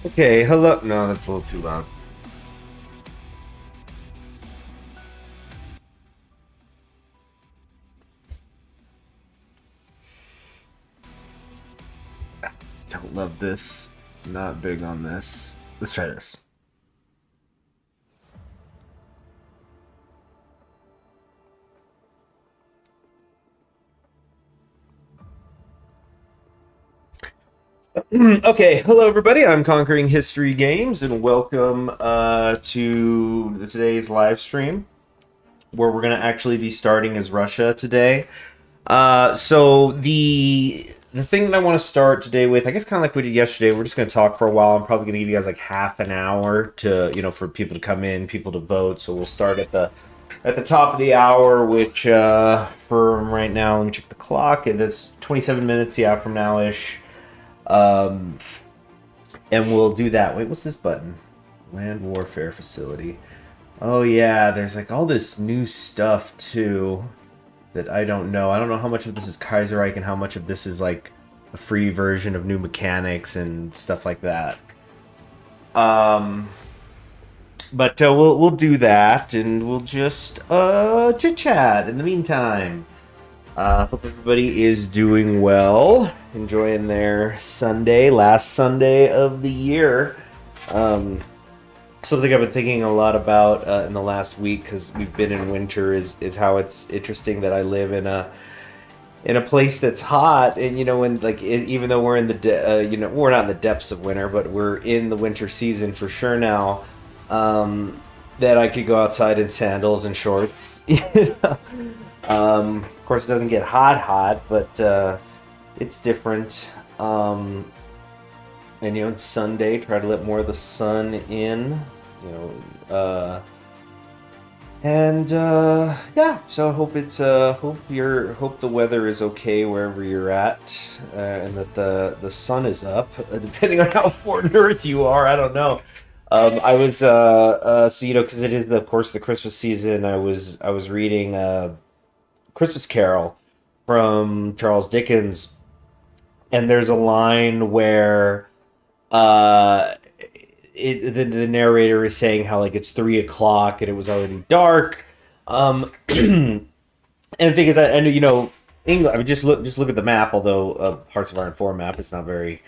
Okay, hello. No, that's a little too loud. Don't love this. Not big on this. Let's try this. Okay, hello everybody. I'm Conquering History Games, and welcome to today's live stream, where we're gonna actually be starting as Russia today. So the thing that I want to start today with, I guess, kind of like we did yesterday, we're just gonna talk for a while. I'm probably gonna give you guys like half an hour to, for people to come in, people to vote. So we'll start at the top of the hour, which from right now, let me check the clock. It's 27 minutes, yeah, from now ish. Um, and we'll do that. Wait, what's this button? Land warfare facility. Oh yeah, there's like all this new stuff too that I don't know. I don't know how much of this is Kaiserreich and how much of this is like a free version of new mechanics and stuff like that. But we'll do that, and we'll just chit chat in the meantime. Hope everybody is doing well, enjoying their Sunday, last Sunday of the year. Something I've been thinking a lot about in the last week, because we've been in winter, is how it's interesting that I live in a place that's hot, and when even though we're in the we're not in the depths of winter, but we're in the winter season for sure now. That I could go outside in sandals and shorts. Of course, it doesn't get hot, but it's different. And it's Sunday. Try to let more of the sun in. Yeah. So I hope hope the weather is okay wherever you're at, and that the sun is up. Depending on how far north you are, I don't know. I was because it is of course the Christmas season. I was reading Christmas Carol from Charles Dickens, and there's a line where the narrator is saying how like it's 3 o'clock and it was already dark. And the thing is, I know England. I mean, just look at the map. Although Hearts of Iron 4 map, it's not very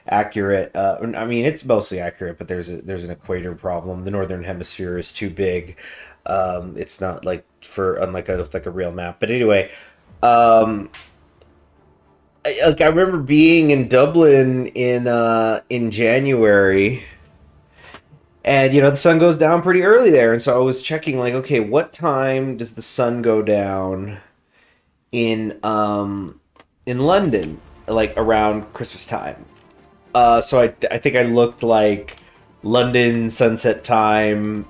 accurate. I mean, it's mostly accurate, but there's an equator problem. The northern hemisphere is too big. It's not like unlike a real map. But anyway, I remember being in Dublin in January, and the sun goes down pretty early there, and so I was checking like, okay, what time does the sun go down in London, like around Christmas time? So I think I looked like London sunset time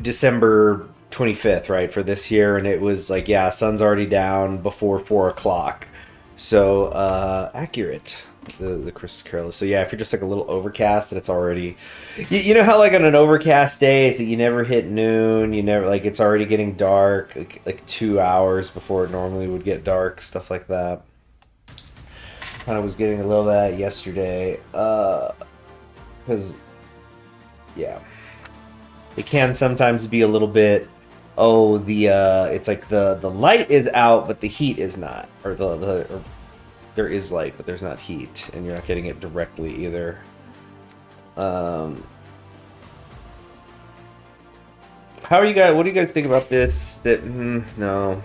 December 25th, right, for this year, and it was like, yeah, sun's already down before 4 o'clock. So accurate, the Christmas Carol. So yeah, if you're just like a little overcast and it's already, you know how like on an overcast day, you never hit noon, you never like it's already getting dark like 2 hours before it normally would get dark, stuff like that. Kind of was getting a little of that yesterday, because yeah, it can sometimes be a little bit. Oh, it's like the light is out, but the heat is not, or or there is light, but there's not heat, and you're not getting it directly either. How are you guys? What do you guys think about this? No.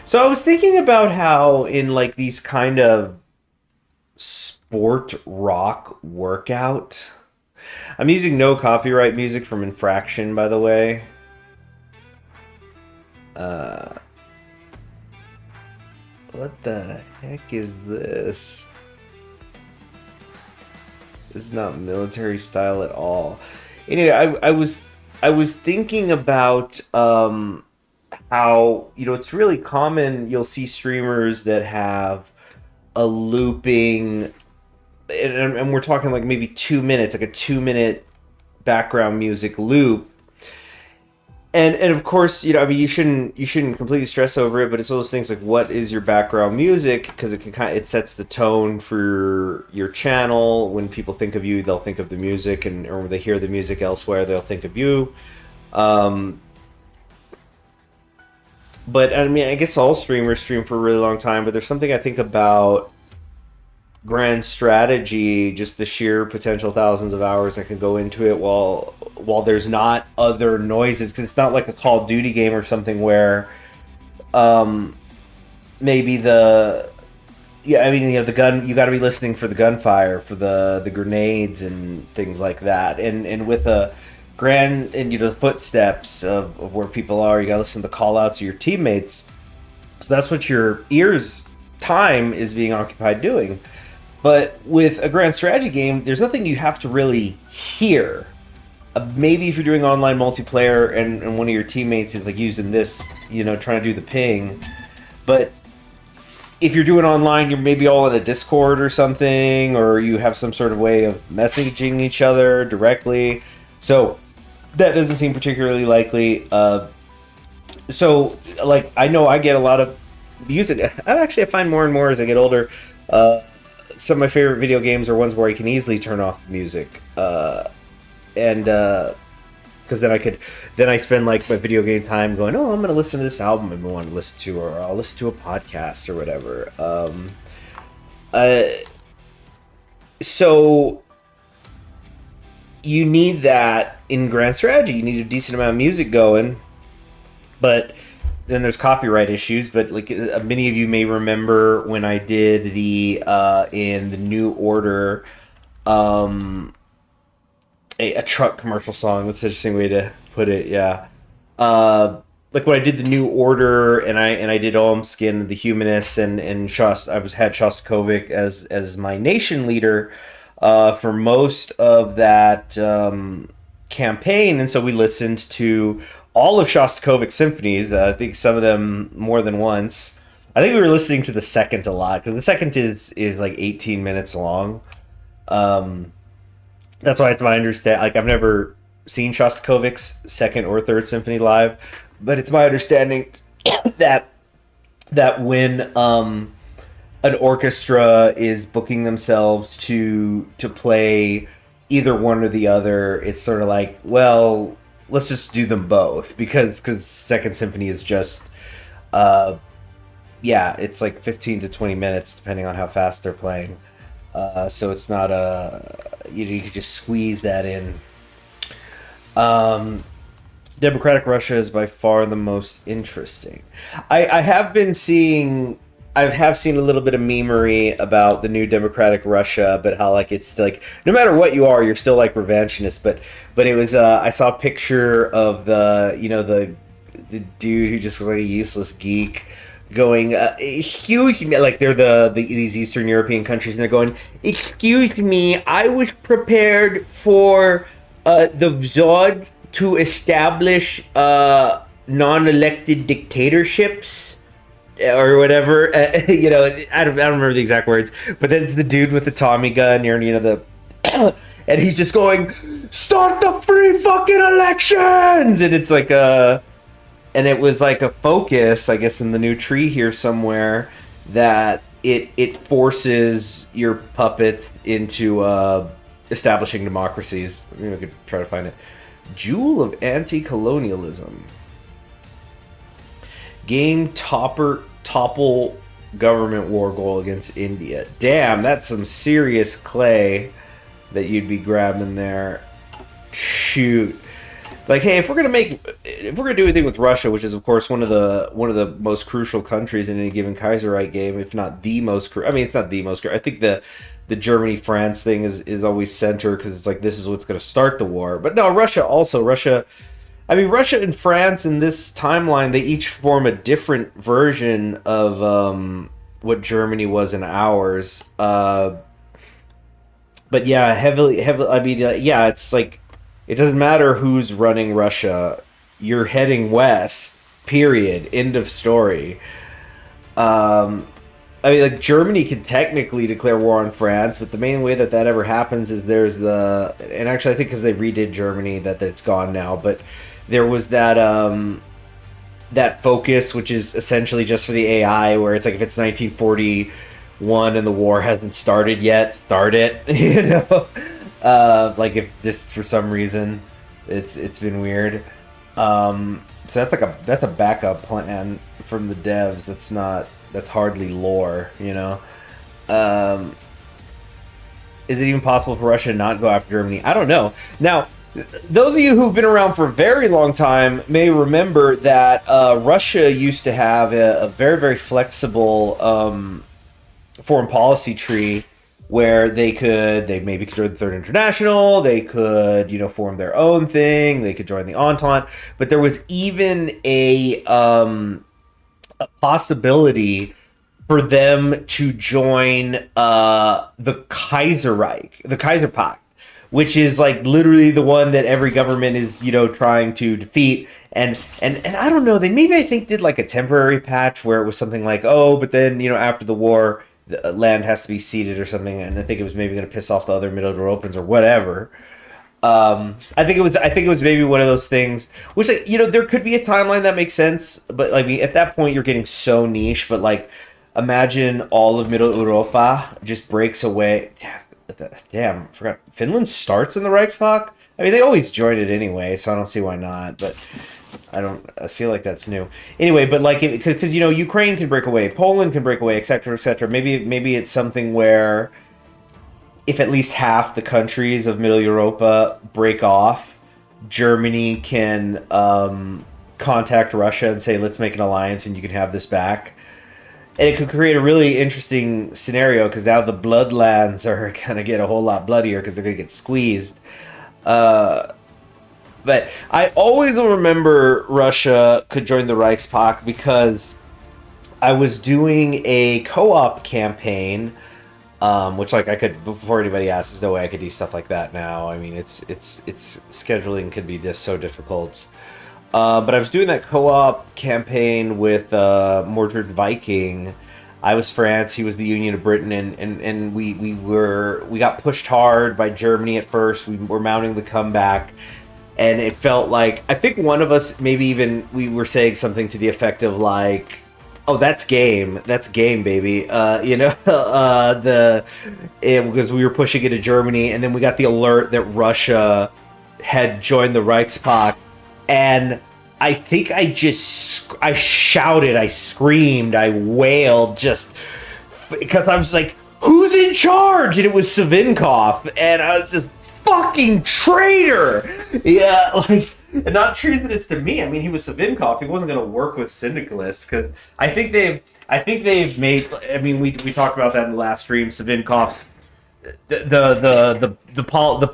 So I was thinking about how in like these kind of sport rock workout. I'm using no copyright music from Infraction, by the way. What the heck is this? This is not military style at all. Anyway, I was thinking about how it's really common. You'll see streamers that have a looping, and we're talking like maybe 2 minutes, like a 2-minute background music loop. And of course, I mean, you shouldn't completely stress over it, but it's one of those things like, what is your background music? Because it can it sets the tone for your channel. When people think of you, they'll think of the music, and or when they hear the music elsewhere, they'll think of you. Um, but I mean, I guess all streamers stream for a really long time, but there's something I think about grand strategy, just the sheer potential thousands of hours that can go into it while there's not other noises, because it's not like a Call of Duty game or something where um maybe the yeah, I mean, the gun, you got to be listening for the gunfire, for the grenades and things like that, and with a grand, and the footsteps of where people are, you got to listen to the call outs of your teammates. So that's what your ears time is being occupied doing. But with a grand strategy game, there's nothing you have to really hear. Maybe if you're doing online multiplayer and one of your teammates is like using this, trying to do the ping. But if you're doing online, you're maybe all in a Discord or something, or you have some sort of way of messaging each other directly. So that doesn't seem particularly likely. So, like, I know I get a lot of music. I find more and more as I get older. Some of my favorite video games are ones where I can easily turn off music, and because then I spend like my video game time going, oh, I'm gonna listen to this album I want to listen to, or I'll listen to a podcast or whatever. So you need that in grand strategy. You need a decent amount of music going, but then there's copyright issues. But like, many of you may remember when I did the in the New Order, a truck commercial song. That's an interesting way to put it. Yeah, like when I did the New Order, and I did Olmskin, the Humanists, and had Shostakovich as my nation leader for most of that campaign, and so we listened to all of Shostakovich's symphonies. I think some of them more than once. I think we were listening to the second a lot, because the second is like 18 minutes long. That's why it's my understanding. Like, I've never seen Shostakovich's second or third symphony live, but it's my understanding that when an orchestra is booking themselves to play either one or the other, it's sort of like, well, let's just do them both, because second symphony is just it's like 15 to 20 minutes depending on how fast they're playing. So it's not you could just squeeze that in. Democratic Russia is by far the most interesting. I have seen a little bit of memery about the new Democratic Russia, but how like it's like no matter what you are, you're still like revanchist. But it was I saw a picture of the dude who just was like a useless geek going, excuse me, like they're these Eastern European countries, and they're going, excuse me, I was prepared for the Vzod to establish non-elected dictatorships or whatever. I don't remember the exact words, but then it's the dude with the Tommy gun, the and he's just going, start the free fucking elections, and it's like and it was like a focus, I guess, in the new tree here somewhere, that it forces your puppet into establishing democracies. I could try to find it. Jewel of Anti-Colonialism. Game topple government war goal against India. Damn, that's some serious clay that you'd be grabbing there. Shoot. Like, hey, if we're gonna do anything with Russia, which is of course one of the most crucial countries in any given Kaiserreich game, if not the most, it's not the most. I think the Germany France thing is always center, because it's like this is what's going to start the war. But no, Russia. I mean, Russia and France in this timeline, they each form a different version of what Germany was in ours. But yeah, heavily. I mean, yeah, it's like, it doesn't matter who's running Russia. You're heading west. Period. End of story. I mean, like Germany can technically declare war on France, but the main way that that ever happens is there's the, and actually I think because they redid Germany that it's gone now, but there was that that focus, which is essentially just for the AI, where it's like if it's 1941 and the war hasn't started yet, start it. You know, like if just for some reason it's been weird. So that's a backup plan from the devs. That's hardly lore, you know. Um, is it even possible for Russia to not go after Germany? I don't know. Now, those of you who've been around for a very long time may remember that Russia used to have a very, very flexible foreign policy tree where they maybe could join the Third International, they could, you know, form their own thing, they could join the Entente, but there was even a possibility for them to join the Kaiserreich, the Kaiserpact, which is like literally the one that every government is, you know, trying to defeat. And I don't know, they maybe I think did like a temporary patch where it was something like, oh, but then, you know, after the war, the land has to be ceded or something, and I think it was maybe going to piss off the other Middle Europeans or whatever. I think it was maybe one of those things, which, like, you know, there could be a timeline that makes sense, but like at that point you're getting so niche. But like, imagine all of Middle Europa just breaks away. Damn, I forgot. Finland starts in the Reichspakt. I mean, they always join it anyway, so I don't see why not. But I feel like that's new. Anyway, but like, because you know, Ukraine can break away, Poland can break away, etc., etc. Maybe it's something where if at least half the countries of Middle Europa break off, Germany can contact Russia and say, let's make an alliance and you can have this back. And it could create a really interesting scenario because now the bloodlands are going to get a whole lot bloodier because they're going to get squeezed. But I always will remember Russia could join the Reichspakt because I was doing a co-op campaign, which, like, I could, before anybody asks, there's no way I could do stuff like that now. I mean, it's scheduling can be just so difficult. But I was doing that co-op campaign with Mordred Viking. I was France, he was the Union of Britain, and we got pushed hard by Germany at first. We were mounting the comeback, and it felt like, I think one of us, maybe even we were saying something to the effect of like, "Oh, that's game, baby." You know, because we were pushing into Germany, and then we got the alert that Russia had joined the Reichspakt. And I think I shouted, I screamed, I wailed, just because I was like, who's in charge? And it was Savinkov. And I was just, fucking traitor! Yeah, like, not treasonous to me. I mean, he was Savinkov. He wasn't going to work with syndicalists, because I think they've made, I mean, we talked about that in the last stream, Savinkov. The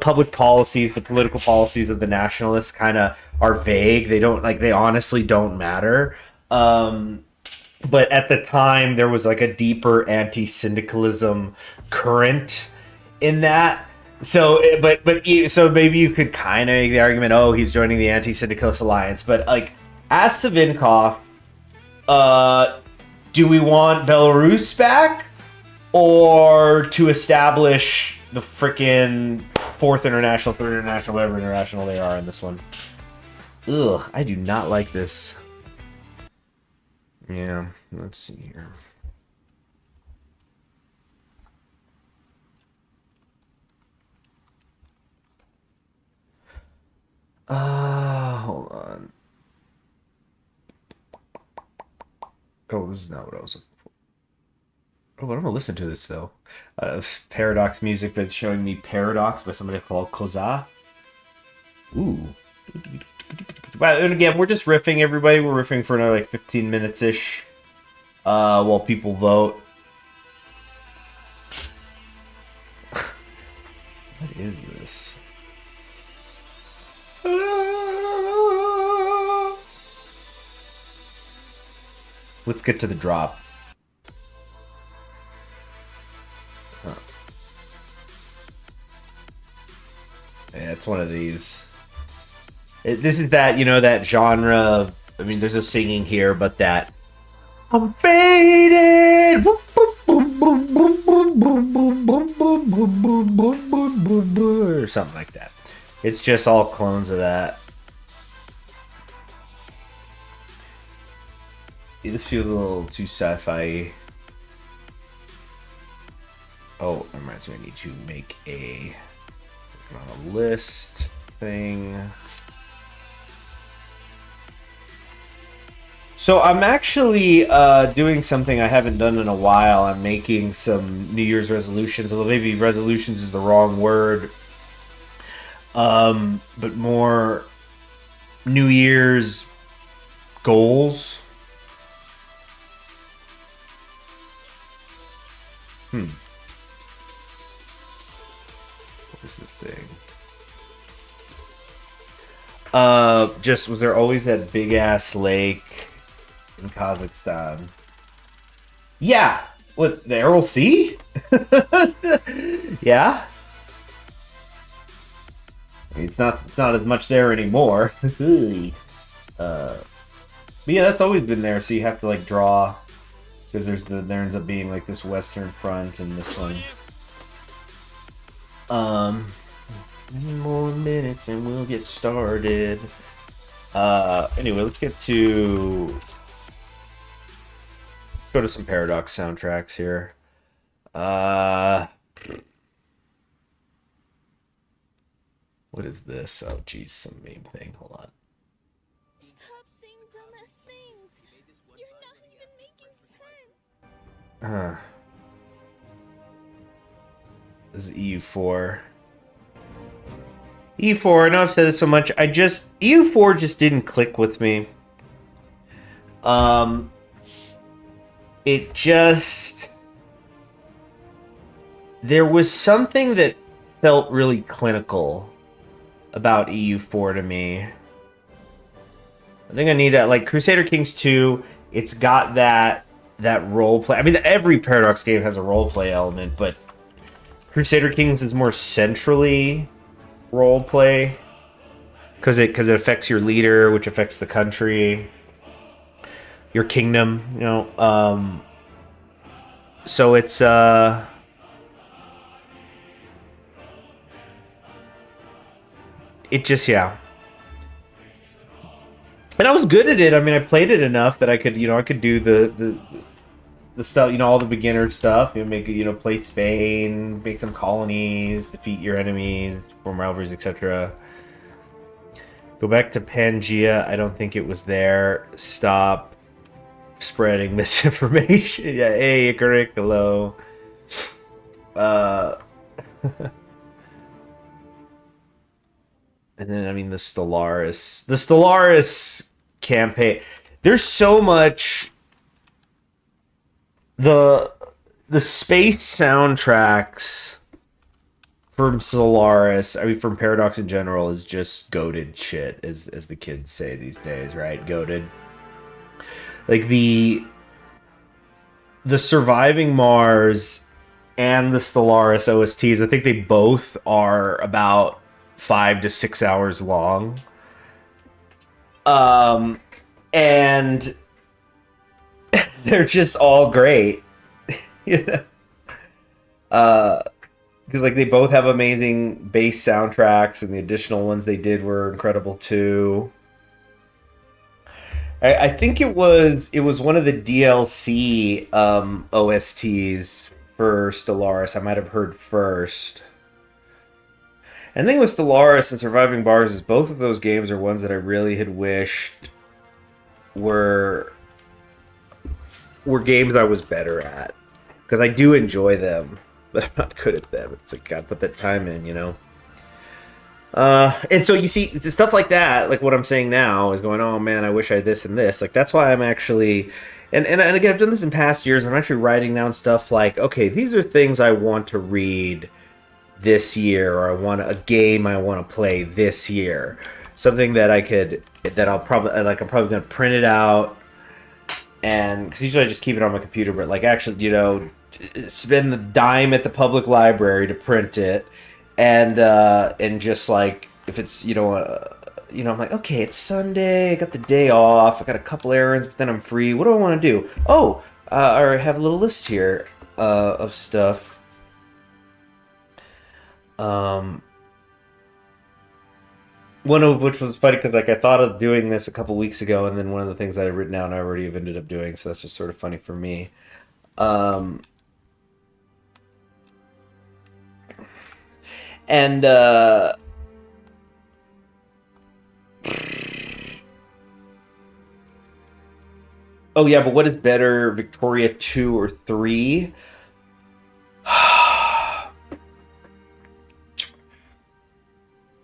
public policies, the political policies of the nationalists kind of are vague. They honestly don't matter. But at the time, there was like a deeper anti-syndicalism current in that. So, so maybe you could kind of make the argument, oh, he's joining the anti-syndicalist alliance. But like, as Savinkov, do we want Belarus back? Or to establish the frickin' Fourth International, Third International, whatever international they are in this one. Ugh, I do not like this. Yeah, let's see here. Hold on. Oh, this is not what I was looking for. Oh, but I'm gonna listen to this though. Paradox music that's showing me Paradox by somebody called Koza. Ooh. Well, and again, we're just riffing, everybody. We're riffing for another like 15 minutes ish, while people vote. What is this? Let's get to the drop. Yeah, it's one of these. This is that, you know, that genre of, I mean, there's no singing here, but that I'm faded. Whoop, whoop, or something like that. It's just all clones of that. This feels a little too sci-fi. Oh, that reminds me, I need to make a list thing. So I'm actually doing something I haven't done in a while. I'm making some New Year's resolutions, although maybe resolutions is the wrong word. But more New Year's goals. What was the thing? Just, was there always that big ass lake in Kazakhstan? Yeah. What, the Aral Sea? Yeah. I mean, it's not as much there anymore. But yeah, that's always been there. So you have to like draw, because there ends up being like this western front and this one. Many more minutes and we'll get started. Anyway, let's go to some Paradox soundtracks here. What is this? Oh, geez, some meme thing. Hold on. Stop saying dumbass things. You're not even making sense. This is EU4. EU4, I know I've said this so much. EU4 just didn't click with me. There was something that felt really clinical about EU4 to me. I think I need like Crusader Kings 2. It's got that role play. I mean, every Paradox game has a role play element, but Crusader Kings is more centrally role play because it affects your leader, which affects the country, your kingdom. You know, so it's it just, yeah. And I was good at it. I mean, I played it enough that I could do the stuff, all the beginner stuff. Play Spain, make some colonies, defeat your enemies, form rivalries, etc. Go back to Pangea. I don't think it was there. Stop spreading misinformation. Yeah, hey, Curriculo. And then, I mean, the Stellaris campaign. There's so much. The space soundtracks from Stellaris, I mean, from Paradox in general, is just goated shit, as the kids say these days, right? Goated. Like the Surviving Mars and the Stellaris OSTs, I think they both are about 5 to 6 hours long. And they're just all great. Because like they both have amazing bass soundtracks, and the additional ones they did were incredible too. I think it was one of the DLC OSTs for Stellaris I might have heard first. And the thing with Stellaris and Surviving Mars is both of those games are ones that I really had wished were games I was better at. Because I do enjoy them, but I'm not good at them. It's like, gotta put that time in, And so you see, it's stuff like that, like what I'm saying now, is going, oh man, I wish I had this and this. Like, that's why I'm actually... And again, I've done this in past years, and I'm actually writing down stuff like, okay, these are things I want to read this year, or a game I want to play this year. Something that I'm probably going to print it out, and because usually I just keep it on my computer, but like actually, spend the dime at the public library to print it, and just like, if it's, I'm like, okay, it's Sunday, I got the day off, I got a couple errands, but then I'm free. What do I want to do? Oh, I have a little list here. of stuff. Um, one of which was funny because like I thought of doing this a couple weeks ago, and then one of the things that I'd written down I already have ended up doing, so that's just sort of funny for me. Um, and oh yeah, but what is better, Victoria 2 or 3?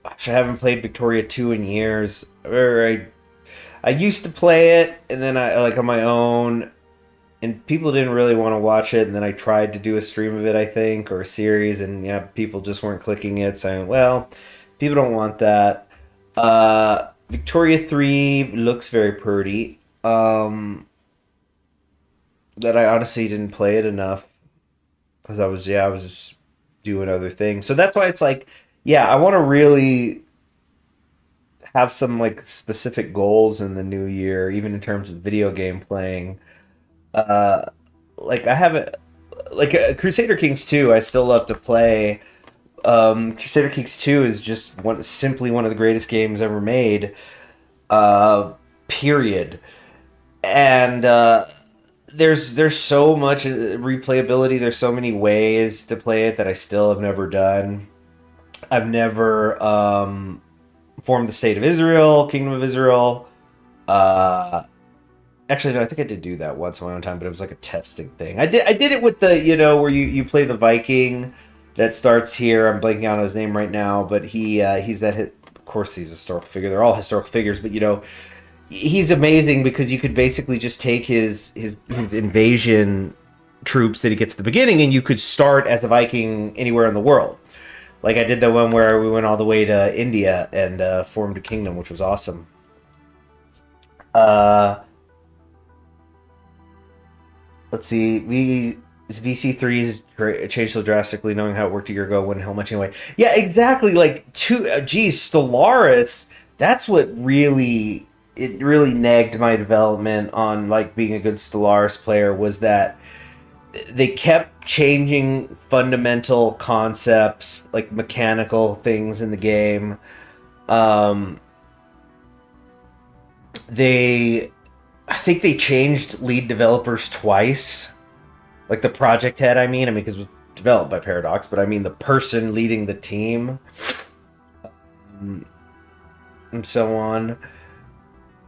Gosh, I haven't played Victoria 2 in years. Or I used to play it, and then I like on my own, and people didn't really want to watch it, and then I tried to do a stream of it, I think, or a series, and yeah, people just weren't clicking it, saying, well, people don't want that. Victoria 3 looks very pretty. That I honestly didn't play it enough because I was just doing other things. So that's why it's like, yeah, I want to really have some like specific goals in the new year, even in terms of video game playing. Uh, like I haven't like Crusader Kings 2, I still love to play. Crusader Kings 2 is just simply one of the greatest games ever made. Period. And there's so much replayability. There's so many ways to play it that I still have never done. I've never formed the State of Israel, Kingdom of Israel. Uh, Actually, no, I think I did do that once on my own time, but it was like a testing thing. I did it with the where you play the Viking that starts here. I'm blanking out on his name right now, but he's that hit. Of course, he's a historical figure. They're all historical figures, but he's amazing because you could basically just take his invasion troops that he gets at the beginning, and you could start as a Viking anywhere in the world. Like I did the one where we went all the way to India and formed a kingdom, which was awesome. Uh, let's see. VC3's changed so drastically, knowing how it worked a year ago, wouldn't help much anyway. Yeah, exactly. Like, geez, Stellaris. That's what really it really nagged my development on like being a good Stellaris player was that they kept changing fundamental concepts, like mechanical things in the game. Um, I think they changed lead developers twice. Like the project head, because it was developed by Paradox, but I mean the person leading the team, and so on.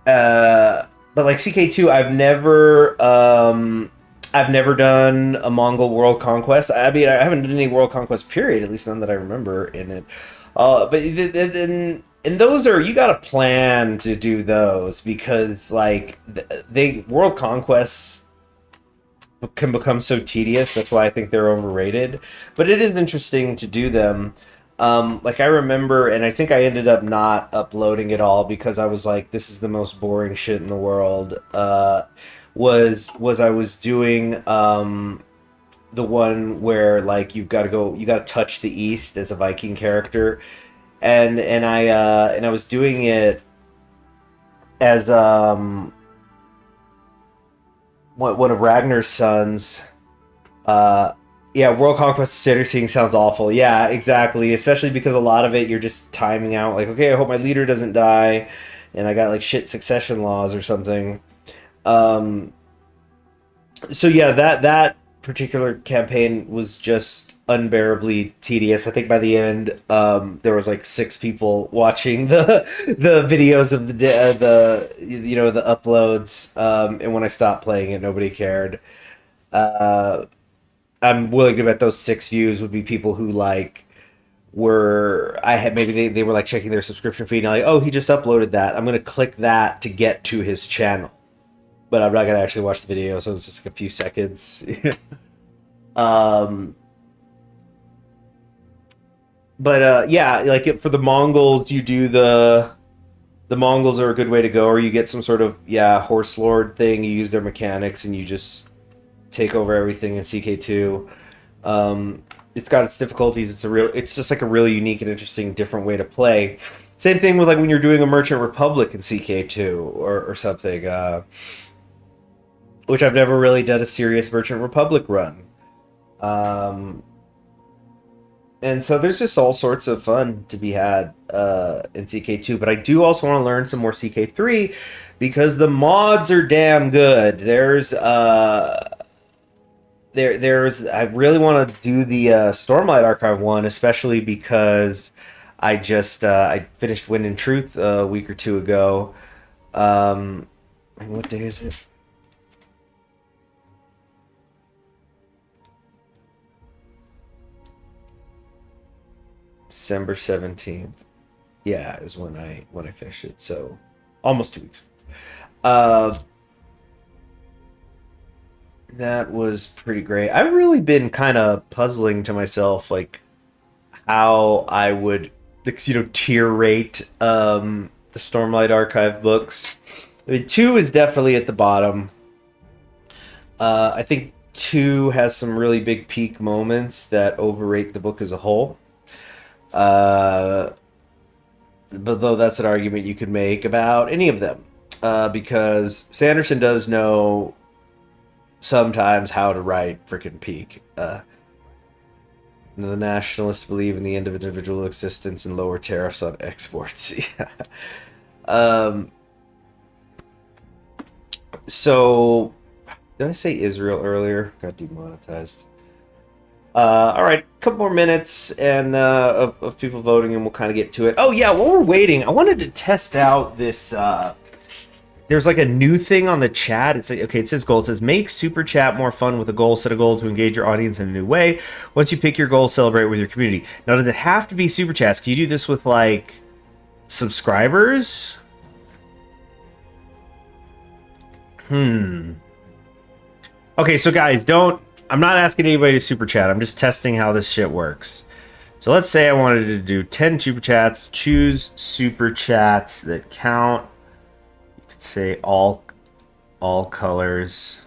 But like CK2, I've never done a Mongol world conquest. I mean, I haven't done any world conquest period, at least none that I remember in it. But and those are you got to plan to do those because like they world conquests can become so tedious. That's why I think they're overrated. But it is interesting to do them. Like I remember, and I think I ended up not uploading it all because I was like, this is the most boring shit in the world. Was I was doing the one where like you got to touch the east as a Viking character, and I was doing it as one of Ragnar's sons. Yeah, World Conquest Center Seeing sounds awful. Yeah, exactly. Especially because a lot of it you're just timing out. Like, okay, I hope my leader doesn't die, and I got like shit succession laws or something. Um, so yeah, that particular campaign was just unbearably tedious. I think by the end, there was like 6 people watching the videos of the uploads. And when I stopped playing it, nobody cared. Uh, I'm willing to bet those 6 views would be people who like maybe they were like checking their subscription feed and like, oh, he just uploaded that. I'm gonna click that to get to his channel, but I'm not gonna actually watch the video, so it's just like a few seconds. um, but yeah, like for the Mongols, you do the Mongols are a good way to go, or you get some sort of horse lord thing. You use their mechanics and you just take over everything in CK2. It's got its difficulties. It's just like a really unique and interesting, different way to play. Same thing with like when you're doing a Merchant Republic in CK2 or something, which I've never really done a serious Merchant Republic run. Um, and so there's just all sorts of fun to be had in CK2. But I do also want to learn some more CK3 because the mods are damn good. There's I really want to do the Stormlight Archive one, especially because I finished Wind and Truth a week or two ago. What day is it? December 17th. Yeah, is when I finished it. So almost 2 weeks. That was pretty great. I've really been kind of puzzling to myself, like how I would, tier rate the Stormlight Archive books. I mean, 2 is definitely at the bottom. I think 2 has some really big peak moments that overrate the book as a whole. But though that's an argument you could make about any of them, because Sanderson does know sometimes how to write freaking peak. The nationalists believe in the end of individual existence and lower tariffs on exports. So, did I say Israel earlier? Got demonetized. All right, a couple more minutes and of people voting, and we'll kind of get to it. Oh yeah, while we're waiting, I wanted to test out this. There's like a new thing on the chat. It's like, okay, it says goal. It says make super chat more fun with a goal. Set a goal to engage your audience in a new way. Once you pick your goal, celebrate with your community. Now, does it have to be super chats? Can you do this with like subscribers? Okay, so guys, I'm not asking anybody to super chat. I'm just testing how this shit works. So let's say I wanted to do 10 super chats. Choose super chats that count. You could say all colors.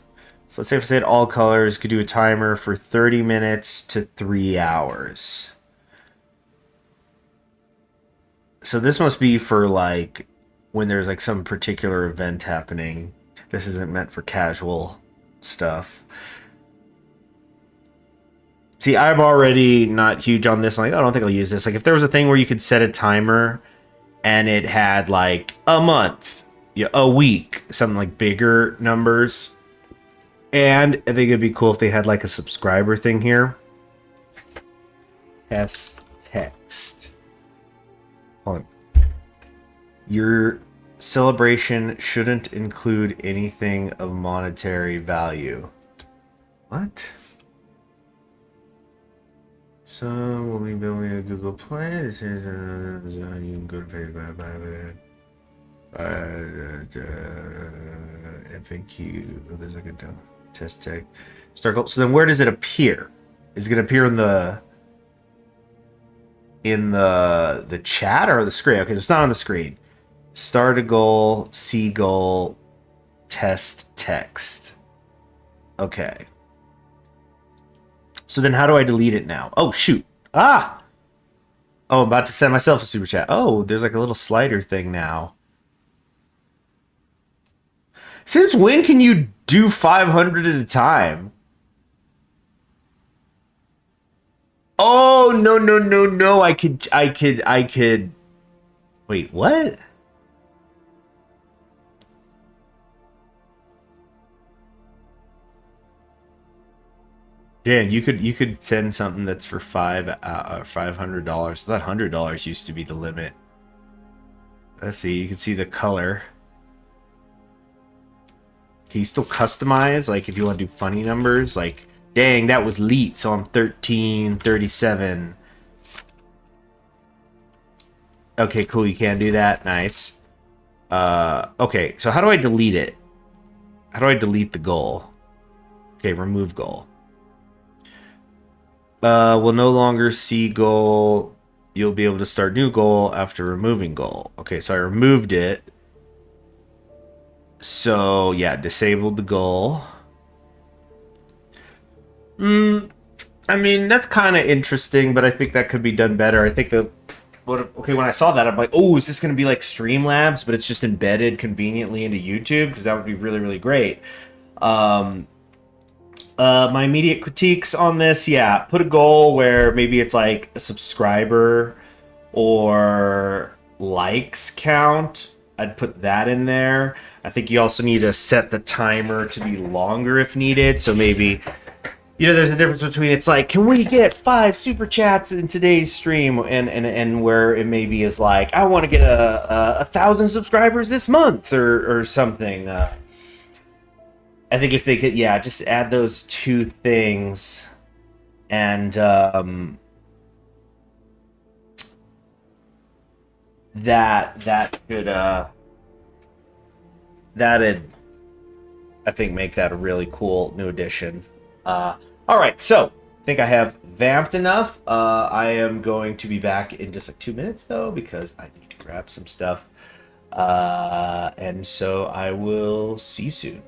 So let's say if I said all colors, could do a timer for 30 minutes to 3 hours. So this must be for like when there's like some particular event happening. This isn't meant for casual stuff. See, I'm already not huge on this. Like, I don't think I'll use this. Like, if there was a thing where you could set a timer and it had like a month, a week, something like bigger numbers. And I think it'd be cool if they had like a subscriber thing here. Test text. Hold on. Your celebration shouldn't include anything of monetary value. What? So we'll be building a Google Play. This is you can go to FAQ. There's like a test tech. Start goal. So then, where does it appear? Is it going to appear in the chat or the screen? Okay, so it's not on the screen. Start a goal. See goal. Test text. Okay. So then how do I delete it now? Oh, shoot. Ah! Oh, I'm about to send myself a super chat. Oh, there's like a little slider thing now. Since when can you do 500 at a time? Oh, no. I could. Wait, what? Yeah, you could send something that's for $500. That $100 used to be the limit. Let's see. You can see the color. Can you still customize? Like if you want to do funny numbers, like dang, that was leet, so I'm 1337. Okay, cool. You can do that. Nice. Okay. So how do I delete it? How do I delete the goal? Okay, remove goal. Will no longer see goal. You'll be able to start new goal after removing goal. Okay, so I removed it. So yeah, disabled the goal. I mean, that's kind of interesting, but I think that could be done better. I think when I saw that, I'm like, oh, is this going to be like Streamlabs, but it's just embedded conveniently into YouTube? Because that would be really, really great. My immediate critiques on this, yeah, put a goal where maybe it's like a subscriber or likes count. I'd put that in there. I think you also need to set the timer to be longer if needed. So maybe, there's a difference between it's like, can we get 5 super chats in today's stream, and where it maybe is like, I want to get a 1,000 subscribers this month or something. I think if they could, yeah, just add those two things, and that could that'd, I think, make that a really cool new addition. All right, so I think I have vamped enough. I am going to be back in just like 2 minutes though, because I need to grab some stuff. And so I will see you soon.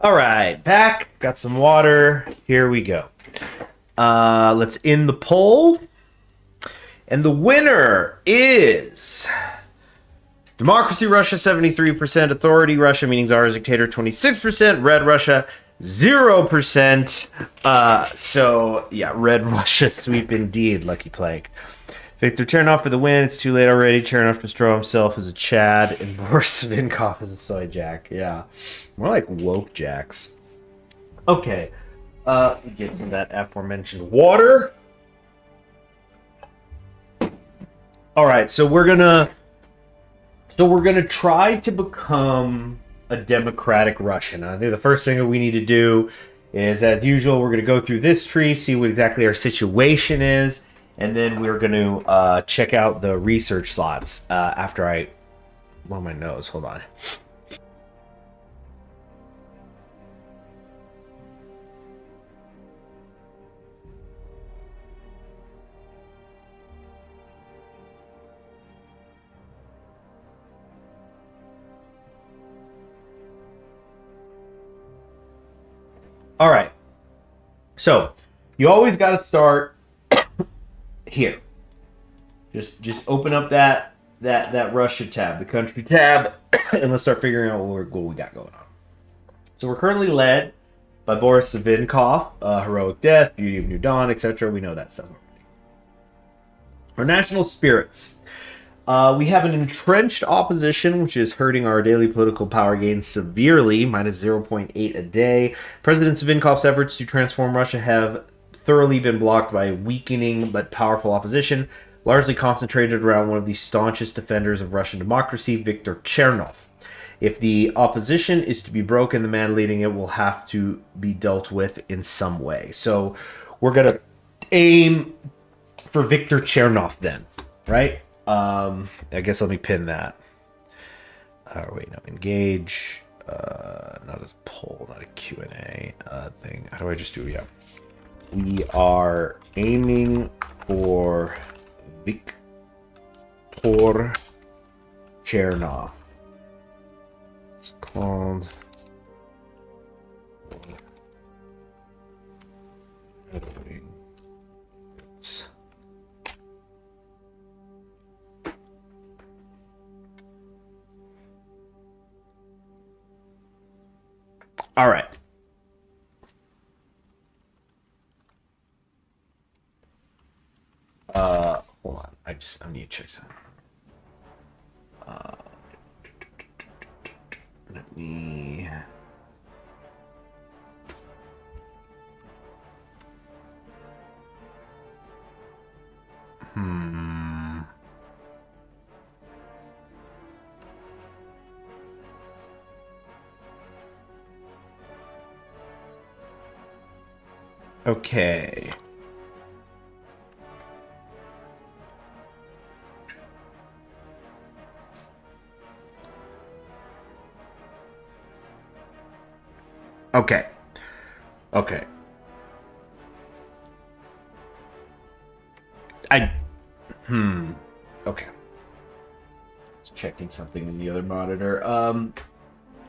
All right, back. Got some water. Here we go. Let's end the poll. And the winner is Democracy Russia, 73%. Authority Russia, meaning Tsar is dictator, 26%. Red Russia, 0%. So, yeah, Red Russia sweep indeed, Lucky Plank. Victor Chernoff for the win. It's too late already. Chernoff to throw himself as a Chad and Boris Svinkov as a soy jack. Yeah. More like woke jacks. Okay. Get some of that aforementioned water. Alright, so we're gonna try to become a democratic Russian. I think the first thing that we need to do is, as usual, we're gonna go through this tree, see what exactly our situation is. And then we're going to check out the research slots after I blow my nose. Hold on. All right. So you always got to start here. Just open up that Russia tab, the country tab, and let's start figuring out what we got going on. So we're currently led by Boris Savinkov, Heroic Death, Beauty of New Dawn, etc. We know that stuff already. Our national spirits. We have an entrenched opposition, which is hurting our daily political power gains severely, minus 0.8 a day. President Savinkov's efforts to transform Russia have thoroughly been blocked by a weakening but powerful opposition, largely concentrated around one of the staunchest defenders of Russian democracy, Viktor Chernov. If the opposition is to be broken, the man leading it will have to be dealt with in some way. So we're going to aim for Viktor Chernov then, right? I guess let me pin that. Engage. Not a poll, not a Q&A thing. How do I just do? Yeah. We are aiming for Viktor Chernov. It's called... All right. Hold on. I need to check something. Let me. Okay. Okay. Okay. Okay. Just checking something in the other monitor.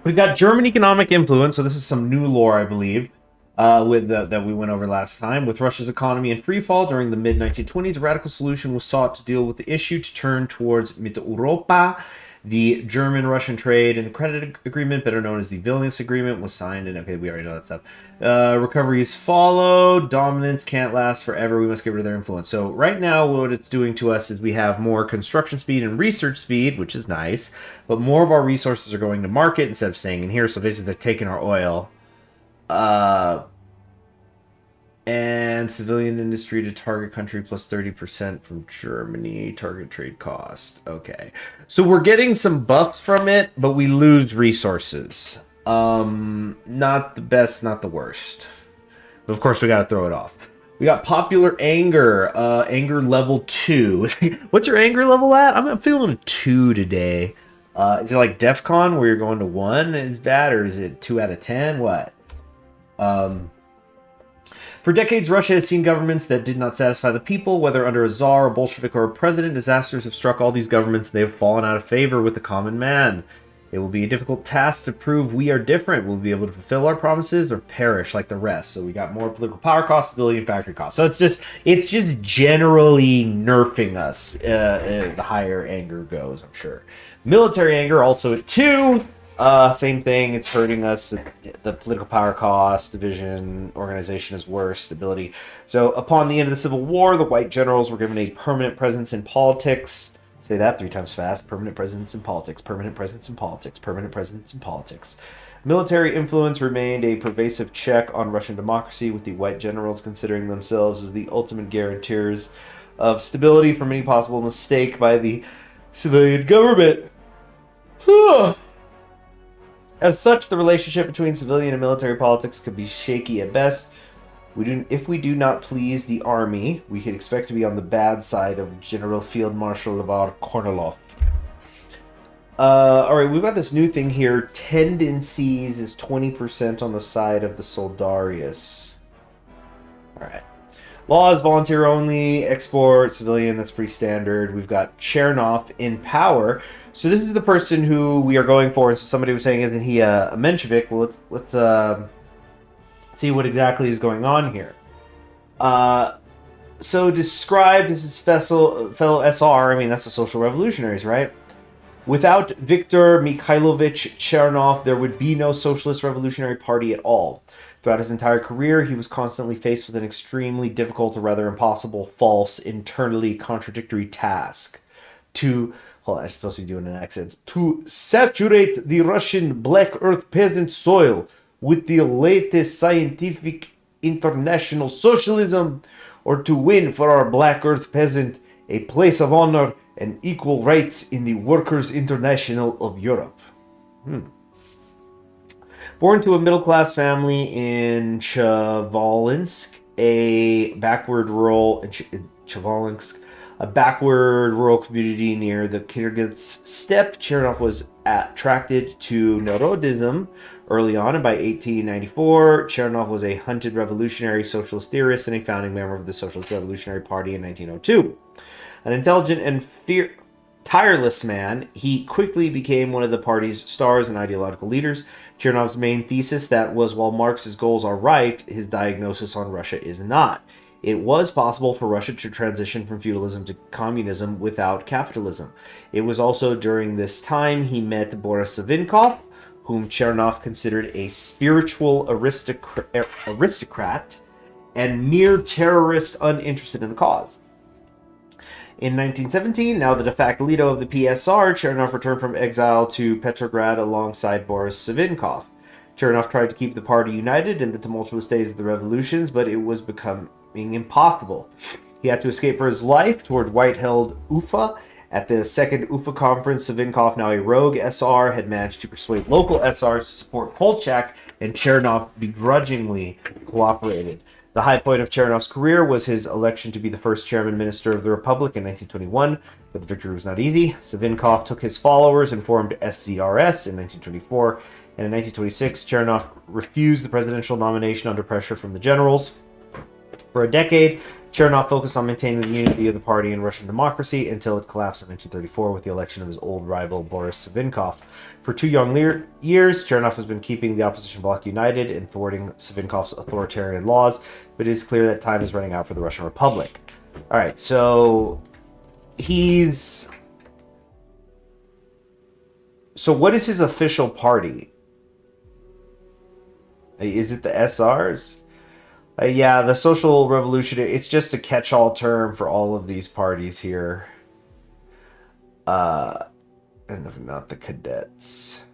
We've got German economic influence, so this is some new lore, I believe. That we went over last time. With Russia's economy in free fall during the mid-1920s, a radical solution was sought to deal with the issue to turn towards Mitteleuropa. The German-Russian trade and credit agreement, better known as the Vilnius Agreement, was signed, and okay, we already know that stuff. Recoveries followed. Dominance can't last forever. We must get rid of their influence. So right now, what it's doing to us is we have more construction speed and research speed, which is nice, but more of our resources are going to market instead of staying in here. So basically, they're taking our oil. And civilian industry to target country plus 30% from Germany. Target trade cost. Okay. So we're getting some buffs from it, but we lose resources. Not the best, not the worst. But of course, we got to throw it off. We got popular anger. Anger level 2. What's your anger level at? I'm feeling a 2 today. Is it like DEF CON where you're going to 1 is bad, or is it 2 out of 10? What? For decades, Russia has seen governments that did not satisfy the people, whether under a czar, a Bolshevik, or a president. Disasters have struck all these governments, and they have fallen out of favor with the common man. It will be a difficult task to prove we are different. We'll be able to fulfill our promises or perish like the rest. So we got more political power costs, stability, and factory costs. So it's just generally nerfing us the higher anger goes, I'm sure. Military anger also at 2. Same thing. It's hurting us. The political power cost, division, organization is worse, stability. So upon the end of the Civil War, the white generals were given a permanent presence in politics. Say that 3 times fast. Permanent presence in politics. Permanent presence in politics. Permanent presence in politics. Military influence remained a pervasive check on Russian democracy, with the white generals considering themselves as the ultimate guarantors of stability from any possible mistake by the civilian government. As such, the relationship between civilian and military politics could be shaky at best. If we do not please the army, we can expect to be on the bad side of General Field Marshal Levar Kornilov. Alright, we've got this new thing here. Tendencies is 20% on the side of the Soldarius. Alright. Laws, volunteer only, export, civilian, that's pretty standard. We've got Chernov in power. So this is the person who we are going for. And so somebody was saying, isn't he a Menshevik? Well, see what exactly is going on here. So described as his fellow SR, I mean, that's the social revolutionaries, right? Without Viktor Mikhailovich Chernov, there would be no Socialist Revolutionary Party at all. Throughout his entire career, he was constantly faced with an extremely difficult or rather impossible, false, internally contradictory task. Hold on, I'm supposed to be doing an accent. To saturate the Russian Black Earth peasant soil with the latest scientific international socialism, or to win for our Black Earth peasant a place of honor and equal rights in the Workers' International of Europe. Born to a middle-class family in Chvalinsk, a backward rural community near the Kyrgyz steppe, Chernov was attracted to Narodism early on, and by 1894, Chernov was a hunted revolutionary socialist theorist and a founding member of the Socialist Revolutionary Party in 1902. An intelligent and tireless man, he quickly became one of the party's stars and ideological leaders. Chernov's main thesis that was, while Marx's goals are right, his diagnosis on Russia is not. It was possible for Russia to transition from feudalism to communism without capitalism. It was also during this time he met Boris Savinkov, whom Chernov considered a spiritual aristocrat and mere terrorist uninterested in the cause. In 1917, now the de facto leader of the PSR, Chernov returned from exile to Petrograd alongside Boris Savinkov. Chernov tried to keep the party united in the tumultuous days of the revolutions, but it was becoming impossible. He had to escape for his life toward White-held Ufa. At the second Ufa conference, Savinkov, now a rogue SR, had managed to persuade local SRs to support Kolchak, and Chernov begrudgingly cooperated. The high point of Chernov's career was his election to be the first chairman minister of the Republic in 1921, but the victory was not easy. Savinkov took his followers and formed SZRS in 1924, and in 1926, Chernov refused the presidential nomination under pressure from the generals. For a decade, Chernov focused on maintaining the unity of the party and Russian democracy until it collapsed in 1934 with the election of his old rival Boris Savinkov. For 2 young years, Chernov has been keeping the opposition bloc united and thwarting Savinkov's authoritarian laws, but it is clear that time is running out for the Russian Republic. Alright, so So what is his official party? Is it the SRs? Yeah, the Social Revolutionary. It's just a catch-all term for all of these parties here. And not the cadets.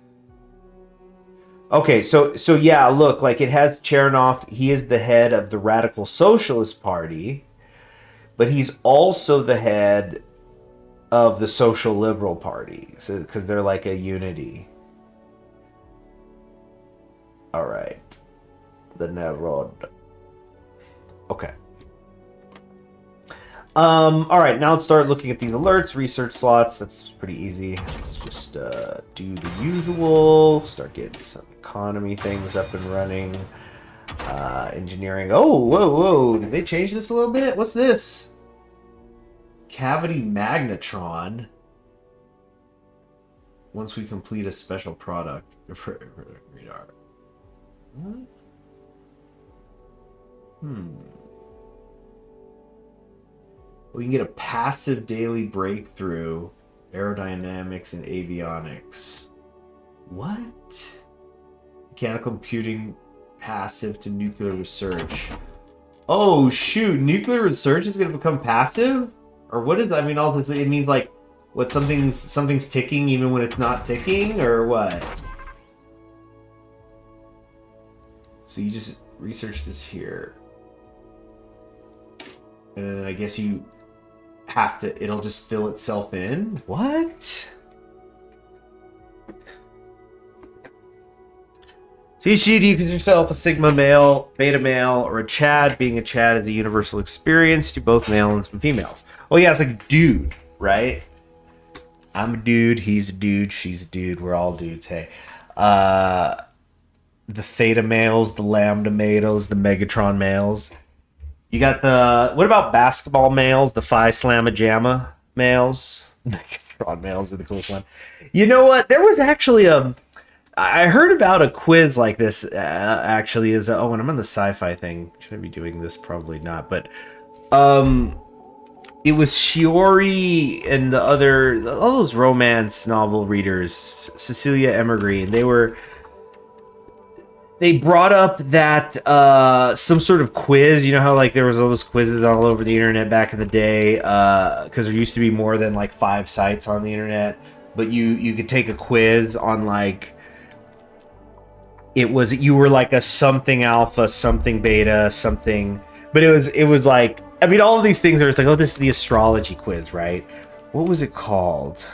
Okay, so yeah, look, like it has Chernov. He is the head of the Radical Socialist Party, but he's also the head of the Social Liberal Party, so because they're like a unity. All right, the Narod. Okay. All right, now let's start looking at these alerts, research slots. That's pretty easy. Let's just do the usual. Start getting some economy things up and running. Engineering. Oh, whoa. Did they change this a little bit? What's this? Cavity magnetron. Once we complete a special product. Radar. What? We can get a passive daily breakthrough, aerodynamics and avionics. What? Mechanical computing passive to nuclear research. Oh shoot, nuclear research is going to become passive? Or what is that? I mean, obviously it means like, what, something's ticking even when it's not ticking, or what? So you just research this here. And then I guess you have to, it'll just fill itself in? What? CHG, do you consider yourself a Sigma male, Beta male, or a Chad? Being a Chad is a universal experience to both males and females. Oh yeah, it's like dude, right? I'm a dude, he's a dude, she's a dude, we're all dudes, hey. The Theta males, the Lambda males, the Megatron males. You got the, what about basketball males? The Phi Slamma Jamma males? Megatron males are the coolest one. You know what? There was actually I heard about a quiz like this. Actually, it was oh, and I'm on the sci-fi thing. Should I be doing this? Probably not. But it was Shiori and the other all those romance novel readers, Cecilia Emergreen. They brought up that some sort of quiz. You know how like there was all those quizzes all over the internet back in the day, because there used to be more than like 5 sites on the internet. But you could take a quiz on like you were like a something alpha, something beta, something. But it was like I mean all of these things are just like oh this is the astrology quiz, right? What was it called?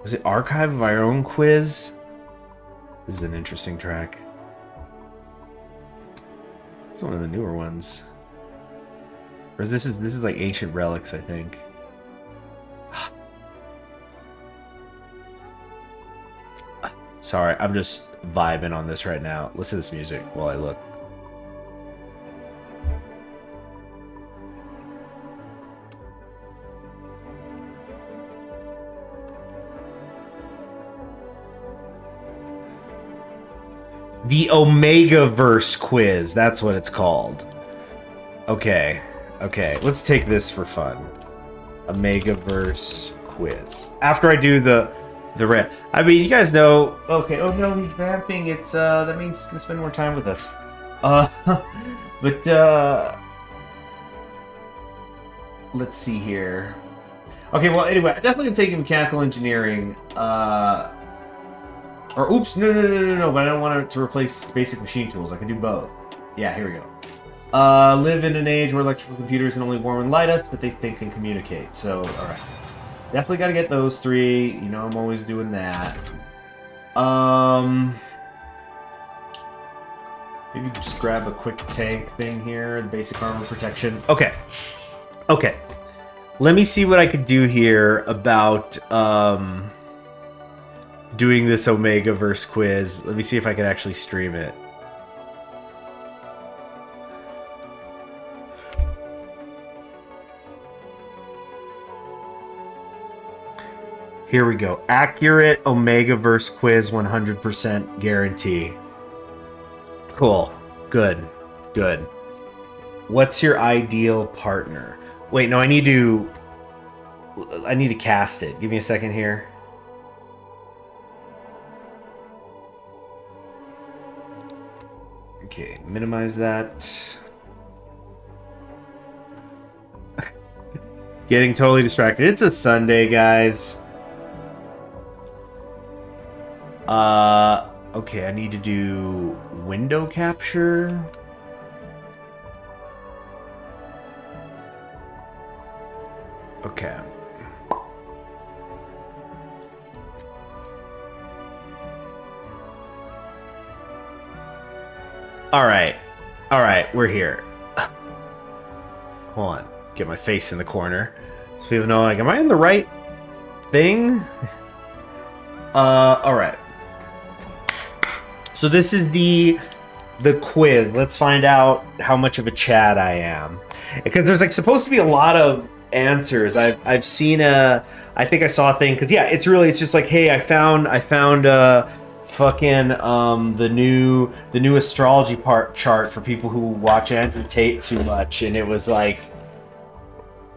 Was it Archive of Our Own Quiz? This is an interesting track. It's one of the newer ones. Or this is like Ancient Relics, I think. Sorry, I'm just vibing on this right now. Listen to this music while I look. The Omegaverse quiz. That's what it's called. Okay. Okay. Let's take this for fun. Omegaverse quiz. After I do the rant. I mean, you guys know. Okay. Oh no, he's vamping. It's that means he's gonna spend more time with us. But let's see here. Okay. Well, anyway, I definitely am taking mechanical engineering. Or oops, no, but I don't want it to replace basic machine tools. I can do both. Yeah, here we go. Live in an age where electrical computers can only warm and light us, but they think and communicate. So, alright. Definitely gotta get those 3. You know, I'm always doing that. Maybe just grab a quick tank thing here, the basic armor protection. Okay. Okay. Let me see what I could do here about, doing this Omegaverse quiz. Let me see if I can actually stream it. Here we go. Accurate Omegaverse quiz 100% guarantee. Cool. Good. Good. What's your ideal partner? Wait, no, I need to cast it. Give me a second here. Okay, minimize that. Getting totally distracted. It's a Sunday, guys. Okay, I need to do window capture. Okay. Alright, we're here. Hold on. Get my face in the corner. So people know, like, am I in the right thing? Alright. So this is the quiz. Let's find out how much of a Chad I am. Because there's, like, supposed to be a lot of answers. I've seen I think I saw a thing, because, yeah, it's just like, hey, I found fucking the new astrology chart for people who watch Andrew Tate too much, and it was like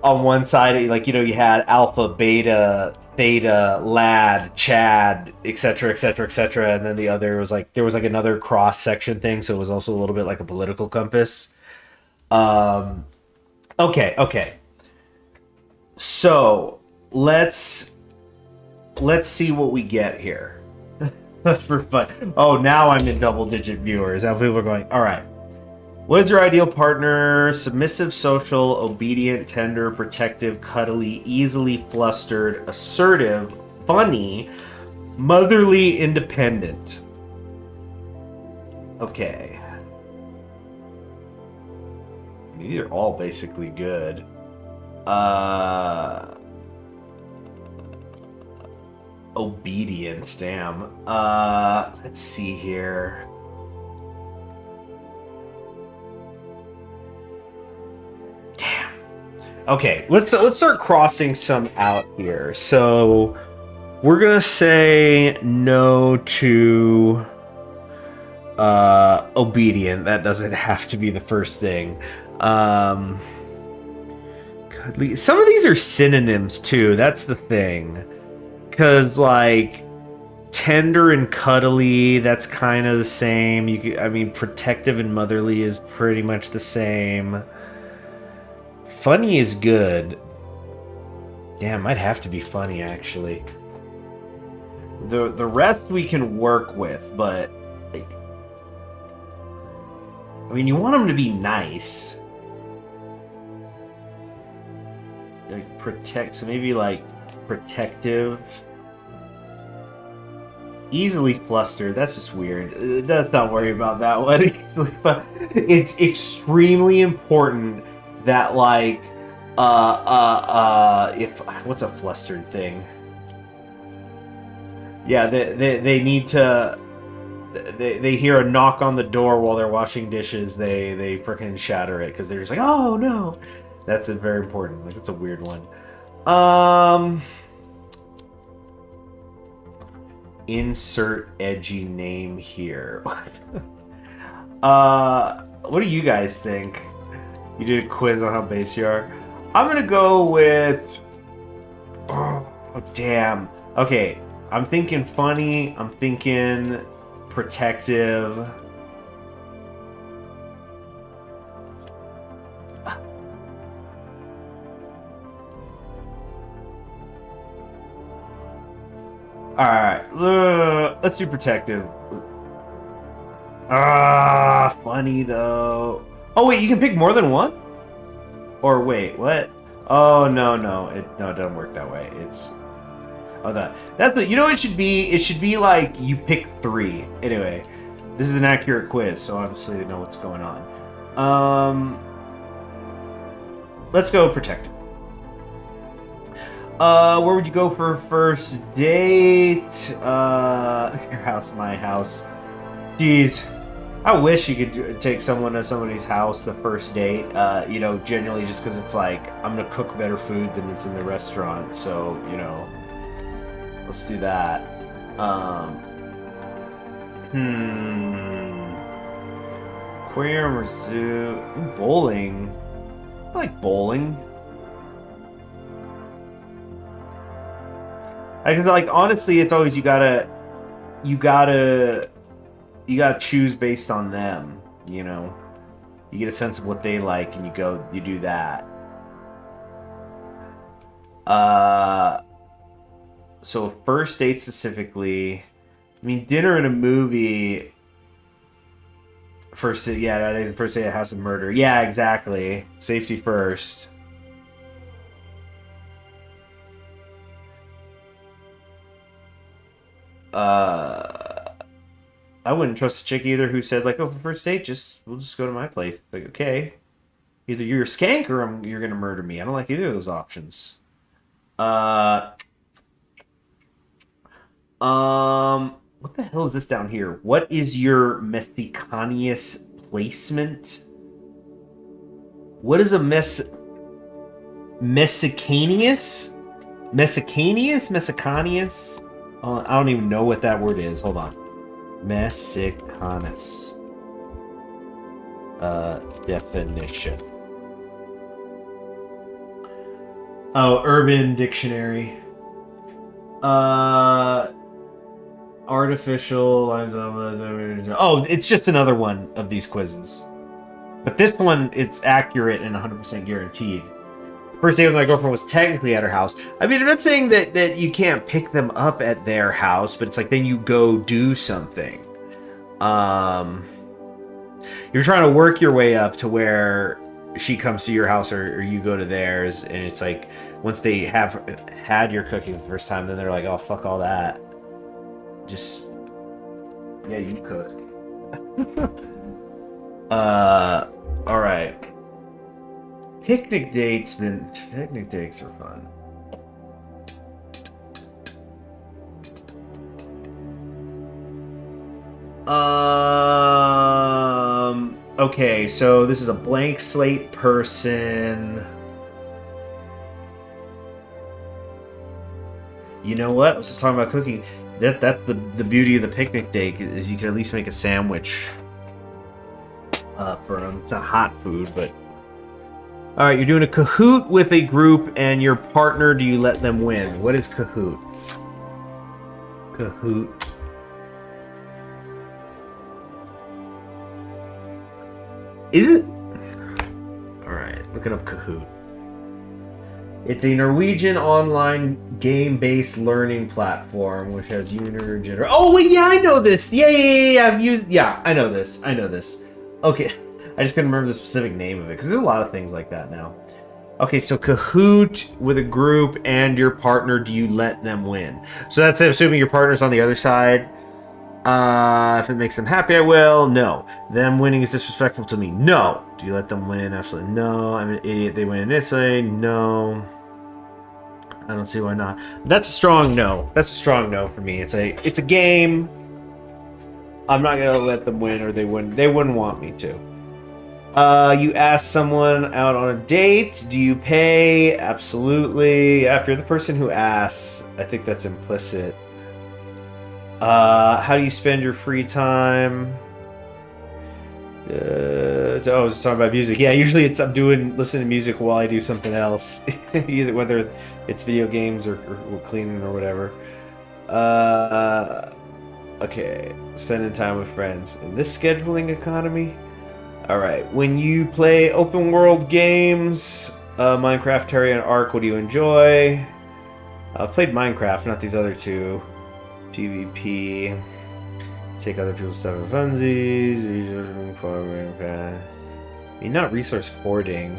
on one side like you had alpha, beta, theta, lad, chad, etc, and then the other was like there was like another cross section thing, so it was also a little bit like a political compass. Okay, so let's see what we get here. For fun. Oh, now I'm in double-digit viewers. Now people are going, all right. What is your ideal partner? Submissive, social, obedient, tender, protective, cuddly, easily flustered, assertive, funny, motherly, independent. Okay. These are all basically good. Obedience, damn. Let's see here. Damn. Okay, let's start crossing some out here. So We're gonna say no to obedient. That doesn't have to be the first thing. Cuddly. Some of these are synonyms too. That's the thing. Because like tender and cuddly, that's kind of the same. I mean, protective and motherly is pretty much the same. Funny is good. Damn, might have to be funny actually. The rest we can work with, but like, I mean, you want them to be nice. Like protect, so maybe like protective. Easily flustered. That's just weird. Let's not worry about that one. It's extremely important that like if what's a flustered thing? Yeah, they need to. They hear a knock on the door while they're washing dishes. They freaking shatter it because they're just like, oh no. That's a very important. Like it's a weird one. Insert edgy name here. What do you guys think? You did a quiz on how base you are. I'm gonna go with. Oh damn. Okay, I'm thinking funny. I'm thinking protective. Alright, let's do protective. Funny though. Oh wait, you can pick more than one? Or wait, what? Oh no, it doesn't work that way. It's that's what you know. It should be like you pick 3. Anyway, this is an accurate quiz, so obviously they know what's going on. Let's go protective. Where would you go for first date? Your house, my house. Jeez. I wish you could take someone to somebody's house the first date, you know, genuinely just because it's like, I'm gonna cook better food than it's in the restaurant, so, you know, let's do that. Aquarium or zoo? Bowling. I like bowling. Like honestly, it's always you gotta choose based on them. You know, you get a sense of what they like, and you do that. So first date specifically. I mean, dinner and a movie. First, yeah, that is the first date at House of Murder. Yeah, exactly. Safety first. I wouldn't trust a chick either who said like, "Oh, for first date, we'll just go to my place." Like, okay, either you're a skank or you're gonna murder me. I don't like either of those options. What the hell is this down here? What is your Mexicanius placement? What is a Mexicanius? Mexicanius? Oh, I don't even know what that word is. Hold on. Mexicanus. Definition. Oh, Urban Dictionary. Artificial. Oh, it's just another one of these quizzes. But this one, it's accurate and 100% guaranteed. First date with my girlfriend was technically at her house. I mean, I'm not saying that you can't pick them up at their house, but it's like then you go do something. You're trying to work your way up to where she comes to your house or you go to theirs, and it's like once they have had your cooking the first time, then they're like, oh, fuck all that. Just, yeah, you cook. All right. Picnic dates are fun. Okay, so this is a blank slate person. You know what? I was just talking about cooking. That's the beauty of the picnic day is you can at least make a sandwich for them. It's not hot food, but all right. You're doing a Kahoot with a group and your partner. Do you let them win? What is Kahoot? Kahoot. Is it? All right. Looking up Kahoot. It's a Norwegian online game-based learning platform which has user. Oh wait, yeah, I know this. Yeah. I've used. Yeah, I know this. Okay, I just couldn't remember the specific name of it because there's a lot of things like that now. Okay, so Kahoot with a group and your partner. Do you let them win? So that's assuming your partner's on the other side. If it makes them happy, I will. No. Them winning is disrespectful to me. No. Do you let them win? Absolutely no. I'm an idiot. They win this way. No. I don't see why not. That's a strong no. That's a strong no for me. It's a game. I'm not gonna let them win, or they wouldn't want me to. You ask someone out on a date. Do you pay? Absolutely. If you're the person who asks, I think that's implicit. How do you spend your free time? I was talking about music. Yeah, usually I'm listening to music while I do something else, either whether it's video games or cleaning or whatever. Okay, spending time with friends in this scheduling economy. All right, when you play open world games, Minecraft, Terraria, and Ark, what do you enjoy? I've played Minecraft, not these other two. PvP. Take other people's stuff and funsies. Not resource hoarding.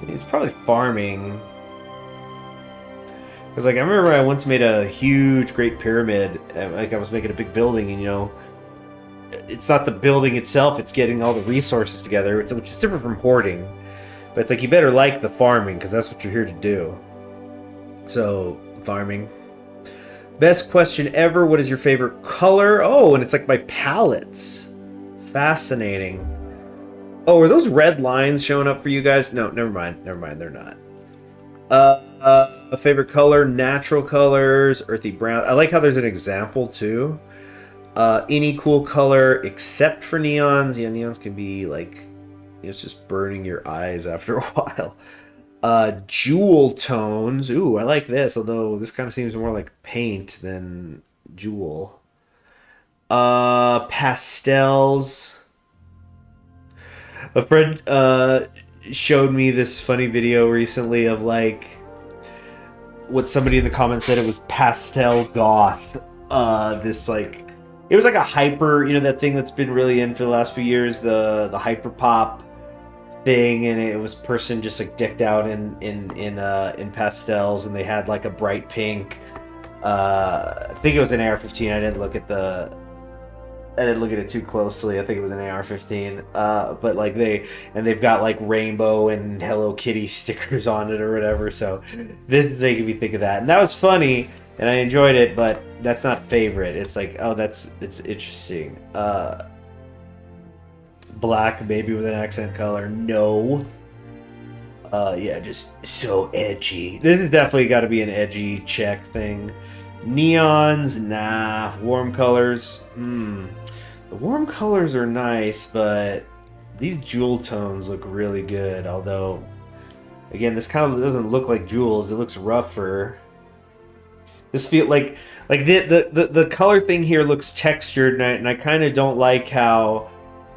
It's probably farming. Because, like, I remember I once made a huge Great Pyramid. Like, I was making a big building, and, it's not the building itself, it's getting all the resources together, which is different from hoarding. But it's like, you better like the farming, because that's what you're here to do. So, farming. Best question ever. What is your favorite color? Oh, and it's like my palettes. Fascinating. Oh, are those red lines showing up for you guys? No, never mind. They're not. A favorite color, natural colors, earthy brown. I like how there's an example too. Any cool color except for neons. Yeah, neons can be like, it's just burning your eyes after a while. Jewel tones. Ooh, I like this, although this kind of seems more like paint than jewel. Pastels. A friend showed me this funny video recently of like what somebody in the comments said it was pastel goth. This like, it was like a hyper, that thing that's been really in for the last few years, the hyper pop thing, and it was person just like decked out in pastels, and they had like a bright pink. I think it was an AR-15. I didn't look at it too closely. I think it was an AR-15. But like they've got like rainbow and Hello Kitty stickers on it or whatever. So this is making me think of that, and that was funny, and I enjoyed it. But that's not favorite. It's like, oh, it's interesting. Black, maybe with an accent color. No. Yeah, just so edgy. This has definitely got to be an edgy check thing. Neons, nah. Warm colors, The warm colors are nice, but these jewel tones look really good. Although, again, this kind of doesn't look like jewels. It looks rougher. This feel like the color thing here looks textured, and I kind of don't like how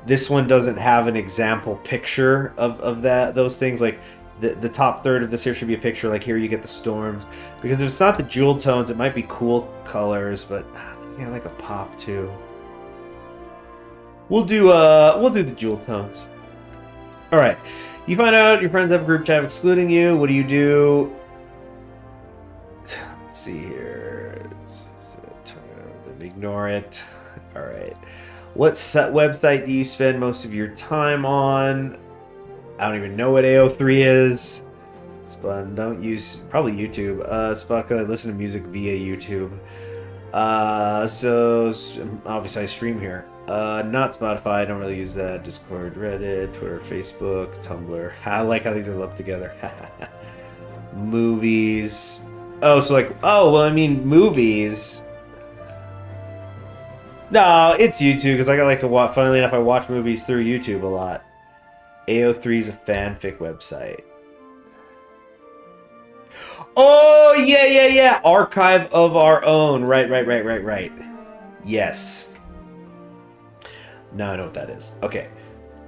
this one doesn't have an example picture of those things. Like the top third of this here should be a picture. Like here you get the storms, because if it's not the jewel tones, it might be cool colors, but I like a pop too. We'll do the jewel tones. All right, you find out your friends have a group chat excluding you. What do you do? Let's see here. Ignore it. All right. What website do you spend most of your time on? I don't even know what AO3 is. But don't use, probably YouTube. I listen to music via YouTube. So obviously I stream here. Not Spotify. I don't really use that. Discord, Reddit, Twitter, Facebook, Tumblr. I like how these are lumped together. Movies. Oh, so like, oh, well, I mean, movies. No, it's YouTube because I like to watch. Funnily enough, I watch movies through YouTube a lot. AO3 is a fanfic website. Oh, yeah. Archive of Our Own. Right. Yes. Now I know what that is. Okay.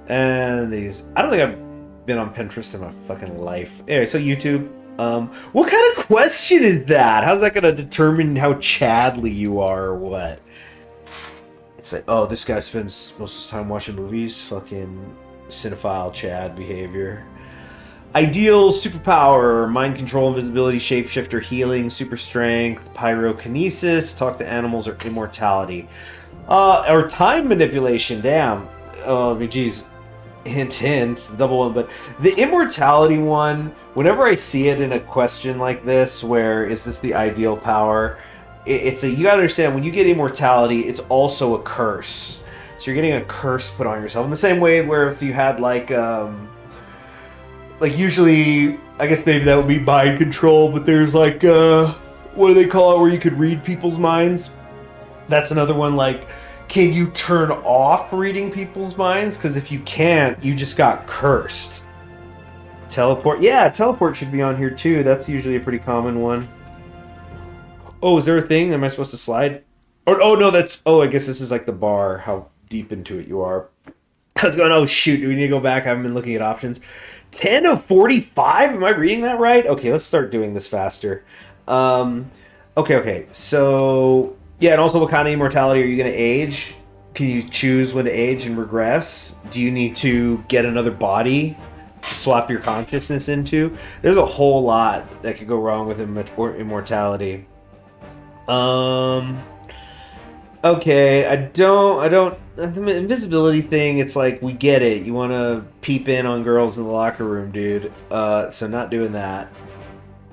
And these. I don't think I've been on Pinterest in my fucking life. Anyway, so YouTube. What kind of question is that? How's that gonna determine how Chadly you are or what? It's like, oh, this guy spends most of his time watching movies. Fucking cinephile Chad behavior. Ideals, superpower, mind control, invisibility, shapeshifter, healing, super strength, pyrokinesis, talk to animals, or immortality. Or time manipulation, damn. Oh, I mean, geez. Hint, the double one. But the immortality one, whenever I see it in a question like this, where is this the ideal power? It's a, you gotta understand, when you get immortality, it's also a curse. So you're getting a curse put on yourself. In the same way where if you had like usually, I guess maybe that would be mind control, but there's like, what do they call it, where you could read people's minds? That's another one, like, can you turn off reading people's minds? Because if you can't, you just got cursed. Teleport, yeah, teleport should be on here too. That's usually a pretty common one. Oh, is there a thing? Am I supposed to slide? Or, oh no, that's, oh, I guess this is like the bar, how deep into it you are. I was going, oh shoot, do we need to go back? I haven't been looking at options. 10 of 45? Am I reading that right? Okay, let's start doing this faster. Okay. So, yeah, and also what kind of immortality are you going to age? Can you choose when to age and regress? Do you need to get another body to swap your consciousness into? There's a whole lot that could go wrong with immortality. Okay, I don't, the invisibility thing, it's like, we get it. You want to peep in on girls in the locker room, dude. So not doing that.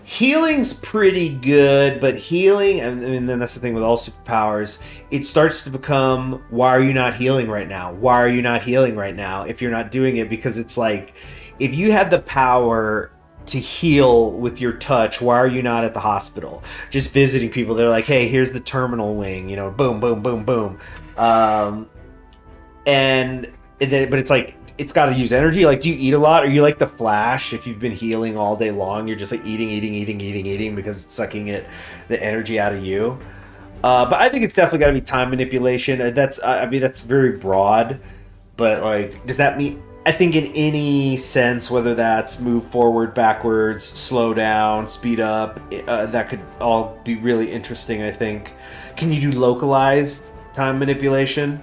Healing's pretty good, but healing, and then that's the thing with all superpowers, it starts to become, why are you not healing right now? Why are you not healing right now if you're not doing it? Because it's like, if you had the power to heal with your touch, why are you not at the hospital just visiting people? They're like, hey, here's the terminal wing, you know, boom. And then, but it's like, it's got to use energy. Like, do you eat a lot? Are you like the Flash? If you've been healing all day long, you're just like eating because it's sucking the energy out of you. But I think it's definitely got to be time manipulation. That's, I mean, that's very broad, but like, does that mean, I think in any sense, whether that's move forward, backwards, slow down, speed up, that could all be really interesting, I think. Can you do localized time manipulation?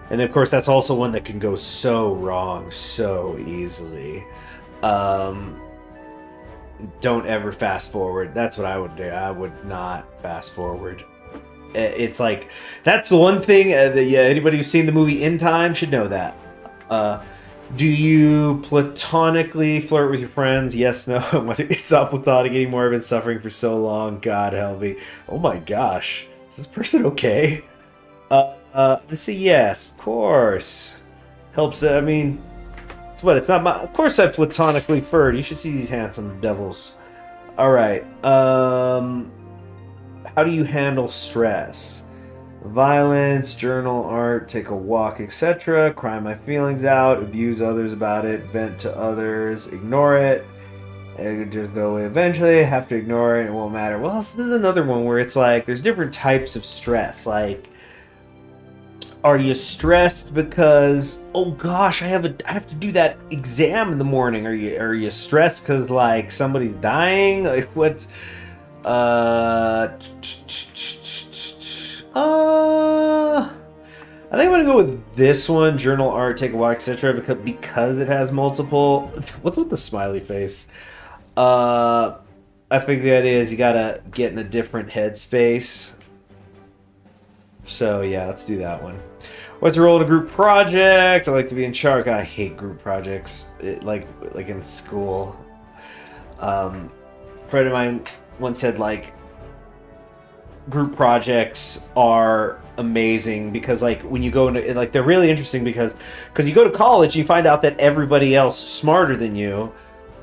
And of course, that's also one that can go so wrong so easily. Don't ever fast forward. That's what I would do. I would not fast forward. It's like, that's the one thing that anybody who's seen the movie In Time should know that. Do you platonically flirt with your friends? Yes, no. It's not platonic anymore. I've been suffering for so long. God help me. Oh my gosh. Is this person okay? Let's say yes, of course. Helps, I mean, it's what, it's not my, of course I platonically flirt. You should see these handsome devils. Alright, how do you handle stress? Violence, journal, art, take a walk, etc. Cry my feelings out, abuse others about it, vent to others, ignore it. It could just go away eventually, have to ignore it, it won't matter. Well, this is another one where it's like, there's different types of stress. Like, are you stressed because, oh gosh, I have to do that exam in the morning? Are you stressed because like somebody's dying? Like what's I think I'm gonna go with this one: journal, art, take a walk, etc. Because it has multiple. What's with the smiley face? I think the idea is you gotta get in a different headspace. So yeah, let's do that one. What's the role in a group project? I like to be in charge. God, I hate group projects. Like in school. A friend of mine once said like, group projects are amazing because like when you go into like, they're really interesting because you go to college, you find out that everybody else is smarter than you.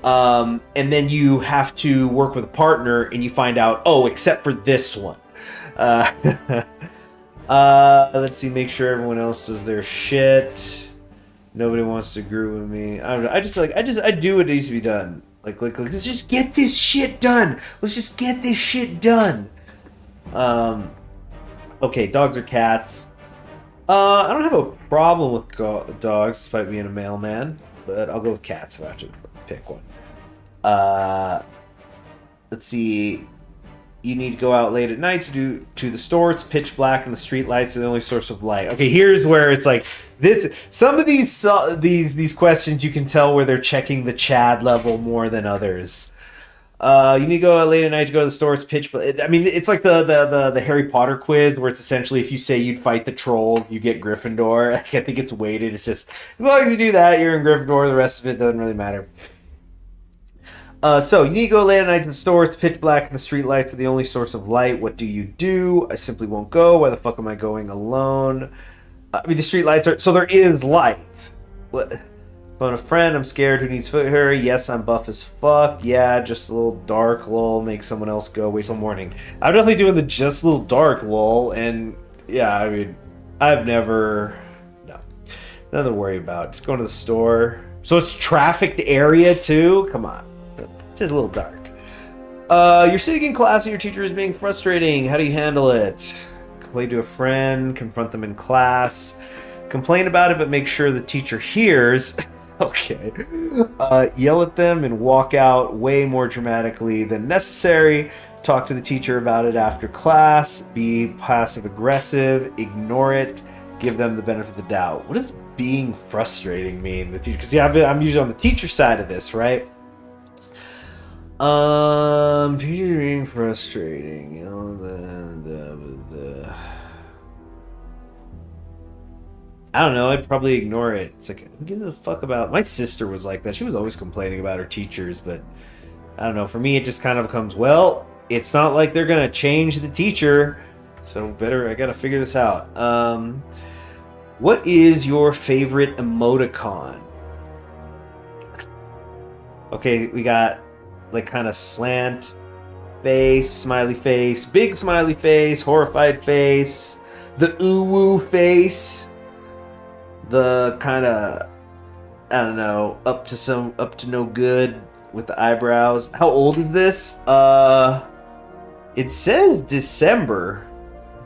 And then you have to work with a partner, and you find out, oh, except for this one. Uh, let's see. Make sure everyone else does their shit. Nobody wants to agree with me. I don't know. I do what needs to be done. Let's just get this shit done. Let's just get this shit done. Okay, dogs or cats? I don't have a problem with dogs, despite being a mailman, but I'll go with cats if I have to pick one. Let's see. You need to go out late at night to the store. It's pitch black, and the street lights are the only source of light. Okay, here's where it's like this. Some of these questions you can tell where they're checking the Chad level more than others. You need to go out late at night to go to the store. It's pitch black. I mean, it's like the Harry Potter quiz where it's essentially if you say you'd fight the troll, you get Gryffindor. I think it's weighted. It's just as long as you do that, you're in Gryffindor. The rest of it doesn't really matter. So, you need to go late at night to the store. It's pitch black and the street lights are the only source of light. What do you do? I simply won't go. Why the fuck am I going alone? I mean, the street lights are... So there is light. What? Phone a friend. I'm scared. Who needs foot hurry? Yes, I'm buff as fuck. Yeah, just a little dark, lol. Make someone else go. Wait till morning. I'm definitely doing the just a little dark, lol. And, yeah, I mean, I've never... No. Nothing to worry about. Just going to the store. So it's trafficked area, too? Come on. It's just a little dark. You're sitting in class and your teacher is being frustrating. How do you handle it? Complain to a friend. Confront them in class. Complain about it, but make sure the teacher hears. Okay. Yell at them and walk out way more dramatically than necessary. Talk to the teacher about it after class. Be passive-aggressive. Ignore it. Give them the benefit of the doubt. What does being frustrating mean? Because yeah, I'm usually on the teacher side of this, right? Teacher being frustrating. You know, I don't know. I'd probably ignore it. It's like, who gives a fuck about... My sister was like that. She was always complaining about her teachers, but I don't know. For me, it just kind of becomes, well, it's not like they're gonna change the teacher, so I gotta figure this out. What is your favorite emoticon? Okay, we got like kind of slant face, smiley face, big smiley face, horrified face, the ooh-woo face, the kind of, I don't know, up to no good with the eyebrows. How old is this? It says December,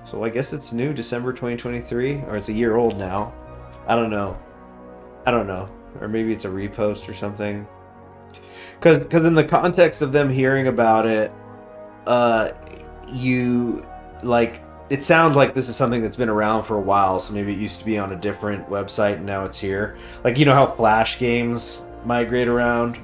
so I guess it's new, December 2023, or it's a year old now. I don't know, or maybe it's a repost or something. Because in the context of them hearing about it, it sounds like this is something that's been around for a while, so maybe it used to be on a different website and now it's here. Like, you know how Flash games migrate around?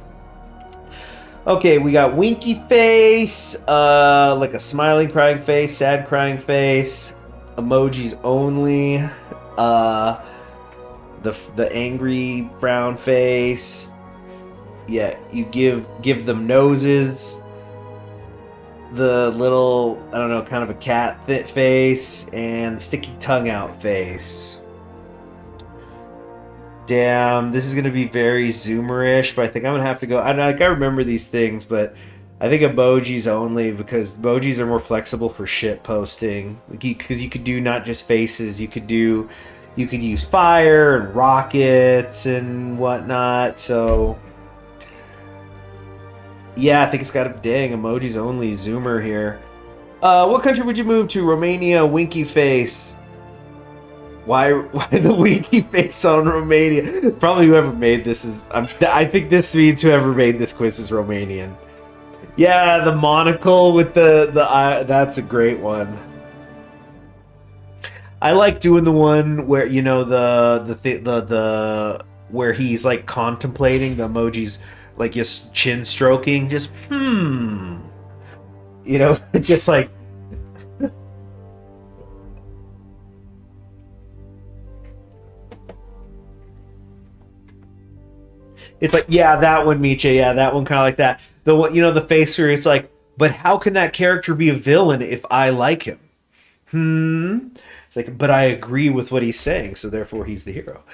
Okay, we got winky face, like a smiling crying face, sad crying face, emojis only, the angry frown face. Yeah, you give them noses, the little, I don't know, kind of a cat fit face, and sticky tongue out face. Damn, this is going to be very Zoomerish, but I think I'm going to have to go. I remember these things, but I think emojis only, because emojis are more flexible for shit posting. Because you could do not just faces, you could use fire and rockets and whatnot, so... Yeah, I think it's got a dang emojis only zoomer here. What country would you move to? Romania, winky face. Why the winky face on Romania? Probably whoever made this is... I think this means whoever made this quiz is Romanian. Yeah, the monocle with the eye. That's a great one. I like doing the one where, you know, the where he's like contemplating the emojis. Like just chin stroking, just you know, just like it's like, yeah, that one, Micha, yeah, that one, kind of like that. The one, you know, the face where it's like, but how can that character be a villain if I like him? It's like, but I agree with what he's saying, so therefore he's the hero.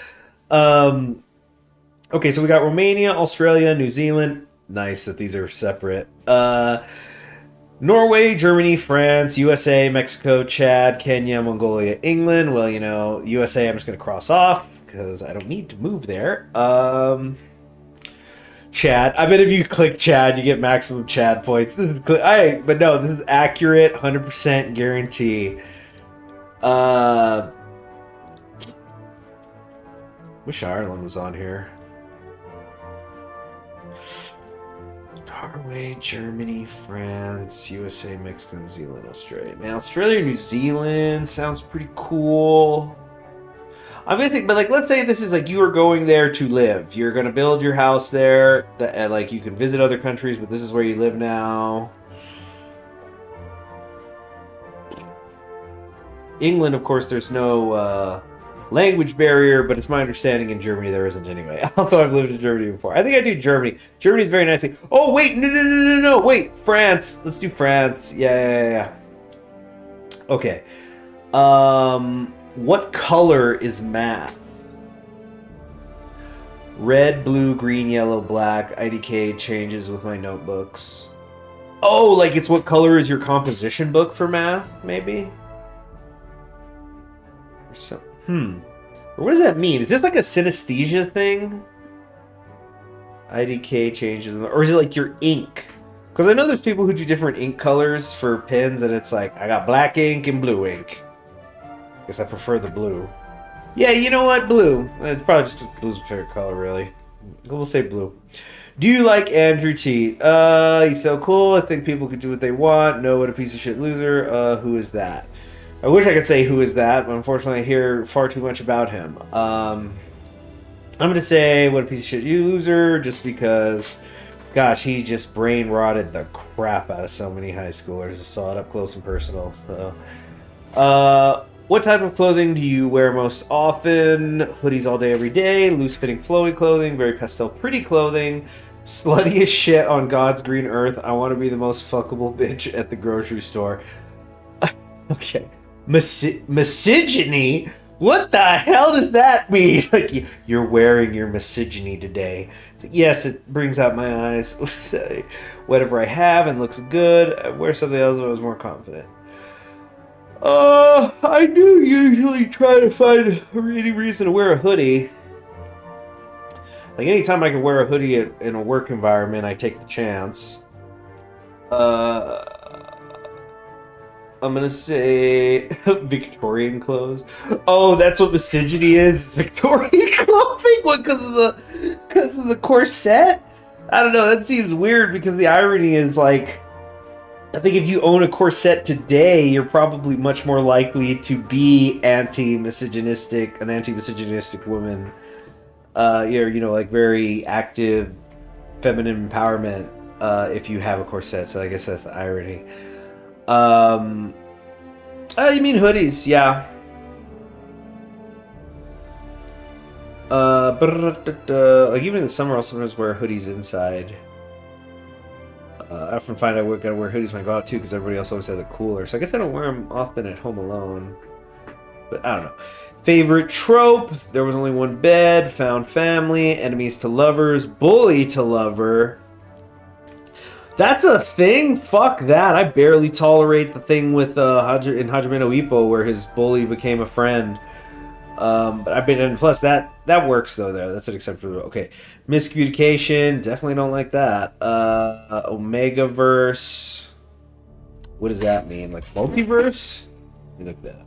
Okay, so we got Romania, Australia, New Zealand, nice that these are separate. Norway, Germany, France, USA, Mexico, Chad, Kenya, Mongolia, England. Well, USA I'm just going to cross off because I don't need to move there. Chad. I bet if you click Chad, you get maximum Chad points. This is but no, this is accurate, 100% guarantee. Wish Ireland was on here. Norway, Germany, France, USA, Mexico, New Zealand, Australia. Man, Australia, New Zealand sounds pretty cool. I'm guessing, but let's say this is you are going there to live. You're gonna build your house there. That you can visit other countries, but this is where you live now. England, of course, there's no language barrier, but it's my understanding in Germany there isn't anyway. Also, I've lived in Germany before. I think I do Germany. Germany's very nice. Oh, wait, no. Wait, France. Let's do France. Yeah. Okay. What color is math? Red, blue, green, yellow, black. IDK changes with my notebooks. Oh, it's what color is your composition book for math, maybe? Or so, what does that mean? Is this a synesthesia thing? IDK changes, or is it your ink? Because I know there's people who do different ink colors for pens, and it's I got black ink and blue ink. Guess I prefer the blue. Yeah, you know what? Blue. It's probably just because blue's my favorite color, really. We'll say blue. Do you like Andrew Tate? He's so cool. I think people could do what they want. No, what a piece of shit loser. Who is that? I wish I could say who is that, but unfortunately I hear far too much about him. I'm going to say what a piece of shit you loser, just because, gosh, he just brain rotted the crap out of so many high schoolers. I saw it up close and personal. So. What type of clothing do you wear most often? Hoodies all day, every day. Loose-fitting, flowy clothing. Very pastel, pretty clothing. Slutty as shit on God's green earth. I want to be the most fuckable bitch at the grocery store. Okay. Misogyny? What the hell does that mean? You're wearing your misogyny today. Yes, it brings out my eyes. Whatever I have and looks good. I wear something else when I was more confident. I do usually try to find any reason to wear a hoodie. Anytime I can wear a hoodie in a work environment, I take the chance. I'm gonna say Victorian clothes. Oh, that's what misogyny is. It's Victorian clothing. What? Because of the corset? I don't know. That seems weird because the irony is I think if you own a corset today, you're probably much more likely to be an anti-misogynistic woman. You're, very active, feminine empowerment if you have a corset. So I guess that's the irony. You mean hoodies, yeah. Even in the summer, I'll sometimes wear hoodies inside. I often find I gotta wear hoodies when I go out too, because everybody else always has a cooler. So I guess I don't wear them often at home alone. But I don't know. Favorite trope? There was only one bed. Found family. Enemies to lovers. Bully to lover. That's a thing? Fuck that. I barely tolerate the thing with in Hajime no Ippo where his bully became a friend. But I've been, and plus that works though there. That's an acceptable. Okay. Miscommunication. Definitely don't like that. Omegaverse. What does that mean? Multiverse? Let me look that up.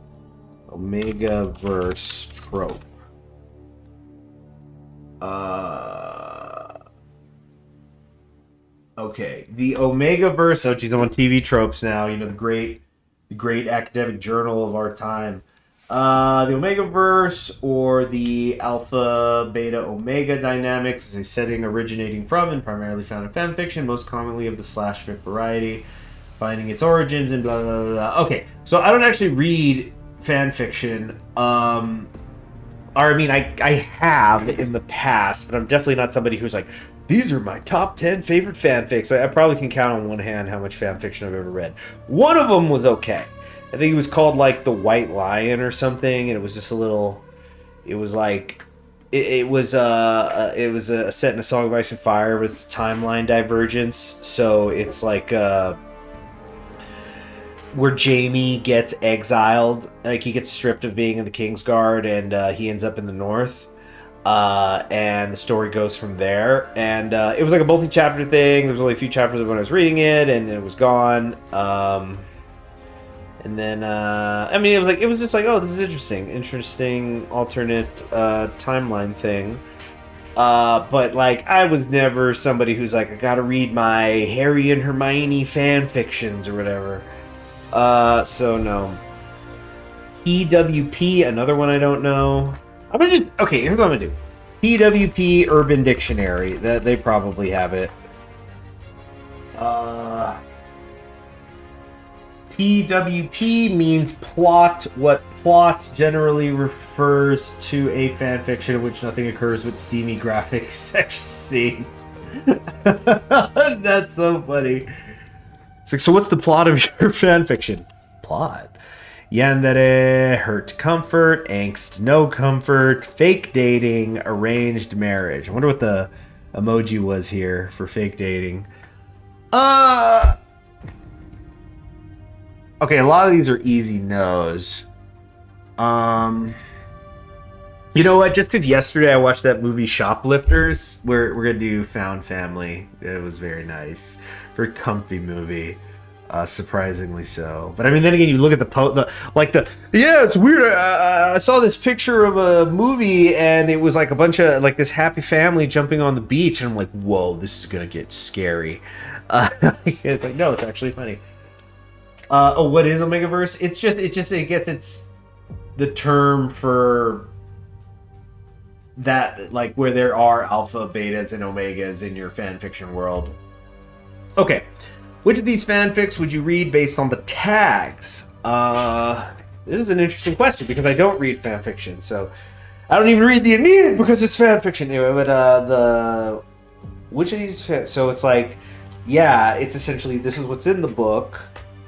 Omegaverse trope. Okay, the Omegaverse. Oh, geez, I'm on TV tropes now. The great academic journal of our time. The Omegaverse, or the Alpha, Beta, Omega dynamics, is a setting originating from and primarily found in fanfiction, most commonly of the /fic variety, finding its origins and blah blah blah blah. Okay, so I don't actually read fanfiction. I have in the past, but I'm definitely not somebody who's these are my top 10 favorite fanfics. I probably can count on one hand how much fanfiction I've ever read. One of them was okay. I think it was called The White Lion or something, and it was just a little. It was it was set in a Song of Ice and Fire with timeline divergence. So it's like where Jamie gets exiled, like he gets stripped of being in the Kingsguard, and he ends up in the North. And the story goes from there. And it was like a multi-chapter thing. There was only a few chapters when I was reading it, and it was gone. And then I mean, it was just like, oh, this is interesting alternate timeline thing. But like, I was never somebody who's like, I gotta read my Harry and Hermione fan fictions or whatever. So no. PWP, another one I don't know. I'm gonna just, okay, here's what I'm gonna do. PWP Urban Dictionary, that they probably have it. PWP means plot. What plot generally refers to a fanfiction in which nothing occurs with steamy graphic sex scenes. That's so funny. It's like, so what's the plot of your fanfiction? Plot. Yandere, hurt comfort, angst no comfort, fake dating, arranged marriage. I wonder what the emoji was here for fake dating. Okay, a lot of these are easy no's. You know what? Just because yesterday I watched that movie Shoplifters, we're gonna do Found Family. It was very nice, very comfy movie, surprisingly so. But I mean, then again, you look at yeah, it's weird. I saw this picture of a movie, and it was like a bunch of like this happy family jumping on the beach, and I'm like, whoa, this is gonna get scary. It's like, no, it's actually funny. What is Omegaverse? It's the term for that, like where there are alpha, betas, and omegas in your fanfiction world. Okay, which of these fanfics would you read based on the tags? This is an interesting question because I don't read fanfiction, so I don't even read the Aeneid because it's fanfiction anyway. But which of these so it's like, yeah, it's essentially this is what's in the book.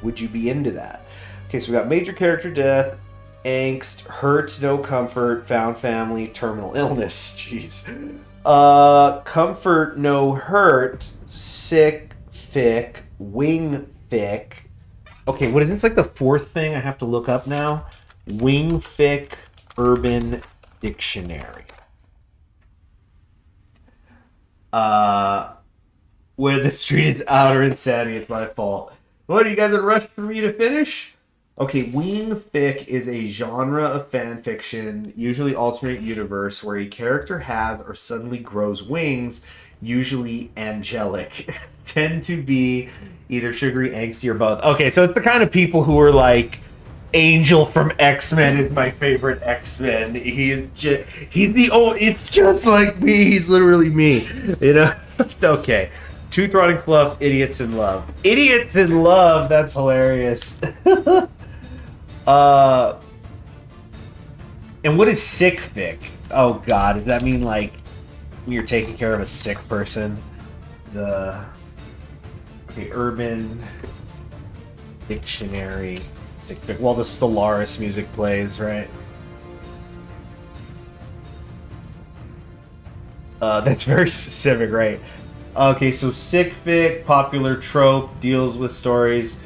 Would you be into that? Okay, so we got major character death, angst, hurt, no comfort, found family, terminal illness. Jeez. Comfort, no hurt, sick, fic, wing fic. Okay, what is this? Like the fourth thing I have to look up now? Wing fic Urban Dictionary. Where the street is outer insanity, it's my fault. What, are you guys in a rush for me to finish? Okay, wing fic is a genre of fan fiction, usually alternate universe, where a character has or suddenly grows wings, usually angelic. Tend to be either sugary, angsty, or both. Okay, so it's the kind of people who are like, Angel from X-Men is my favorite X-Men. It's just like me. He's literally me. You know? Okay. Tooth Rotting Fluff, Idiots in Love. Idiots in Love, that's hilarious. And what is sick fic? Oh god, does that mean like when you're taking care of a sick person? Okay, Urban Dictionary, sick fic. Well, the Stellaris music plays, right? That's very specific, right? Okay, so sick fic, popular trope, deals with stories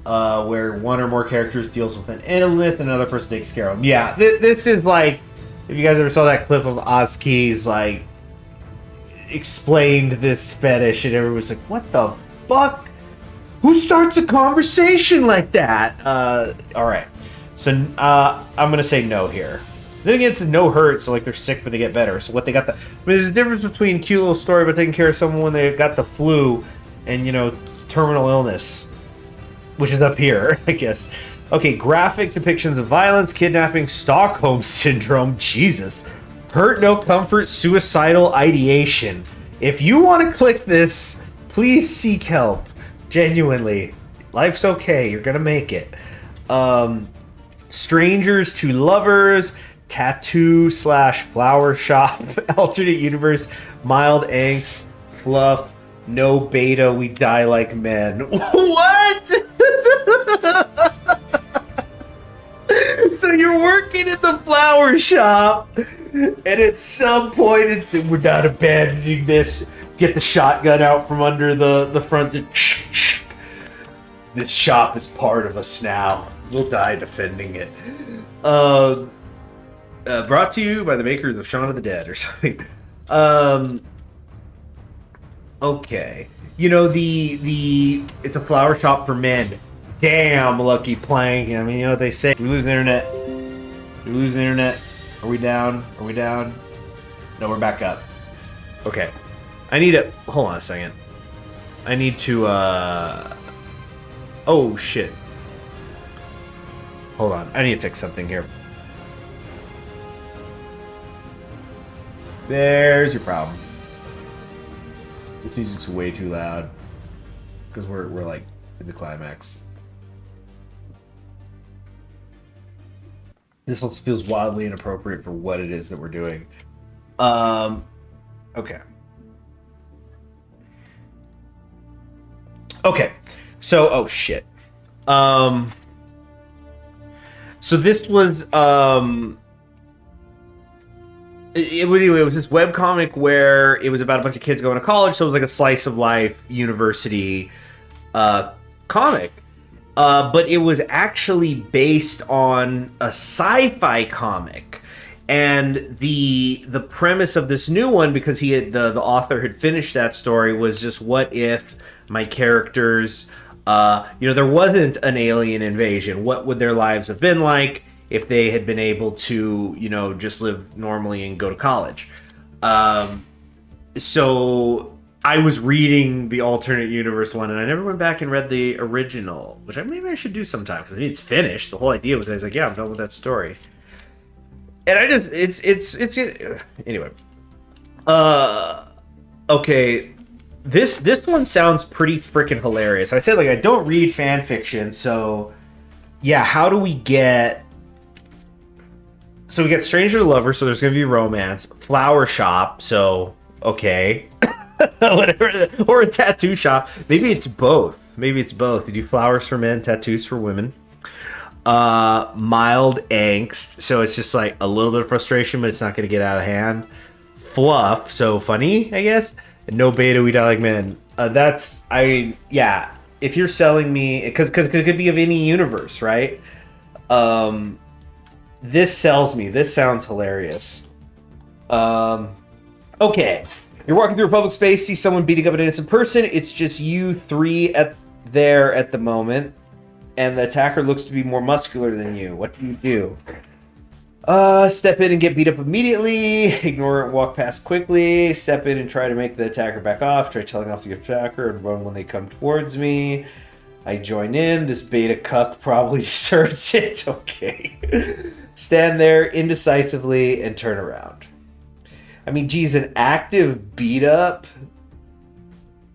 where one or more characters deals with an illness and another person takes care of them. Yeah, this is like, if you guys ever saw that clip of Oz-Keys, like, explained this fetish and everyone was like, what the fuck? Who starts a conversation like that? Alright, so I'm gonna say no here. Then again, it's no hurt, so like they're sick but they get better. So what they got I mean, there's a difference between cute little story about taking care of someone when they got the flu and, you know, terminal illness, which is up here, I guess. Okay, graphic depictions of violence, kidnapping, Stockholm syndrome, Jesus, hurt, no comfort, suicidal ideation. If you want to click this, please seek help. Genuinely, life's okay. You're gonna make it. Strangers to lovers. Tattoo/flower shop, alternate universe, mild angst, fluff, no beta, we die like men. What? So you're working in the flower shop, and at some point, we're not abandoning this. Get the shotgun out from under the front. This shop is part of us now. We'll die defending it. Brought to you by the makers of Shaun of the Dead or something. Okay. You know, it's a flower shop for men. Damn, Lucky Plank. I mean, you know what they say. We lose the internet. We lose the internet. Are we down? Are we down? No, we're back up. Okay. I need to... Hold on a second. I need to, Oh, shit. Hold on. I need to fix something here. There's your problem. This music's way too loud. Because we're like, in the climax. This one feels wildly inappropriate for what it is that we're doing. Okay. Okay. So, oh shit. So this was it was this webcomic where it was about a bunch of kids going to college, so it was like a slice of life university comic. But it was actually based on a sci-fi comic. And the premise of this new one, because he had the author had finished that story, was just what if my characters, there wasn't an alien invasion. What would their lives have been like if they had been able to, just live normally and go to college? So I was reading the alternate universe one, and I never went back and read the original, which maybe I should do sometime, because it's finished. The whole idea was I was like, yeah, I'm done with that story. And I just, anyway. Okay. This one sounds pretty freaking hilarious. I said, I don't read fan fiction, so yeah, how do we get... So we get stranger to lover, so there's going to be romance. Flower shop, so okay. Whatever. Or a tattoo shop. Maybe it's both. You do flowers for men, tattoos for women. Mild angst, so it's just like a little bit of frustration, but it's not going to get out of hand. Fluff, so funny, I guess. And no beta, we die like men. Yeah. If you're selling me, because it could be of any universe, right? This sells me. This sounds hilarious. Okay. You're walking through a public space, see someone beating up an innocent person. It's just you three there at the moment, and the attacker looks to be more muscular than you. What do you do? Step in and get beat up immediately. Ignore it and walk past quickly. Step in and try to make the attacker back off. Try telling off the attacker and run when they come towards me. I join in. This beta cuck probably deserves it. Okay. Stand there indecisively and turn around. I mean, geez, an active beat up.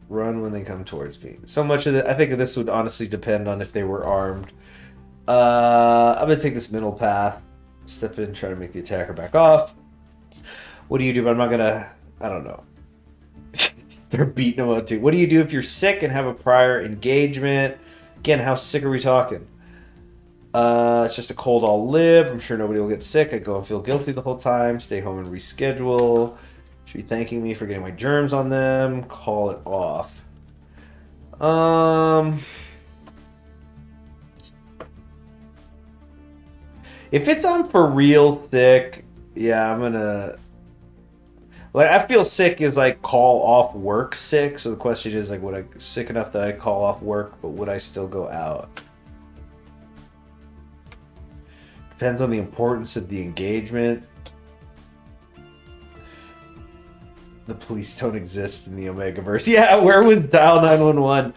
Run when they come towards me. So much of it, I think this would honestly depend on if they were armed. I'm gonna take this middle path. Step in, try to make the attacker back off. What do you do? But I'm not gonna. I don't know. They're beating them up too. What do you do if you're sick and have a prior engagement? Again, how sick are we talking? It's just a cold. I'll live. I'm sure nobody will get sick. I go and feel guilty the whole time. Stay home and reschedule. Should be thanking me for getting my germs on them. Call it off. If it's on for real sick, yeah, I'm gonna... I feel sick is call off work sick. So the question is would I sick enough that I call off work, but would I still go out? Depends on the importance of the engagement. The police don't exist in the Omegaverse. Yeah, where was Dial 911?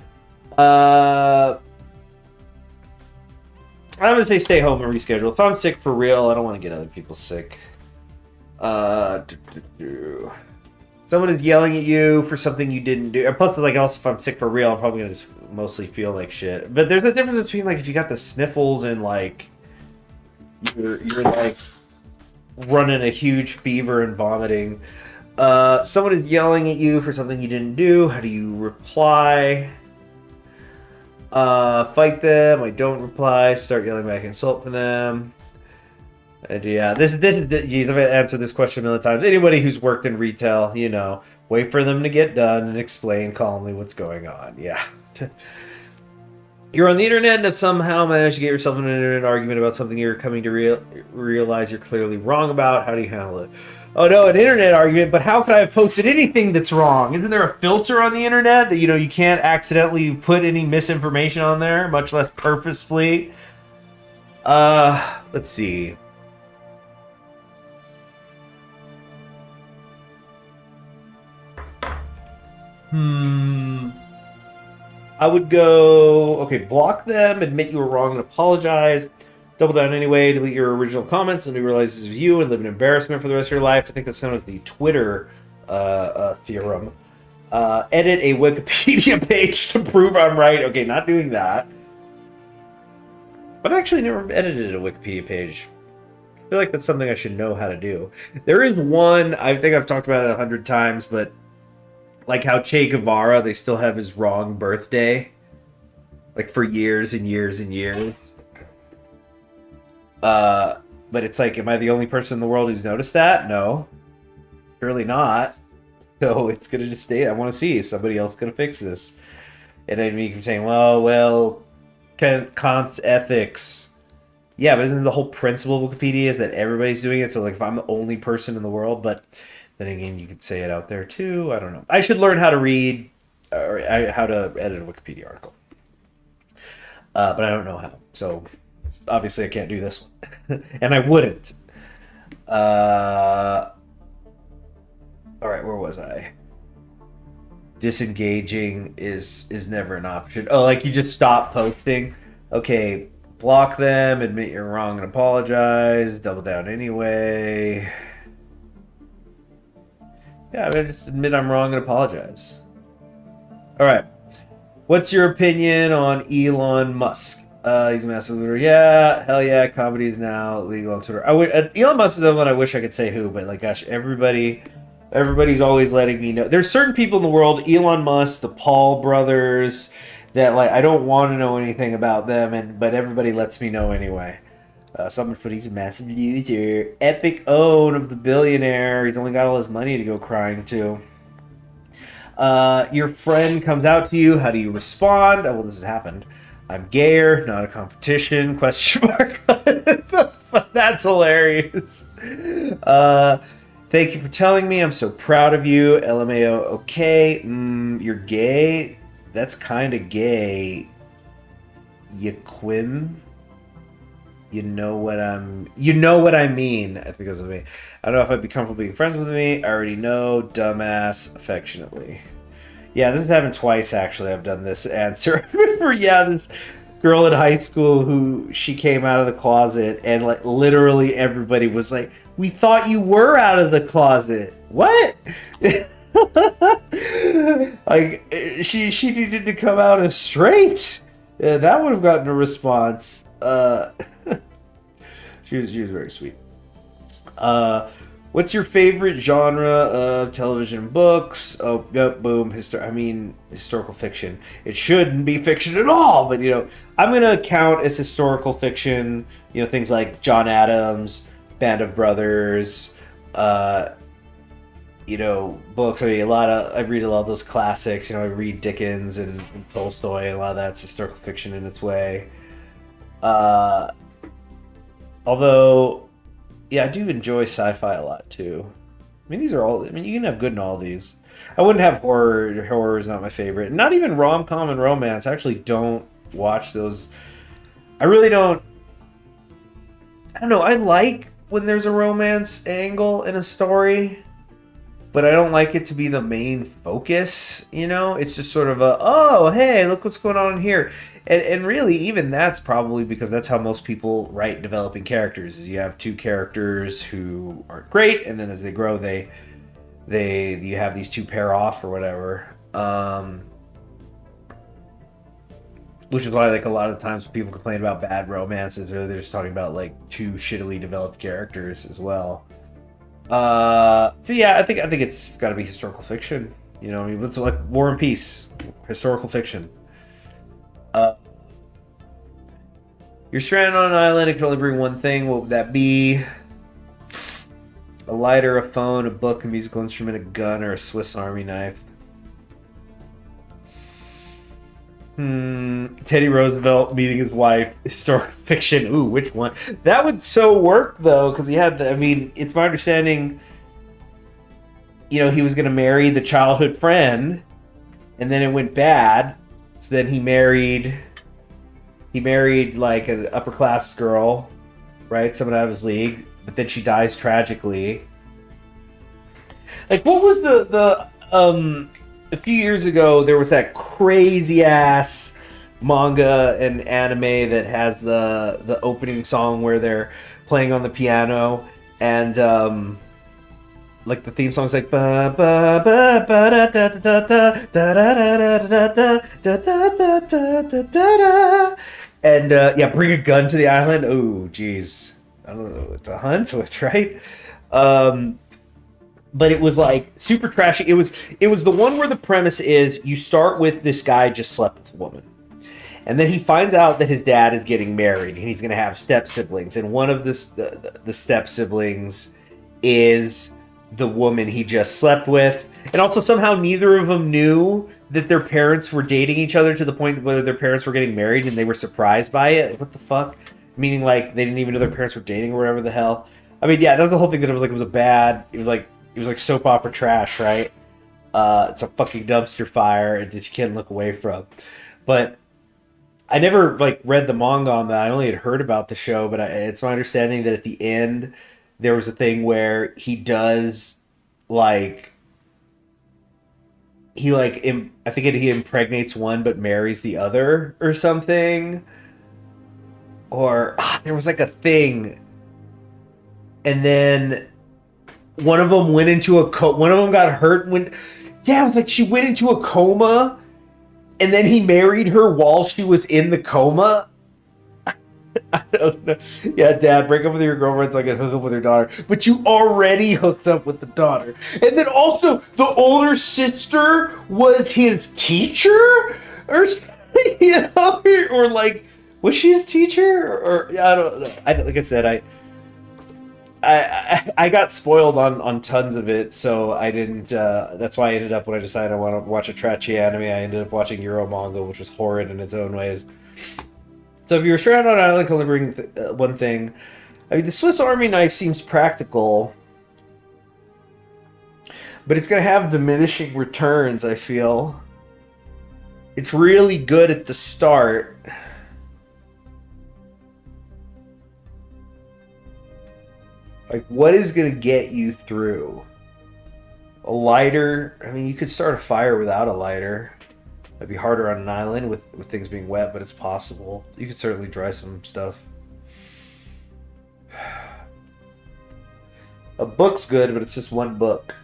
I'm gonna say stay home and reschedule. If I'm sick for real, I don't want to get other people sick. Someone is yelling at you for something you didn't do. And plus, also if I'm sick for real, I'm probably gonna just mostly feel like shit. But there's a difference between if you got the sniffles and you're running a huge fever and vomiting. Someone is yelling at you for something you didn't do. How do you reply? Fight them. I don't reply. Start yelling back insult for them. And yeah, this is I've answered this question a million times. Anybody who's worked in retail, wait for them to get done and explain calmly what's going on. Yeah. You're on the internet and have somehow managed to get yourself in an internet argument about something you're coming to realize you're clearly wrong about. How do you handle it? Oh no, an internet argument, but how could I have posted anything that's wrong? Isn't there a filter on the internet that you can't accidentally put any misinformation on there, much less purposefully? Let's see. I would go, okay, block them, admit you were wrong and apologize, double down anyway, delete your original comments, and realize this is you and live in embarrassment for the rest of your life. I think that's known as the Twitter theorem. Edit a Wikipedia page to prove I'm right. Okay, not doing that. I've actually never edited a Wikipedia page. I feel like that's something I should know how to do. There is one, I think I've talked about it 100 times, but like how Che Guevara, they still have his wrong birthday, like for years and years and years. But it's like, am I the only person in the world who's noticed that? No, surely not. So it's gonna just stay. I want to see, is somebody else gonna fix this? And then you can say, well, Kant's ethics. Yeah, but isn't the whole principle of Wikipedia is that everybody's doing it? So like, if I'm the only person in the world, but then again, you could say it out there too. I don't know. I should learn how to read or how to edit a Wikipedia article. But I don't know how. So obviously I can't do this one. And I wouldn't. All right, where was I? Disengaging is never an option. Oh, like you just stop posting. Okay, block them, admit you're wrong and apologize, double down anyway. Yeah, I mean, just admit I'm wrong and apologize. All right. What's your opinion on Elon Musk? He's a massive loser. Yeah, hell yeah. Comedy is now legal on Twitter. Elon Musk is the one I wish I could say who, but like, gosh, everybody's always letting me know. There's certain people in the world, Elon Musk, the Paul brothers, that like I don't want to know anything about them, but everybody lets me know anyway. Someone put he's a massive loser. Epic own of the billionaire. He's only got all his money to go crying to. Your friend comes out to you. How do you respond? Oh, well, this has happened. I'm gayer, not a competition. Question mark. That's hilarious. Thank you for telling me. I'm so proud of you. LMAO. Okay. You're gay. That's kind of gay. Yaquim. You know what I mean. I think that's what I mean. I don't know if I'd be comfortable being friends with me. I already know. Dumbass. Affectionately. Yeah, this has happened twice, actually. I've done this answer. I remember, this girl in high school who she came out of the closet and like literally everybody was like, we thought you were out of the closet. What? Like, she needed to come out as straight. That would have gotten a response. She was very sweet. What's your favorite genre of television books? Oh, yep, boom. Historical fiction. It shouldn't be fiction at all, but I'm gonna count as historical fiction. Things like John Adams, Band of Brothers. Books. I read a lot of those classics. I read Dickens and Tolstoy, and a lot of that's historical fiction in its way. Although, yeah, I do enjoy sci-fi a lot too. These are all. You can have good in all these. I wouldn't have horror. Horror is not my favorite. Not even rom-com and romance. I actually don't watch those. I really don't. I don't know. I like when there's a romance angle in a story, but I don't like it to be the main focus. It's just sort of oh, hey, look what's going on here. And really, even that's probably because that's how most people write developing characters. Is you have two characters who aren't great, and then as they grow, you have these two pair off or whatever. Which is why, like, a lot of times people complain about bad romances, or they're just talking about like two shittily developed characters as well. So yeah, I think it's got to be historical fiction. It's like War and Peace, historical fiction. You're stranded on an island and can only bring one thing. What would that be? A lighter, a phone, a book, a musical instrument, a gun, or a Swiss Army knife? Teddy Roosevelt meeting his wife. Historic fiction. Ooh, which one? That would so work, though, because he had the... I mean, it's my understanding... You know, he was going to marry the childhood friend, and then it went bad. So then he married, like, an upper-class girl, right? Someone out of his league. But then she dies tragically. Like, what was a few years ago, there was that crazy-ass manga and anime that has the opening song where they're playing on the piano, and, like, the theme song's like ba ba ba ba da da da da da da da da da da da da, and yeah, bring a gun to the island. Oh, geez, I don't know what to hunt with, right? But it was like super trashy. It was the one where the premise is you start with this guy just slept with a woman, and then he finds out that his dad is getting married and he's gonna have step siblings, and one of the step siblings is the woman he just slept with, and also somehow neither of them knew that their parents were dating each other to the point where their parents were getting married, and they were surprised by it. What the fuck? Meaning, like, they didn't even know their parents were dating or whatever the hell. I mean, yeah, that was the whole thing. That it was like soap opera trash, right? It's a fucking dumpster fire that you can't look away from. But I never like read the manga on that. I only had heard about the show, but it's my understanding that at the end there was a thing where he does like I think he impregnates one but marries the other or something. Or there was like a thing, and then one of them went into one of them got hurt when, yeah, it was like she went into a coma, and then he married her while she was in the coma. I don't know. Yeah, Dad, break up with your girlfriend so I can hook up with your daughter. But you already hooked up with the daughter. And then also, the older sister was his teacher? Or something, you know? Or like, was she his teacher? Or I don't know. Like I said, I got spoiled on tons of it, so I didn't. That's why I ended up, when I decided I want to watch a trashy anime, I ended up watching Euro manga, which was horrid in its own ways. So if you were stranded on an island, can only bring one thing. I mean, the Swiss Army knife seems practical, but it's going to have diminishing returns, I feel. It's really good at the start. Like, what is going to get you through? A lighter? I mean, you could start a fire without a lighter. It'd be harder on an island with things being wet, but it's possible. You could certainly dry some stuff. A book's good, but it's just one book.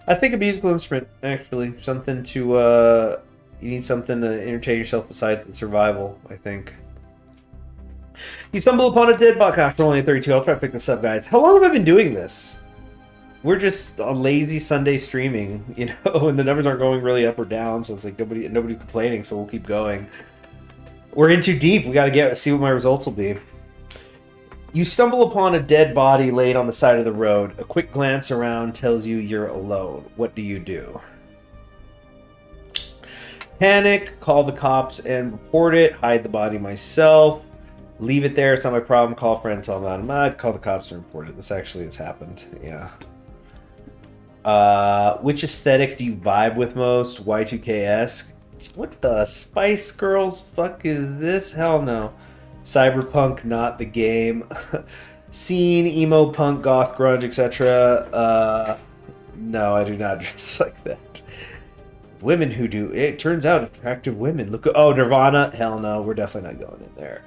I think a musical instrument, actually. Something to, you need something to entertain yourself besides the survival, I think. You stumble upon a dead bug after only 32. I'll try to pick this up, guys. How long have I been doing this? We're just on lazy Sunday streaming, you know, and the numbers aren't going really up or down, so it's like nobody's complaining, so we'll keep going. We're in too deep. We got to see what my results will be. You stumble upon a dead body laid on the side of the road. A quick glance around tells you you're alone. What do you do? Panic, call the cops and report it, hide the body myself, leave it there, it's not my problem, call a friend, tell them I'd call the cops and report it. This actually has happened, yeah. Which aesthetic do you vibe with most? Y2K-esque? What the Spice Girls fuck is this? Hell no. Cyberpunk, not the game. Scene, emo, punk, goth, grunge, etc. No, I do not dress like that. Women who do. It turns out attractive women. Look. Oh, Nirvana? Hell no, we're definitely not going in there.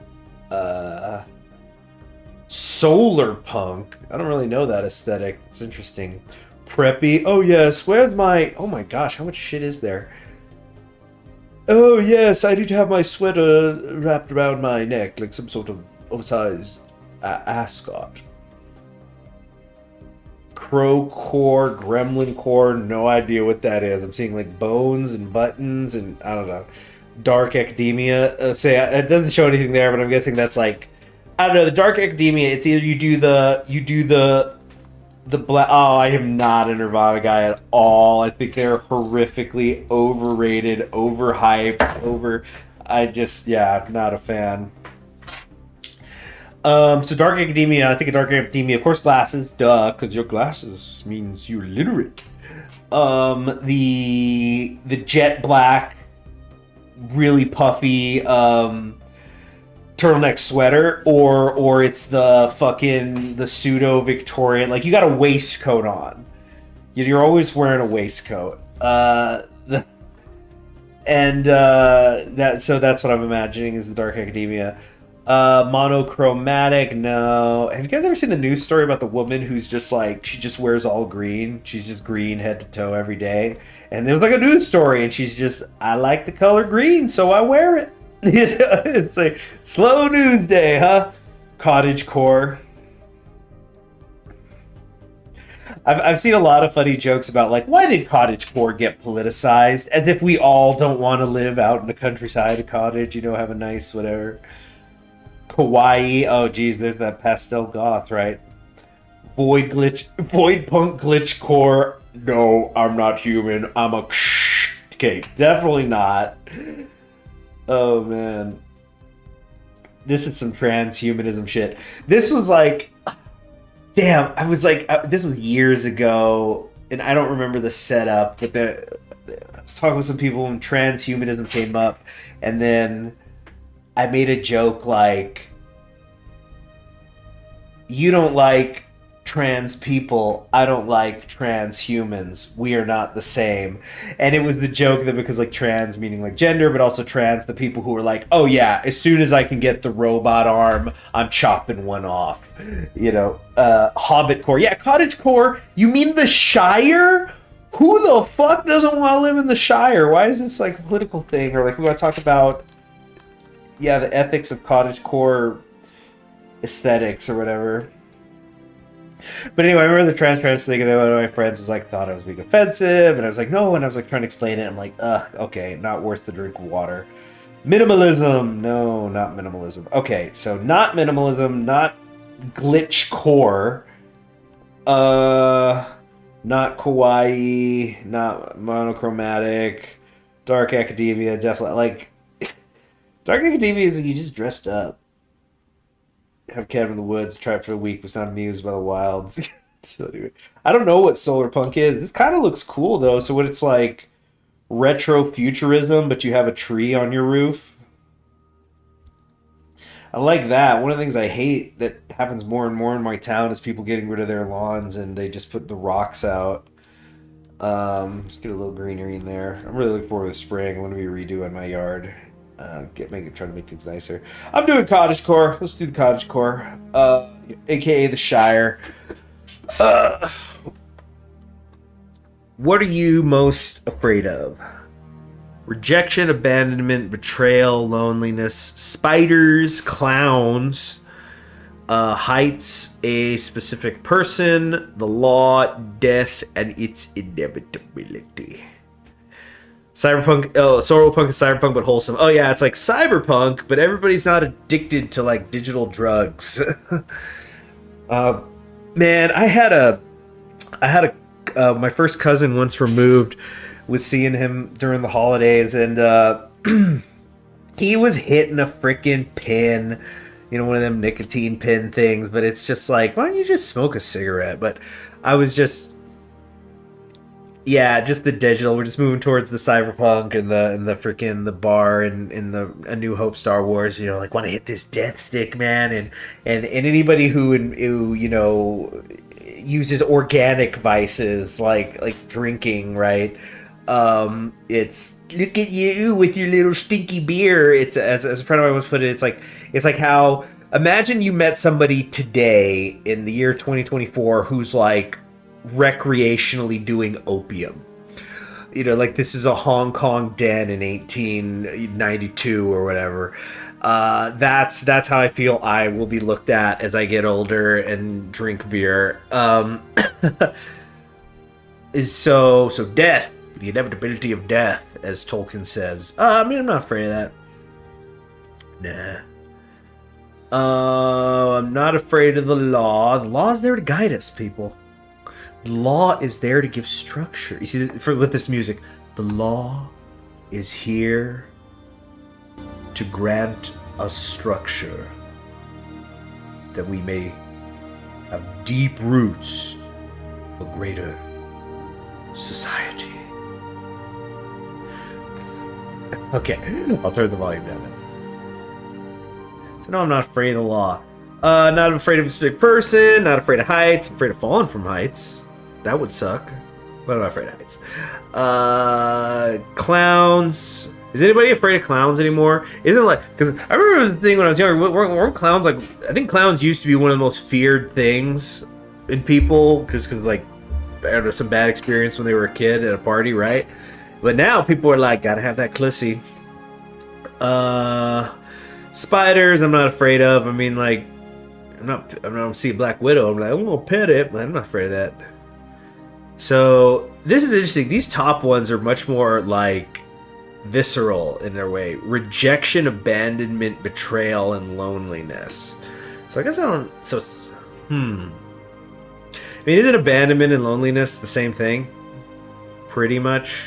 Solar punk? I don't really know that aesthetic. It's interesting. Preppy? Oh yes, where's my... Oh my gosh, how much shit is there? Oh yes, I need to have my sweater wrapped around my neck like some sort of oversized ascot. Crow core, gremlin core, no idea what that is. I'm seeing like bones and buttons and I don't know. Dark Academia. Say it doesn't show anything there, but I'm guessing that's like, I don't know. The Dark Academia. It's either the black. Oh, I am not a Nirvana guy at all. I think they're horrifically overrated, overhyped, over. I just, yeah, not a fan. So Dark Academia. I think of Dark Academia, of course, glasses, duh, because your glasses means you're literate. The jet black, really puffy turtleneck sweater, or it's the pseudo Victorian, like you got a waistcoat on. You're always wearing a waistcoat. That's what I'm imagining is the Dark Academia. Monochromatic, no. Have you guys ever seen the news story about the woman who's just like, she just wears all green? She's just green head to toe every day. And there was like a news story, and she's just, I like the color green, so I wear it. You know, it's like slow news day, huh? Cottage core. I've seen a lot of funny jokes about like, why did cottage core get politicized? As if we all don't want to live out in the countryside, a cottage, you know, have a nice whatever. Kawaii. Oh, geez, there's that pastel goth, right? Void punk glitch core. No, I'm not human. I'm a okay, definitely not. Oh man, this is some transhumanism shit. This was like, damn. I was like, this was years ago, and I don't remember the setup. But I was talking with some people when transhumanism came up, and then I made a joke like, you don't like trans people, I don't like trans humans, we are not the same. And it was the joke that because like trans meaning like gender, but also trans, the people who were like, oh yeah, as soon as I can get the robot arm, I'm chopping one off. You know, Hobbit core. Yeah, cottage core, you mean the Shire? Who the fuck doesn't want to live in the Shire? Why is this like a political thing? Or like we want to talk about, yeah, the ethics of cottagecore aesthetics or whatever. But anyway, I remember the trans thing, and then one of my friends was like, thought I was being offensive, and I was like, no, and I was like trying to explain it. I'm like, okay, not worth the drink of water. Minimalism, no, not minimalism. Okay, so not minimalism, not glitch core, not kawaii, not monochromatic, Dark Academia, definitely like. Dark Academia is you just dressed up. Have cabin in the woods, try it for a week, was not amused by the wilds. So anyway, I don't know what solar punk is. This kind of looks cool though. So what it's like retro futurism, but you have a tree on your roof. I like that. One of the things I hate that happens more and more in my town is people getting rid of their lawns and they just put the rocks out. Just get a little greenery in there. I'm really looking forward to spring. I'm going to be redoing my yard. Trying to make things nicer. I'm doing cottagecore. Let's do the cottagecore. AKA the Shire. What are you most afraid of? Rejection, abandonment, betrayal, loneliness, spiders, clowns, heights, a specific person, the law, death, and its inevitability. Cyberpunk, Solarpunk is cyberpunk but wholesome. Oh yeah, it's like cyberpunk, but everybody's not addicted to like digital drugs. Man, I had a my first cousin once removed, was seeing him during the holidays, and he was hitting a freaking pin, you know, one of them nicotine pin things. But it's just like, why don't you just smoke a cigarette? But I was just. Yeah, just the digital. We're just moving towards the cyberpunk and the freaking the bar and in the A New Hope Star Wars. You know, like want to hit this death stick, man, and anybody who you know uses organic vices like drinking, right? It's look at you with your little stinky beer. It's as a friend of mine once put it. It's like how imagine you met somebody today in the year 2024 who's like recreationally doing opium. You know, like this is a Hong Kong den in 1892 or whatever. That's how I feel I will be looked at as I get older and drink beer. Is so death. The inevitability of death, as Tolkien says. I'm not afraid of that. Nah. I'm not afraid of the law. The law is there to guide us, people. The law is there to give structure. You see, with this music, the law is here to grant us structure, that we may have deep roots, a greater society. Okay, I'll turn the volume down now. So no, I'm not afraid of the law. Not afraid of a specific person, not afraid of heights. I'm afraid of falling from heights. That would suck. But I'm not afraid of heights. Clowns. Is anybody afraid of clowns anymore? Isn't it like... Because I remember the thing when I was younger, weren't clowns like... I think clowns used to be one of the most feared things in people. Because like, I don't know, some bad experience when they were a kid at a party, right? But now people are like, gotta have that clissy. Spiders, I'm not afraid of. I mean, like, I'm not see a Black Widow. I'm like, I'm gonna pet it, but I'm not afraid of that. So this is interesting. These top ones are much more like visceral in their way. Rejection, abandonment, betrayal, and loneliness. So I guess I don't. So, I mean, isn't abandonment and loneliness the same thing? Pretty much.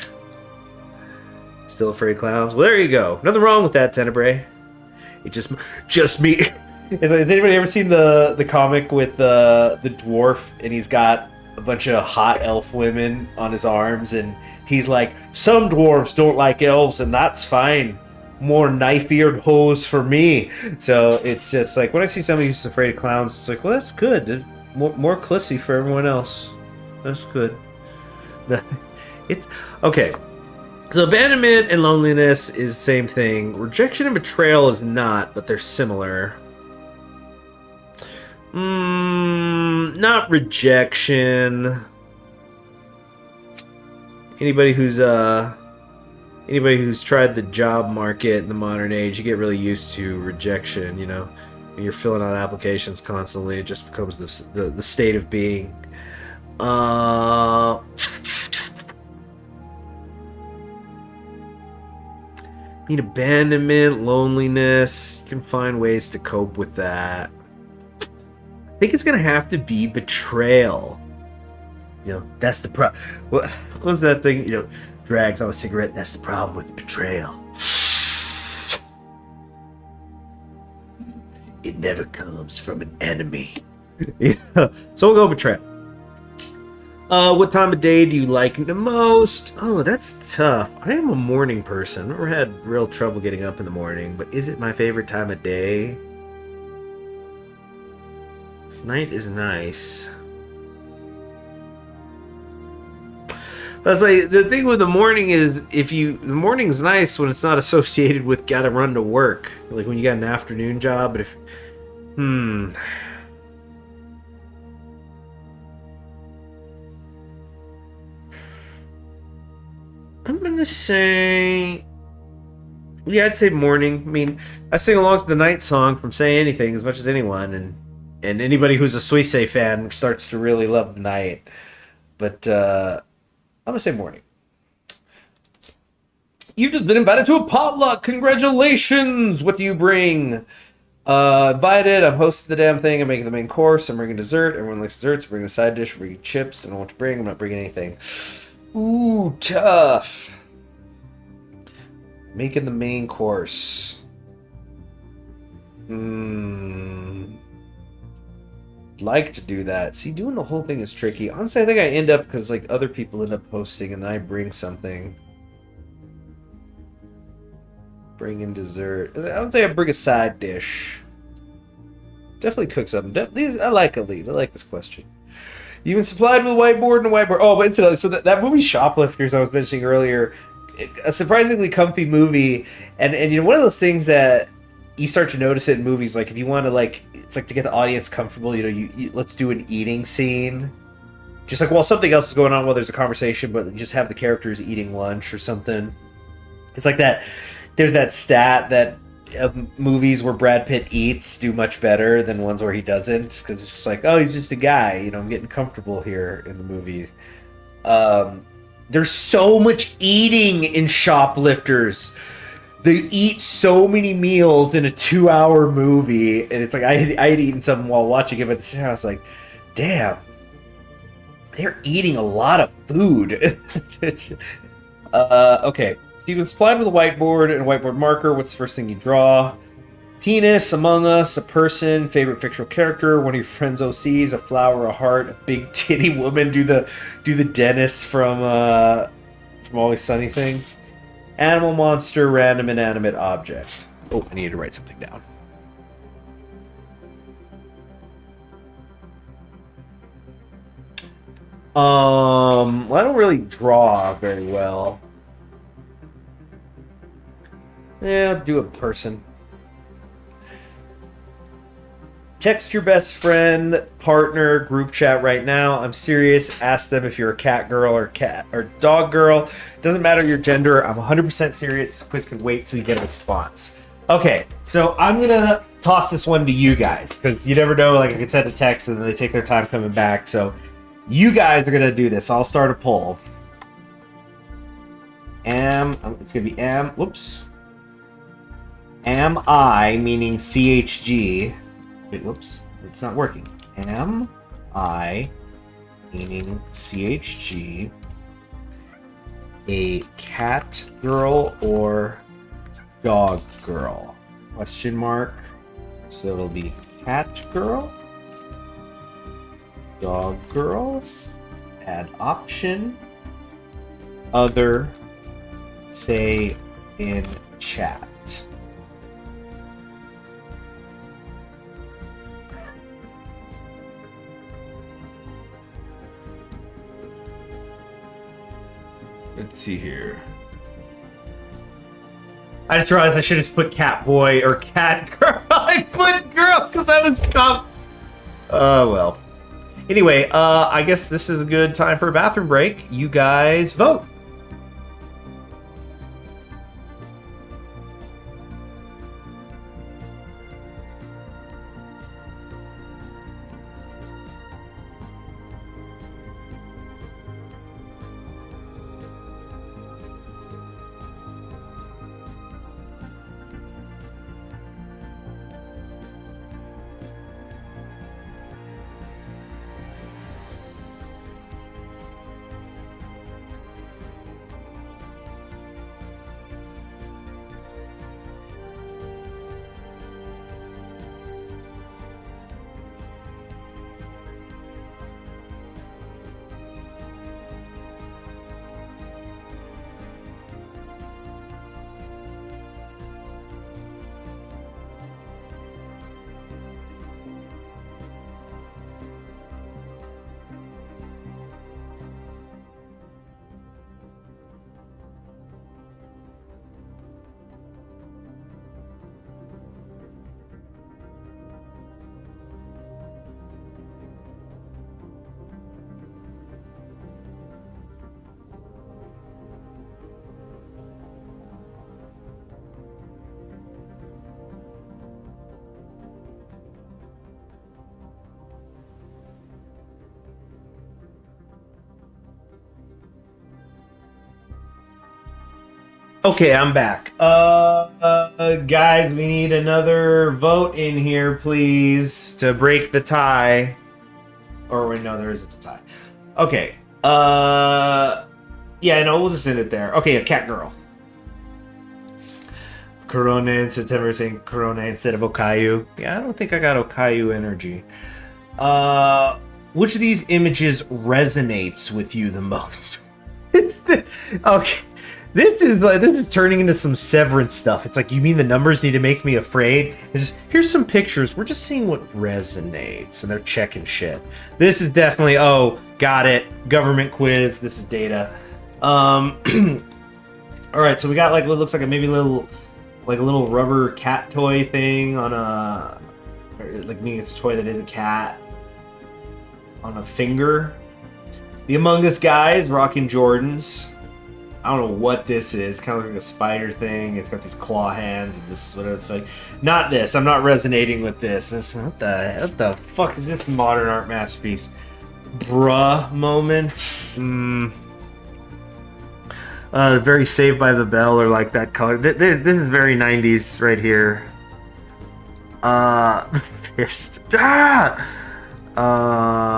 Still afraid of clowns? Well, there you go. Nothing wrong with that, Tenebrae. It just me. Has anybody ever seen the comic with the dwarf, and he's got a bunch of hot elf women on his arms, and he's like, some dwarves don't like elves, and that's fine. More knife-eared hoes for me. So it's just like, when I see somebody who's afraid of clowns, it's like, well, that's good. More clissy for everyone else. That's good. It's okay. So abandonment and loneliness is the same thing. Rejection and betrayal is not, but they're similar. Not rejection. Anybody who's tried the job market in the modern age, you get really used to rejection, you know. When you're filling out applications constantly, it just becomes the state of being. Need abandonment, loneliness. You can find ways to cope with that. I think it's gonna have to be betrayal. You know, that's the problem. What was that thing? You know, drags on a cigarette. That's the problem with betrayal. It never comes from an enemy. Yeah. So we'll go betrayal. What time of day do you like the most? Oh, that's tough. I am a morning person. I've never had real trouble getting up in the morning, but is it my favorite time of day? Night is nice. That's like the thing with the morning is the morning's nice when it's not associated with gotta run to work. Like when you got an afternoon job, but if I'm gonna say, yeah, I'd say morning. I mean, I sing along to the night song from Say Anything as much as anyone, and anybody who's a Suisse fan starts to really love the night. But I'm gonna say morning. You've just been invited to a potluck. Congratulations! What do you bring? Invited. I'm hosting the damn thing. I'm making the main course. I'm bringing dessert. Everyone likes desserts. I'm bringing a side dish. I'm bringing chips. I don't know what to bring. I'm not bringing anything. Ooh, tough. Making the main course. Like to do that. See, doing the whole thing is tricky. Honestly, I think I end up because like other people end up hosting and then I bring something. Bring in dessert. I would say I bring a side dish. Definitely cook something. I like Elise. I like this question. You been supplied with a whiteboard and a whiteboard. Oh, but incidentally, so that movie Shoplifters I was mentioning earlier, a surprisingly comfy movie, and you know, one of those things that you start to notice it in movies, like if you want to like, it's like to get the audience comfortable, you know, you let's do an eating scene, just like while something else is going on, while there's a conversation, but you just have the characters eating lunch or something. It's like that. There's that stat that movies where Brad Pitt eats do much better than ones where he doesn't, because it's just like, oh, he's just a guy, you know, I'm getting comfortable here in the movie. There's so much eating in Shoplifters. They eat so many meals in a 2-hour movie, and it's like I had eaten some while watching it, but at the I was like, damn, they're eating a lot of food. Okay. So you've been supplied with a whiteboard and a whiteboard marker. What's the first thing you draw? Penis, Among Us, a person, favorite fictional character, one of your friends' OCs, a flower, a heart, a big titty woman. Do the dentist from Always Sunny thing. Animal, monster, random, inanimate object. Oh, I needed to write something down. Well, I don't really draw very well. Yeah, I'll do a person. Text your best friend, partner, group chat right now. I'm serious. Ask them if you're a cat girl or cat or dog girl. Doesn't matter your gender. I'm 100% serious. This quiz can wait till you get a response. Okay, so I'm gonna toss this one to you guys because you never know. Like I can send a text and then they take their time coming back. So you guys are gonna do this. I'll start a poll. It's gonna be whoops. Am I, meaning CHG. Wait, whoops. It's not working. Am I, meaning CHG, a cat girl or dog girl? Question mark. So it'll be cat girl, dog girl, add option, other, say in chat. Let's see here. I just realized I should have put cat boy or cat girl. I put girl because I was dumb. Well. Anyway, I guess this is a good time for a bathroom break. You guys vote. Okay, I'm back. Guys, we need another vote in here, please, to break the tie. Or wait, no, there isn't a tie. Okay. Yeah, no, we'll just end it there. Okay, a cat girl. Corona in September saying Corona instead of Okayu. Yeah, I don't think I got Okayu energy. Which of these images resonates with you the most? Okay. This is turning into some Severance stuff. It's like, you mean the numbers need to make me afraid? It's just, here's some pictures. We're just seeing what resonates, and they're checking shit. This is definitely, oh, got it. Government quiz. This is data. All right, so we got like what looks like a maybe little, like a little rubber cat toy thing on a, like meaning it's a toy that is a cat on a finger. The Among Us guys rocking Jordans. I don't know what this is. Kind of like a spider thing. It's got these claw hands and this whatever the fuck. Not this. I'm not resonating with this. What the fuck is this modern art masterpiece? Bruh moment. Very Saved by the Bell, or like that color. This is very 90s right here. Fist. Ah!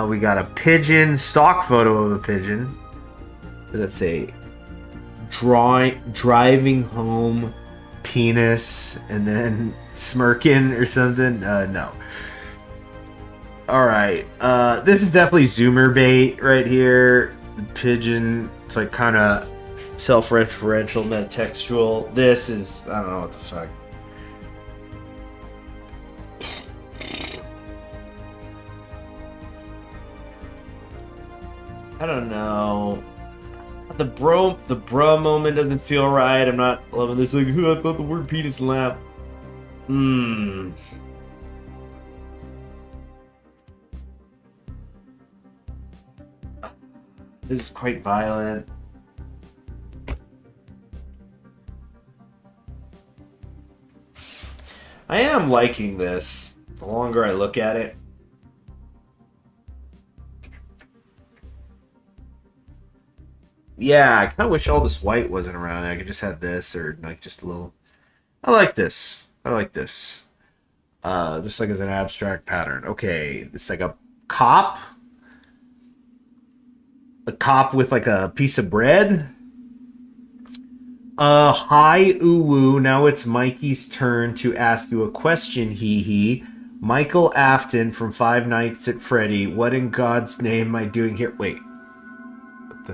We got a pigeon, stock photo of a pigeon. What does that say? Driving home, penis, and then smirking or something. No. All right. This is definitely Zoomer bait right here. The pigeon. It's like kind of self-referential, metatextual. This is, I don't know what the fuck. I don't know. The bro moment doesn't feel right. I'm not loving this. Like, I thought the word penis lap. This is quite violent. I am liking this. The longer I look at it. Yeah, I kind of wish all this white wasn't around. I could just have this, or like just a little. I like this. I like this. Just like as an abstract pattern. Okay, it's like a cop. A cop with like a piece of bread. Hi, Uwu. Now it's Mikey's turn to ask you a question, hee hee. Michael Afton from Five Nights at Freddy. What in God's name am I doing here? Wait. What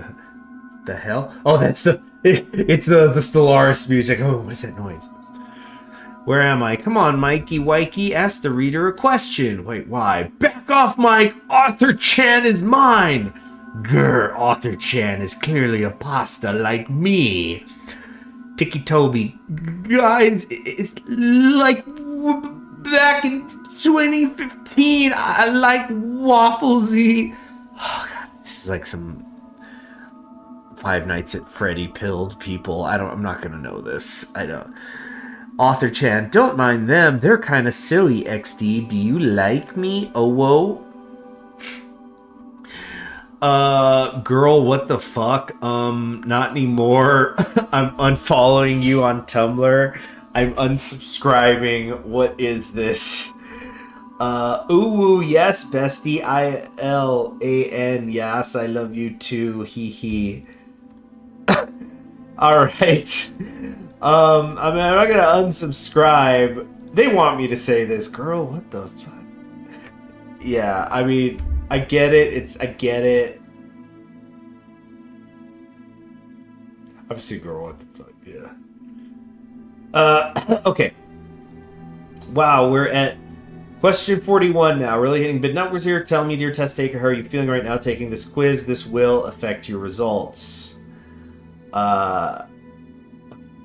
the hell? Oh, it's the Stellaris music. Oh, what is that noise? Where am I? Come on, Mikey Wikey. Ask the reader a question. Wait, why? Back off, Mike! Arthur Chan is mine! Grr, Arthur Chan is clearly a pasta like me. Tiki Toby. Guys, it's like back in 2015. I like wafflesy. Oh, God, this is like some Five Nights at Freddy pilled people. I'm not gonna know this. I don't. Author Chan, don't mind them. They're kind of silly, XD. Do you like me? Oh, whoa. Girl, what the fuck? Not anymore. I'm unfollowing you on Tumblr. I'm unsubscribing. What is this? Ooh, yes, bestie. ILAN. Yes, I love you too. Hee hee. Alright. I'm not gonna unsubscribe. They want me to say this. Girl, what the fuck? Yeah, I mean, I get it. I get it. Obviously, girl, what the fuck? Yeah. Okay. Wow, we're at question 41 now. Really hitting big numbers here. Tell me, dear test taker, how are you feeling right now taking this quiz? This will affect your results.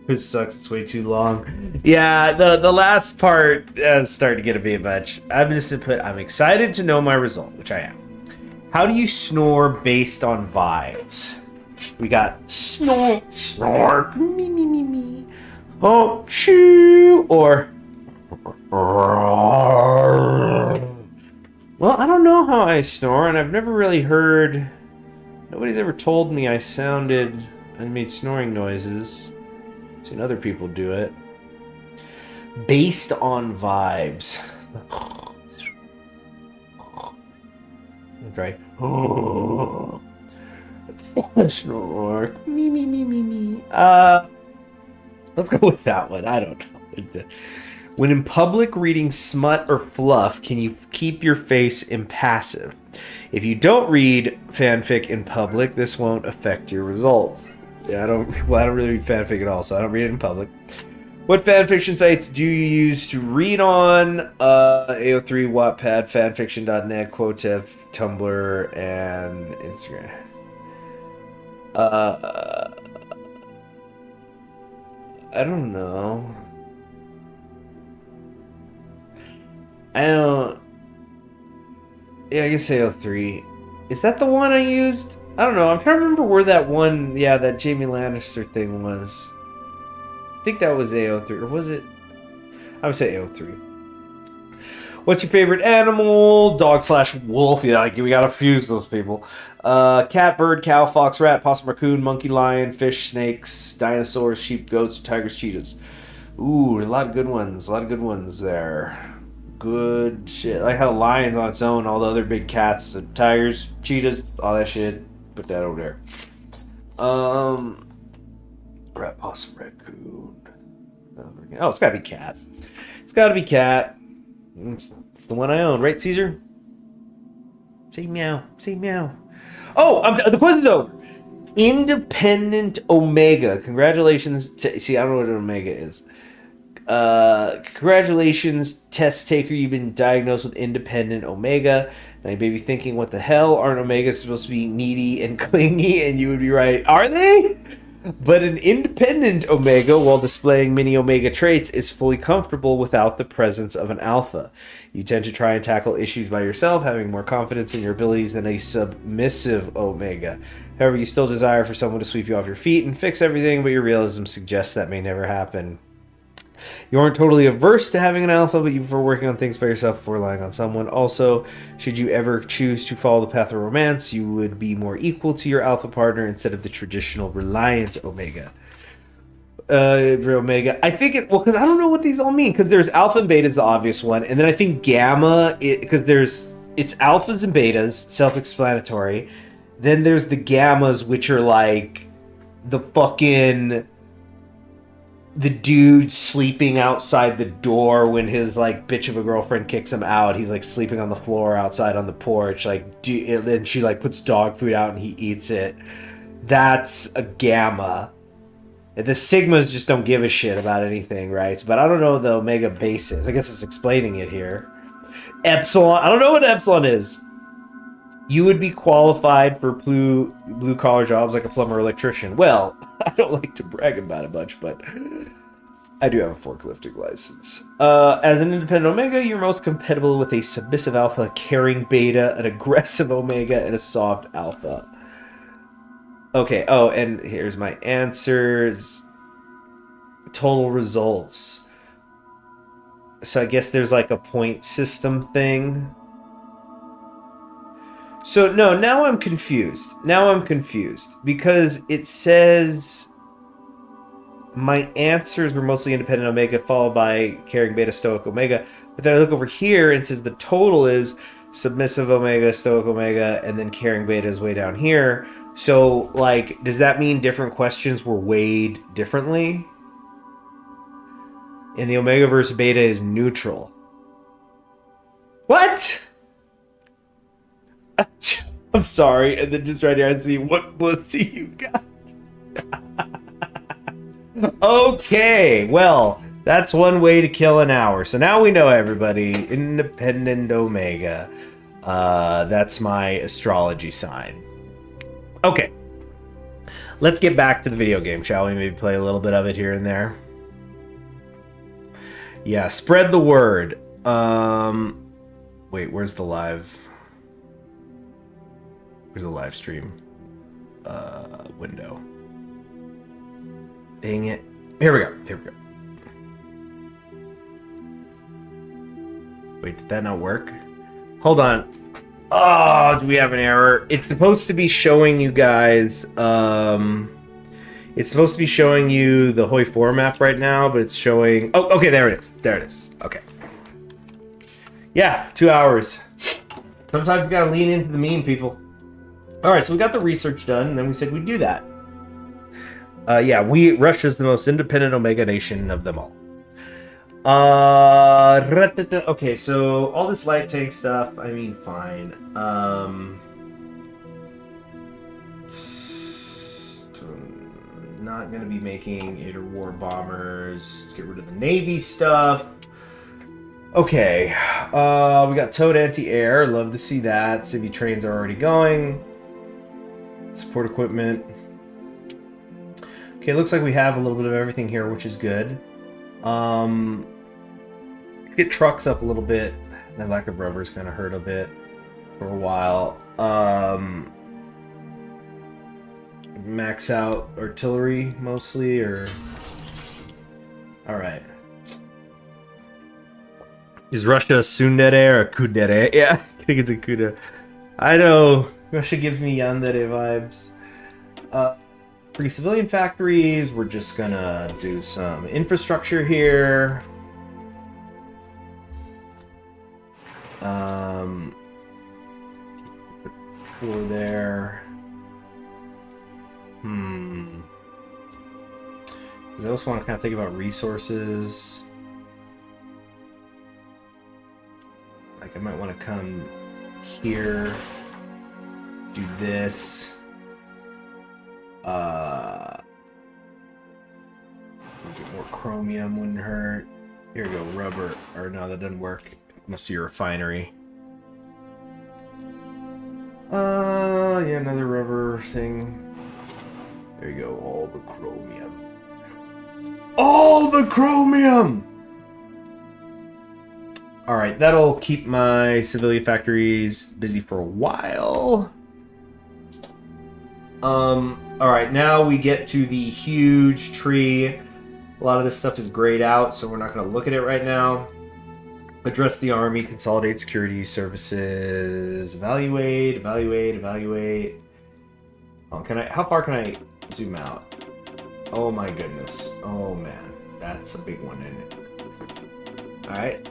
Quiz sucks. It's way too long. Yeah, the last part is starting to get a bit much. I'm just gonna put, I'm excited to know my result, which I am. How do you snore based on vibes? We got snore, snore, me, me, me, me. Oh, shoo, or. Well, I don't know how I snore, and I've never really heard. Nobody's ever told me I made snoring noises. I've seen other people do it. Based on vibes. Right. Snore. Me, me, me, me, me. Let's go with that one. I don't know. When in public reading smut or fluff, can you keep your face impassive? If you don't read fanfic in public, this won't affect your results. Yeah, I don't really read fanfic at all, so I don't read it in public. What fanfiction sites do you use to read on? AO3, Wattpad, fanfiction.net, Quotev, Tumblr, and Instagram. I don't know. Yeah, I guess AO3. Is that the one I used? I don't know. I'm trying to remember where that one, that Jamie Lannister thing was. I think that was AO3, or was it? I would say AO3. What's your favorite animal? Dog slash wolf. Yeah, like, we gotta fuse those people. Cat, bird, cow, fox, rat, possum, raccoon, monkey, lion, fish, snakes, dinosaurs, sheep, goats, tigers, cheetahs. Ooh, a lot of good ones. A lot of good ones there. Good shit. I like how lion's on its own, all the other big cats, the tigers, cheetahs, all that shit. Put that over there. Rat, possum, raccoon. Oh, it's gotta be cat. It's gotta be cat. It's the one I own, right, Caesar? Say meow. Say meow. Oh, the quiz is over. Independent Omega. Congratulations. See, I don't know what an Omega is. Congratulations, test taker. You've been diagnosed with independent Omega. Now you may be thinking, what the hell? Aren't Omegas supposed to be needy and clingy? And you would be right. Are they? But an independent Omega, while displaying many Omega traits, is fully comfortable without the presence of an Alpha. You tend to try and tackle issues by yourself, having more confidence in your abilities than a submissive Omega. However, you still desire for someone to sweep you off your feet and fix everything, but your realism suggests that may never happen. You aren't totally averse to having an alpha, but you prefer working on things by yourself before relying on someone. Also, should you ever choose to follow the path of romance, you would be more equal to your alpha partner instead of the traditional reliant Omega. Omega. I think it, well, because I don't know what these all mean, because there's alpha and beta is the obvious one, and then I think gamma, because it's alphas and betas, self-explanatory. Then there's the gammas, which are like the fucking... the dude sleeping outside the door when his like bitch of a girlfriend kicks him out. He's like sleeping on the floor outside on the porch, like, then she like puts dog food out and he eats it. That's a gamma. The sigmas just don't give a shit about anything, right? But I don't know what the omega base is. I guess it's explaining it here. Epsilon. I don't know what epsilon is. You would be qualified for blue collar jobs like a plumber or electrician. Well, I don't like to brag about it much, but I do have a forklifting license. As an independent Omega, you're most compatible with a submissive Alpha, a caring Beta, an aggressive Omega, and a soft Alpha. Okay, oh, and here's my answers. Total results. So I guess there's like a point system thing. So, no, now I'm confused. Because it says my answers were mostly independent Omega, followed by caring Beta, Stoic Omega. But then I look over here and it says the total is submissive Omega, Stoic Omega, and then caring Beta is way down here. So, like, does that mean different questions were weighed differently? And the Omega versus Beta is neutral. What? I'm sorry, and then just right here I see what pussy you got. Okay, well, that's one way to kill an hour. So now we know, everybody. Independent Omega. That's my astrology sign. Okay. Let's get back to the video game, shall we? Maybe play a little bit of it here and there. Yeah, spread the word. Wait, where's the live... Where's the live stream window? Dang it. Here we go. Wait, did that not work? Hold on. Oh, do we have an error? It's supposed to be showing you guys... it's supposed to be showing you the Hoi 4 map right now, but it's showing... Oh, okay, there it is. Okay. Yeah, 2 hours. Sometimes you gotta lean into the meme, people. Alright, so we got the research done, and then we said we'd do that. Yeah, Russia's the most independent Omega nation of them all. Okay, so all this light tank stuff, I mean, fine. Not gonna be making interwar bombers. Let's get rid of the Navy stuff. Okay, we got towed anti-air. Love to see that. Civvy trains are already going. Support equipment. Okay, looks like we have a little bit of everything here, which is good. Let's get trucks up a little bit. That lack of rubber is going to hurt a bit for a while. Max out artillery mostly, or... Alright. Is Russia a tsundere or a kudere? Yeah, I think it's a kudere. I know. Russia gives me yandere vibes. Free civilian factories. We're just gonna do some infrastructure here. Over there. Because I also want to kind of think about resources. Like I might want to come here, do this. Get more chromium wouldn't hurt. Here we go, rubber. Or no, that doesn't work. It must be a refinery. Yeah, another rubber thing. There you go, all the chromium. All the chromium! Alright, that'll keep my civilian factories busy for a while. Alright, now we get to the huge tree. A lot of this stuff is grayed out, so we're not going to look at it right now. Address the army, consolidate security services, evaluate. Oh, how far can I zoom out? Oh my goodness. Oh man, that's a big one, isn't it? Alright.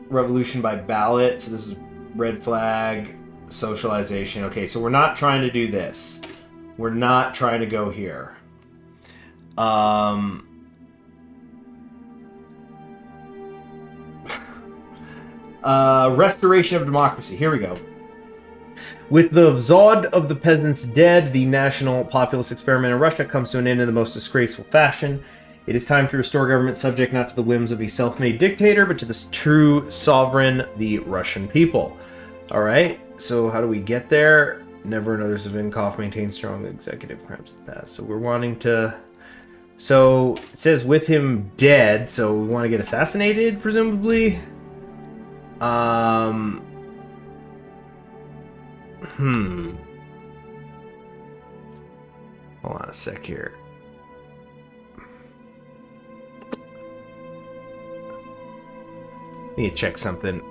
Revolution by ballot. So this is red flag, socialization. Okay, so we're not trying to do this. We're not trying to go here. Restoration of democracy. Here we go. With the Vzod of the peasants dead, the national populist experiment in Russia comes to an end in the most disgraceful fashion. It is time to restore government subject not to the whims of a self-made dictator, but to the true sovereign, the Russian people. Alright, so how do we get there? Never and others of Inkov maintain strong executive crimes in the past. So we're wanting to... So, it says with him dead, so we want to get assassinated, presumably? Hold on a sec here. Need to check something.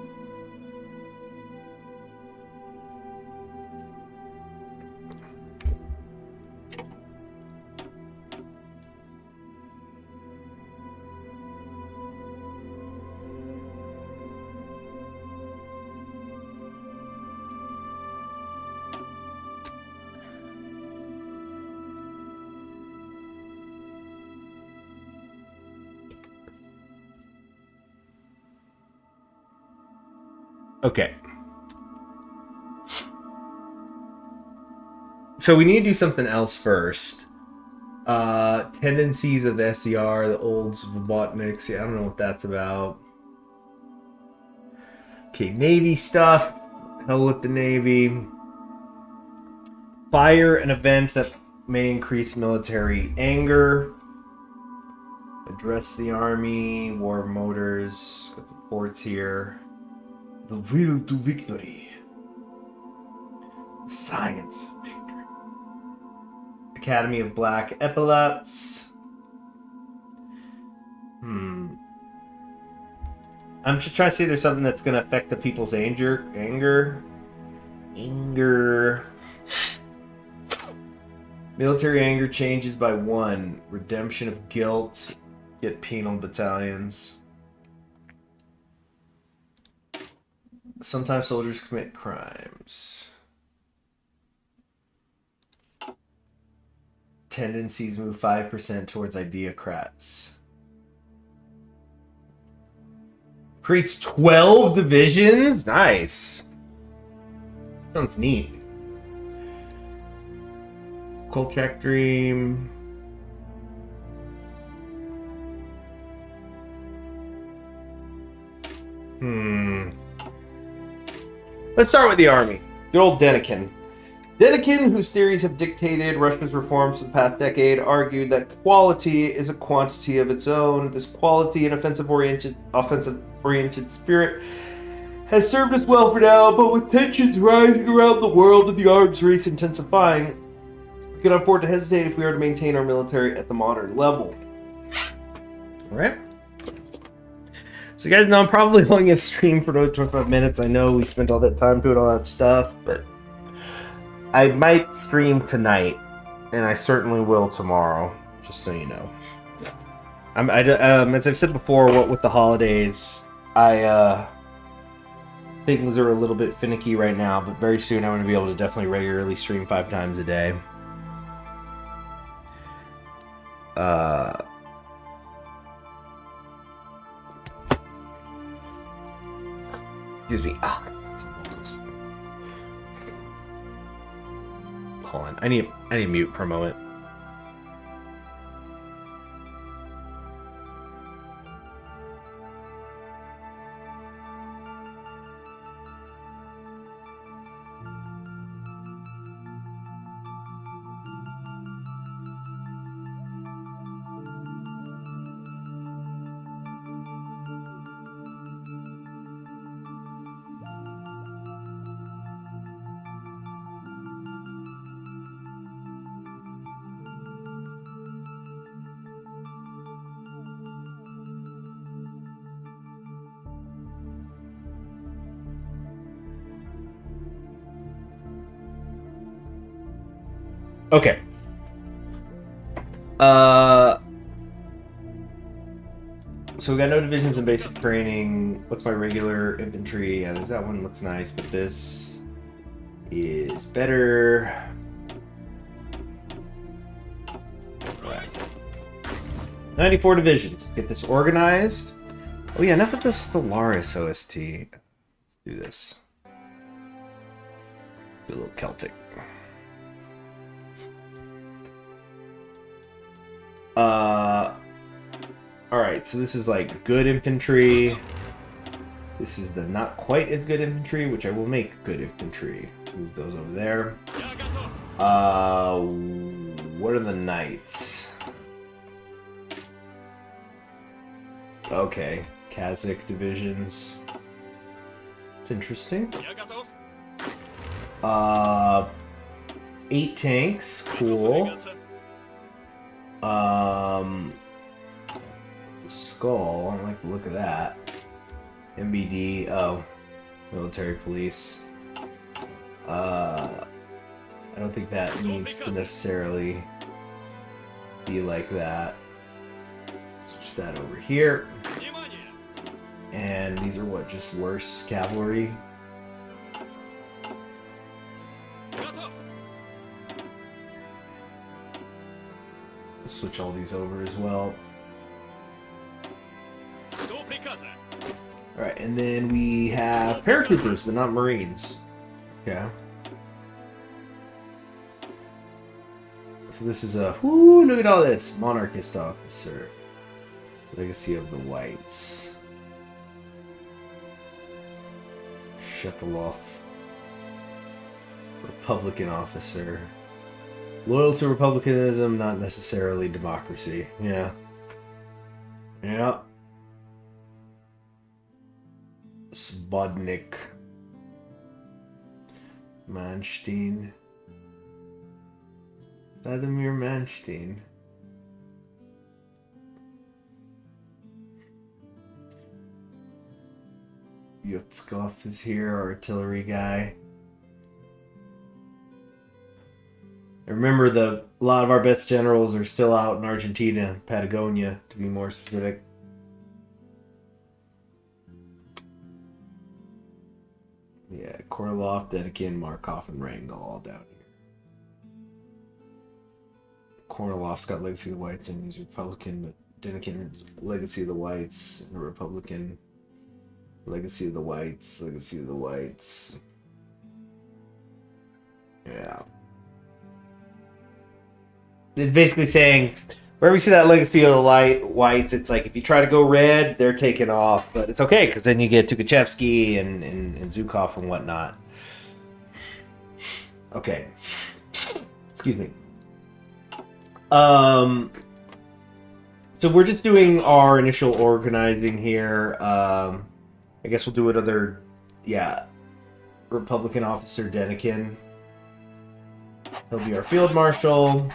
Okay. So we need to do something else first. Tendencies of the SCR, the old Svobodniks. Yeah, I don't know what that's about. Okay, Navy stuff. Hell with the Navy. Fire an event that may increase military anger. Address the army. War motors. Got the ports here. The will to victory. The science of victory. Academy of Black Epaulets. I'm just trying to see if there's something that's going to affect the people's anger. Military anger changes by 1. Redemption of guilt. Get penal battalions. Sometimes soldiers commit crimes. Tendencies move 5% towards ideocrats. Creates 12 divisions? Nice. Sounds neat. Kolchak Dream. Let's start with the army. Good old Denikin. Denikin, whose theories have dictated Russia's reforms for the past decade, argued that quality is a quantity of its own. This quality and offensive-oriented spirit has served us well for now, but with tensions rising around the world and the arms race intensifying, we cannot afford to hesitate if we are to maintain our military at the modern level. Alright? So you guys know I'm probably only going to stream for another 25 minutes. I know we spent all that time doing all that stuff, but I might stream tonight, and I certainly will tomorrow, just so you know. As I've said before, what with the holidays, things are a little bit finicky right now, but very soon I'm going to be able to definitely regularly stream 5 times a day. Excuse me. Hold on. I need to mute for a moment. Okay. So we got no divisions in basic training. What's my regular infantry? Yeah, there's that one. Looks nice, but this is better. Right. 94 divisions. Let's get this organized. Oh yeah, enough of the Stellaris OST. Let's do this. Do a little Celtic. Alright, so this is like good infantry. This is the not quite as good infantry, which I will make good infantry. Let's move those over there. What are the knights? Okay, Kazakh divisions. It's interesting. 8 tanks, cool. Skull, I like the look of that. MBD, oh, military police. I don't think that needs to necessarily be like that. Switch that over here. And these are what, just worse cavalry? Switch all these over as well. Alright, and then we have paratroopers, but not marines. Okay. So this is a... Whoo, look at all this! Monarchist officer. Legacy of the Whites. Shetelov. Republican officer. Loyal to republicanism, not necessarily democracy. Yeah. Yeah. Spodnik. Manstein. Vladimir Manstein. Yotskov is here, artillery guy. Remember, a lot of our best generals are still out in Argentina, Patagonia, to be more specific. Yeah, Korolov, Dedekin, Markov, and Wrangel all down here. Kornilov's got Legacy of the Whites and he's Republican, but Dedekin is Legacy of the Whites and a Republican. Legacy of the Whites, Legacy of the Whites. Yeah. It's basically saying, wherever you see that Legacy of the Whites, it's like if you try to go red, they're taken off. But it's okay, because then you get Tukhachevsky and Zhukov and whatnot. Okay. Excuse me. So we're just doing our initial organizing here. I guess we'll do another, yeah, Republican officer, Dedekin. He'll be our field marshal.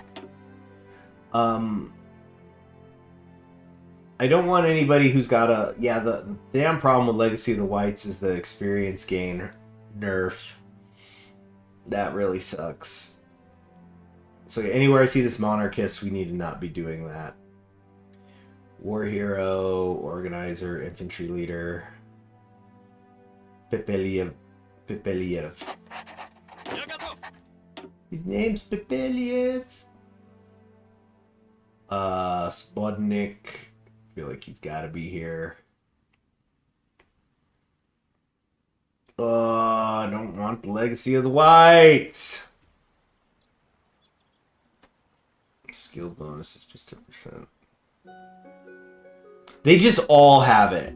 I don't want anybody who's got a... Yeah, the damn problem with Legacy of the Whites is the experience gain nerf. That really sucks. So anywhere I see this monarchist, we need to not be doing that. War hero, organizer, infantry leader. Pepeliev. His name's Pepeliev. Spodnik. I feel like he's gotta be here. I don't want the Legacy of the Whites. Skill bonuses plus 10%. They just all have it.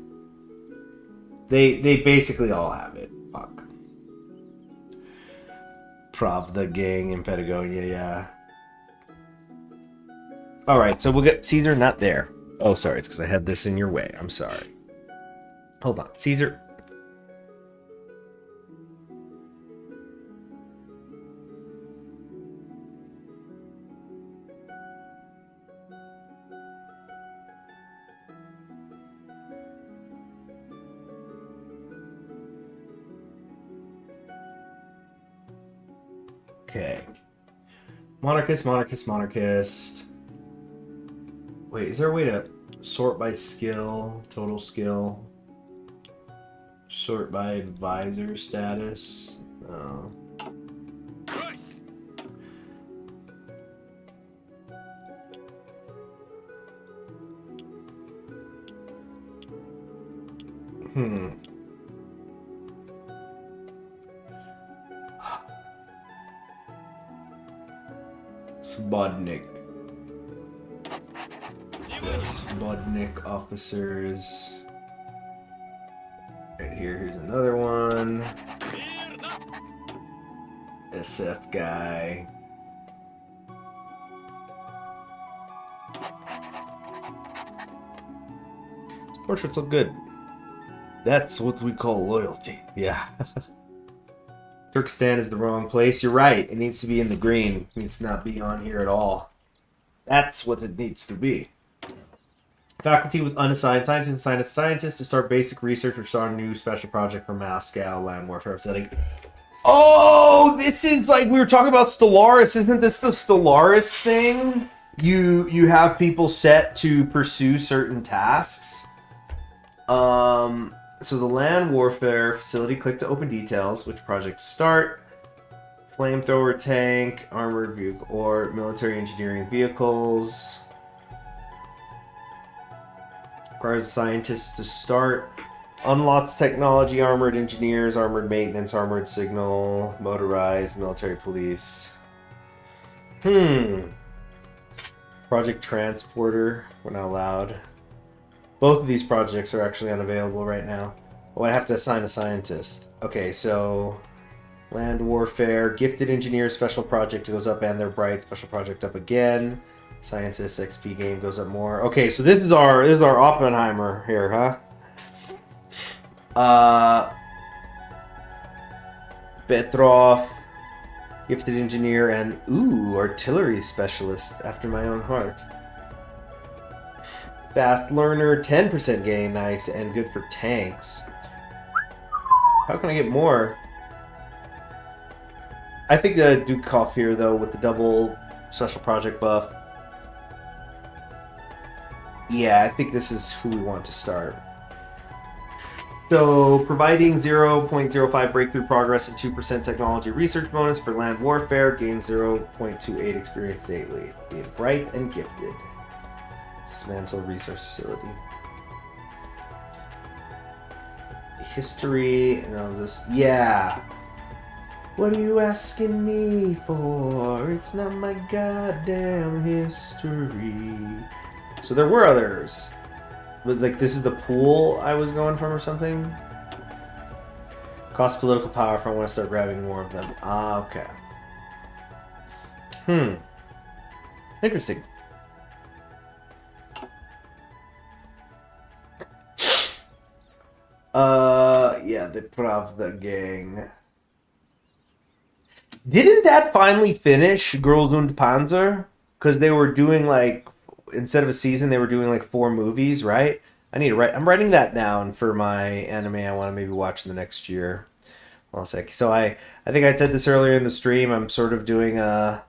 They basically all have it. Fuck. Pravda gang in Patagonia, yeah. Alright, so we'll get Caesar not there. Oh, sorry, it's because I had this in your way. I'm sorry. Hold on. Caesar. Okay. Monarchist, monarchist, monarchist. Wait, is there a way to sort by skill, total skill? Sort by advisor status? Oh. Spodnik. Spodnik officers. Right here, here's another one. SF guy. These portraits look good. That's what we call loyalty. Yeah. Turkestan is the wrong place. You're right. It needs to be in the green. It needs to not be on here at all. That's what it needs to be. Faculty with unassigned scientists assign a scientist to start basic research or start a new special project for Moscow land warfare setting. Oh, this is like we were talking about Stellaris. Isn't this the Stellaris thing? You have people set to pursue certain tasks. So the land warfare facility, click to open details, which project to start, flamethrower tank, armored vehicle, or military engineering vehicles. Requires scientists to start. Unlocks technology, armored engineers, armored maintenance, armored signal, motorized, military police. Project transporter, we're not allowed. Both of these projects are actually unavailable right now. Oh, I have to assign a scientist. Okay, so land warfare, gifted engineers, special project goes up and they're bright, special project up again. Scientist XP game goes up more. Okay, so this is our Oppenheimer here, huh? Petrov, gifted engineer, and artillery specialist after my own heart. Fast learner, 10% gain, nice, and good for tanks. How can I get more? I think Dukov here, though, with the double special project buff. Yeah, I think this is who we want to start. So, providing 0.05 breakthrough progress and 2% technology research bonus for land warfare, gain 0.28 experience daily. Being bright and gifted. Dismantle resource facility. History and all this. Yeah. What are you asking me for? It's not my goddamn history. So there were others. But like this is the pool I was going from or something? Cost political power if I want to start grabbing more of them. Ah, okay. Interesting. Yeah, the Pravda gang. Didn't that finally finish Girls und Panzer? Because they were doing like instead of a season, they were doing like 4 movies, right? I need to write. I'm writing that down for my anime I want to maybe watch in the next year. One sec. So I think I said this earlier in the stream. I'm sort of doing a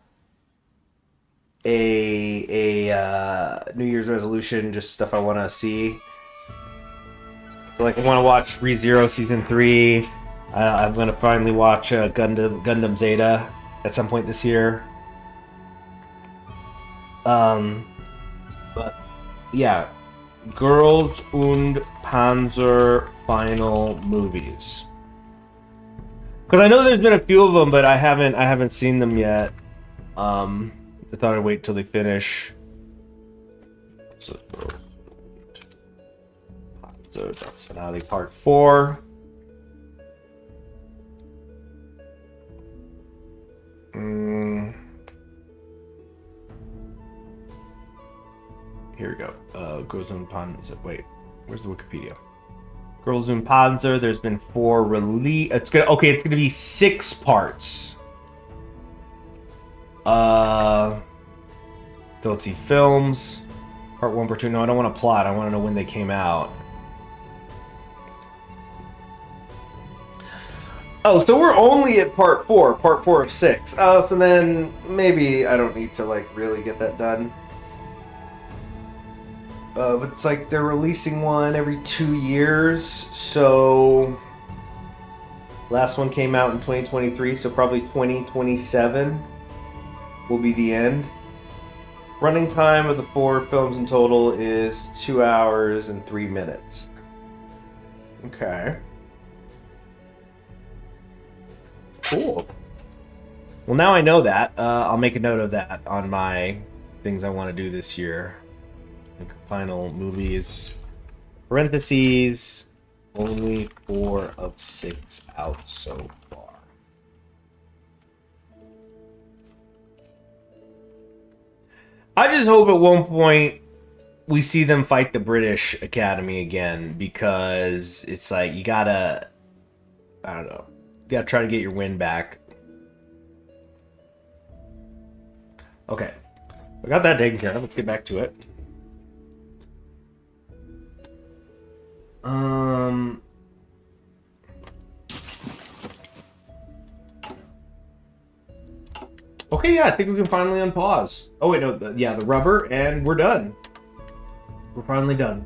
New Year's resolution, just stuff I want to see. So like I want to watch ReZero season 3. I'm gonna finally watch Gundam Zeta at some point this year. But yeah, Girls und Panzer final movies. Because I know there's been a few of them, but I haven't seen them yet. I thought I'd wait till they finish. So that's finale part 4. Here we go. Girls und Panzer. Wait, where's the Wikipedia? Girls und Panzer. There's been 4 release. It's gonna be 6 parts. Let's see. Films. Part 1, part 2. No, I don't want to plot. I want to know when they came out. Oh, so we're only at part 4 of 6. Oh, so then maybe I don't need to like really get that done. But it's like they're releasing one every 2 years, so last one came out in 2023, so probably 2027 will be the end. Running time of the 4 films in total is 2 hours and 3 minutes. Okay. Cool. Well, now I know that. I'll make a note of that on my things I want to do this year. Like final movies. Parentheses. Only 4 of 6 out so far. I just hope at one point we see them fight the British Academy again, because it's like you gotta, I don't know, you gotta try to get your win back. Okay, I got that taken care of. Let's get back to it. Okay, yeah, I think we can finally unpause. Oh wait, no, the rubber, and we're done. We're finally done.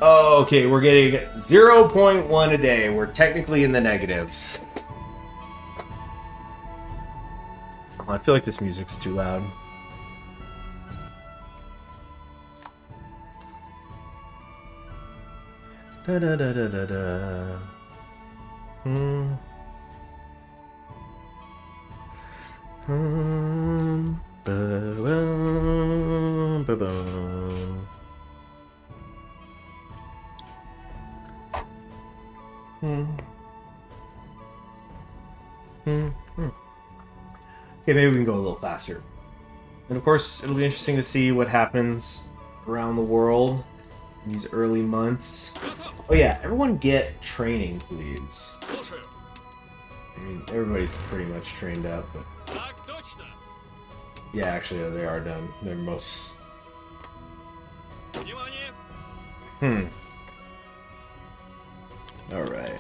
Okay, we're getting 0.1 a day. We're technically in the negatives. Oh, I feel like this music's too loud. Da da da da da da. Okay, maybe we can go a little faster. And of course, it'll be interesting to see what happens around the world in these early months. Oh yeah, everyone get training, please. I mean, everybody's pretty much trained up, but... Yeah, actually, they are done. They're most... Alright.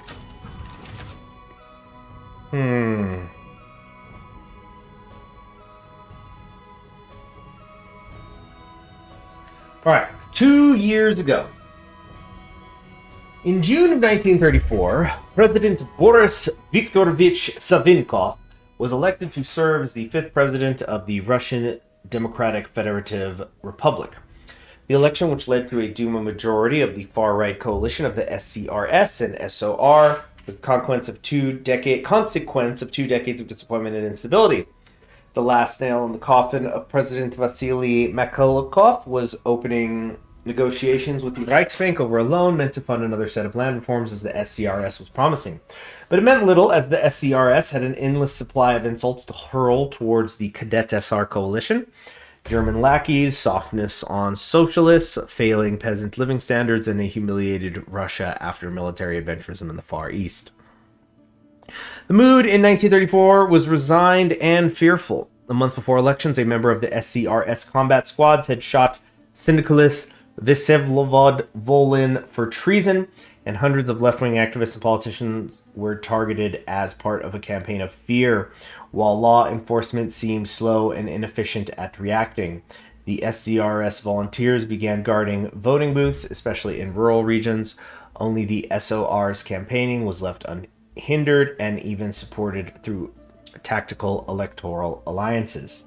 Alright, 2 years ago. In June of 1934, President Boris Viktorovich Savinkov was elected to serve as the 5th president of the Russian Democratic Federative Republic. The election, which led to a Duma majority of the far-right coalition of the SCRS and SOR, was the consequence of 2 decades of disappointment and instability. The last nail in the coffin of President Vasily Makalokov was opening negotiations with the Reichsbank over a loan meant to fund another set of land reforms, as the SCRS was promising. But it meant little, as the SCRS had an endless supply of insults to hurl towards the Cadet SR coalition. German lackeys, softness on socialists, failing peasant living standards, and a humiliated Russia after military adventurism in the Far East. The mood in 1934 was resigned and fearful. A month before elections, a member of the SCRS combat squads had shot syndicalist Vsevolod Volin for treason, and hundreds of left-wing activists and politicians were targeted as part of a campaign of fear, while law enforcement seemed slow and inefficient at reacting. The SCRS volunteers began guarding voting booths, especially in rural regions. Only the SOR's campaigning was left unhindered and even supported through tactical electoral alliances.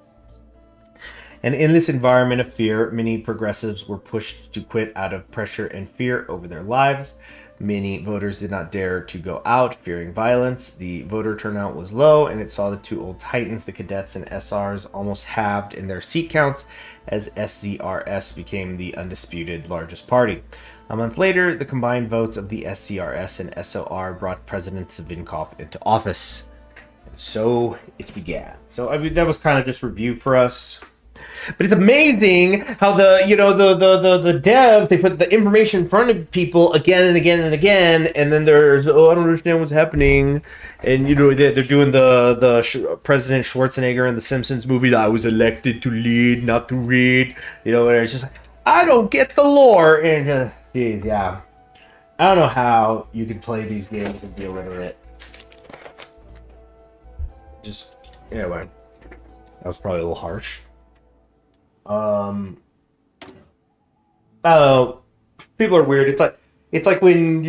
And in this environment of fear, many progressives were pushed to quit out of pressure and fear over their lives. Many voters did not dare to go out, fearing violence. The voter turnout was low, and it saw the two old titans, the cadets and SRs, almost halved in their seat counts as SCRS became the undisputed largest party. A month later, the combined votes of the SCRS and SOR brought President Savinkov into office. And so it began. So, I mean, that was kind of just review for us. But it's amazing how the devs, they put the information in front of people again and again and again, and then there's, oh, I don't understand what's happening, and they're doing the President Schwarzenegger in the Simpsons movie that I was elected to lead, not to read, and it's just like, I don't get the lore, and geez, yeah, I don't know how you can play these games and be illiterate. Just anyway, that was probably a little harsh. I don't know. People are weird. It's like when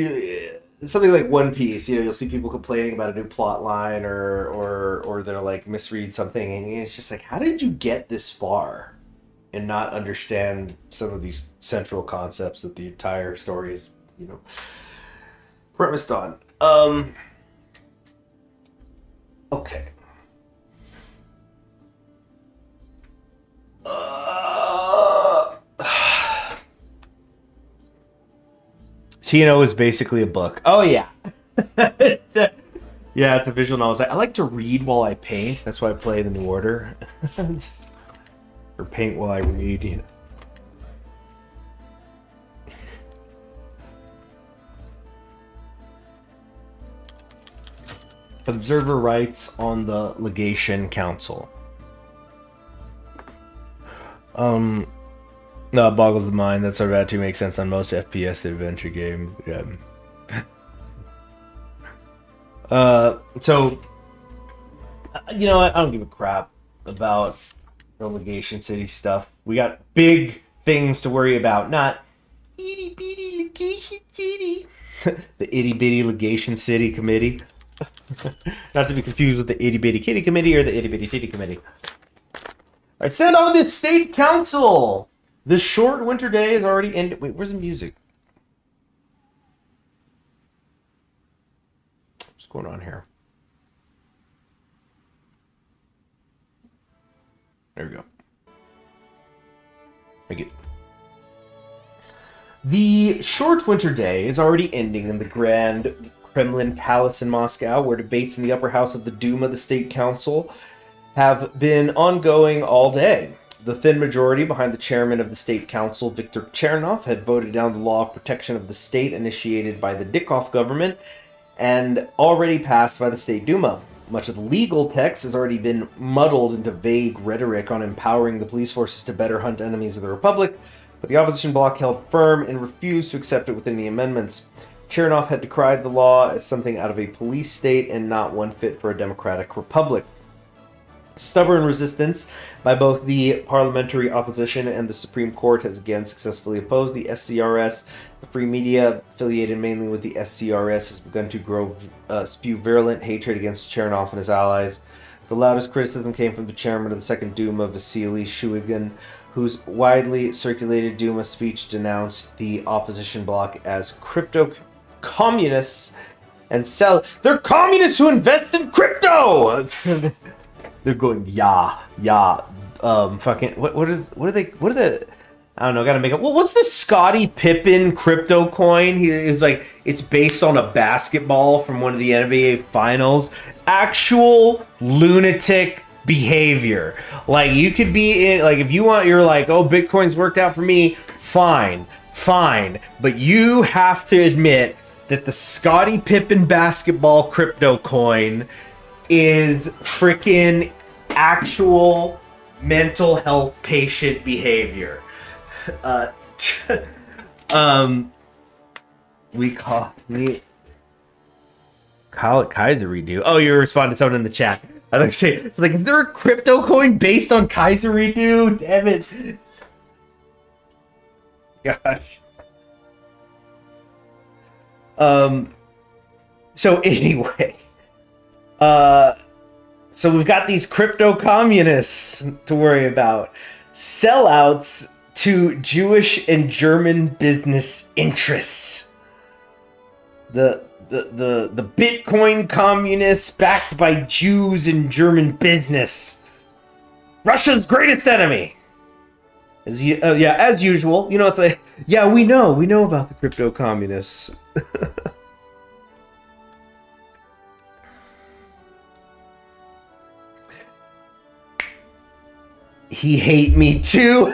something like One Piece, you'll see people complaining about a new plot line or they're like misread something, and it's just like, how did you get this far and not understand some of these central concepts that the entire story is, premised on? Okay. Tino is basically a book. Oh yeah. Yeah, it's a visual novel. I like to read while I paint. That's why I play the New Order. Or paint while I read, Observer writes on the Legation Council. No, it boggles the mind that sort of attitude makes sense on most FPS adventure games. Yeah. So, I don't give a crap about the Legation City stuff. We got big things to worry about, not itty bitty Legation City. The itty bitty Legation City Committee. Not to be confused with the itty bitty kitty committee or the itty bitty titty committee. Alright, stand on this state council! This short winter day is already ended. Wait, where's the music? What's going on here? There we go. Make it. The short winter day is already ending in the Grand Kremlin Palace in Moscow, where debates in the upper house of the Duma, the state council, have been ongoing all day. The thin majority behind the chairman of the state council, Viktor Chernov, had voted down the law of protection of the state initiated by the Dikov government and already passed by the state Duma. Much of the legal text has already been muddled into vague rhetoric on empowering the police forces to better hunt enemies of the Republic, but the opposition bloc held firm and refused to accept it within the amendments. Chernov had decried the law as something out of a police state and not one fit for a democratic republic. Stubborn resistance by both the parliamentary opposition and the Supreme Court has again successfully opposed the SCRS. The free media, affiliated mainly with the SCRS, has begun to spew virulent hatred against Chernov and his allies. The loudest criticism came from the chairman of the Second Duma, Vasily Shuygin, whose widely circulated Duma speech denounced the opposition bloc as crypto-communists and they're communists who invest in crypto! They're going, fucking, what are the, I don't know, gotta make up, what's the Scottie Pippen crypto coin? He is like, it's based on a basketball from one of the NBA finals. Actual lunatic behavior. Like, you could be in, like, if you want, you're like, oh, Bitcoin's worked out for me, fine. But you have to admit that the Scottie Pippen basketball crypto coin is freaking actual mental health patient behavior. Uh, we call it Kaiser redo. Oh, you responded to someone in the chat. I was like, is there a crypto coin based on Kaiser redo? Damn it. Gosh. So anyway, so we've got these crypto communists to worry about. Sellouts to Jewish and German business interests. The Bitcoin communists backed by Jews and German business. Russia's greatest enemy. As usual. You know, it's like, yeah, we know about the crypto communists. He hate me too.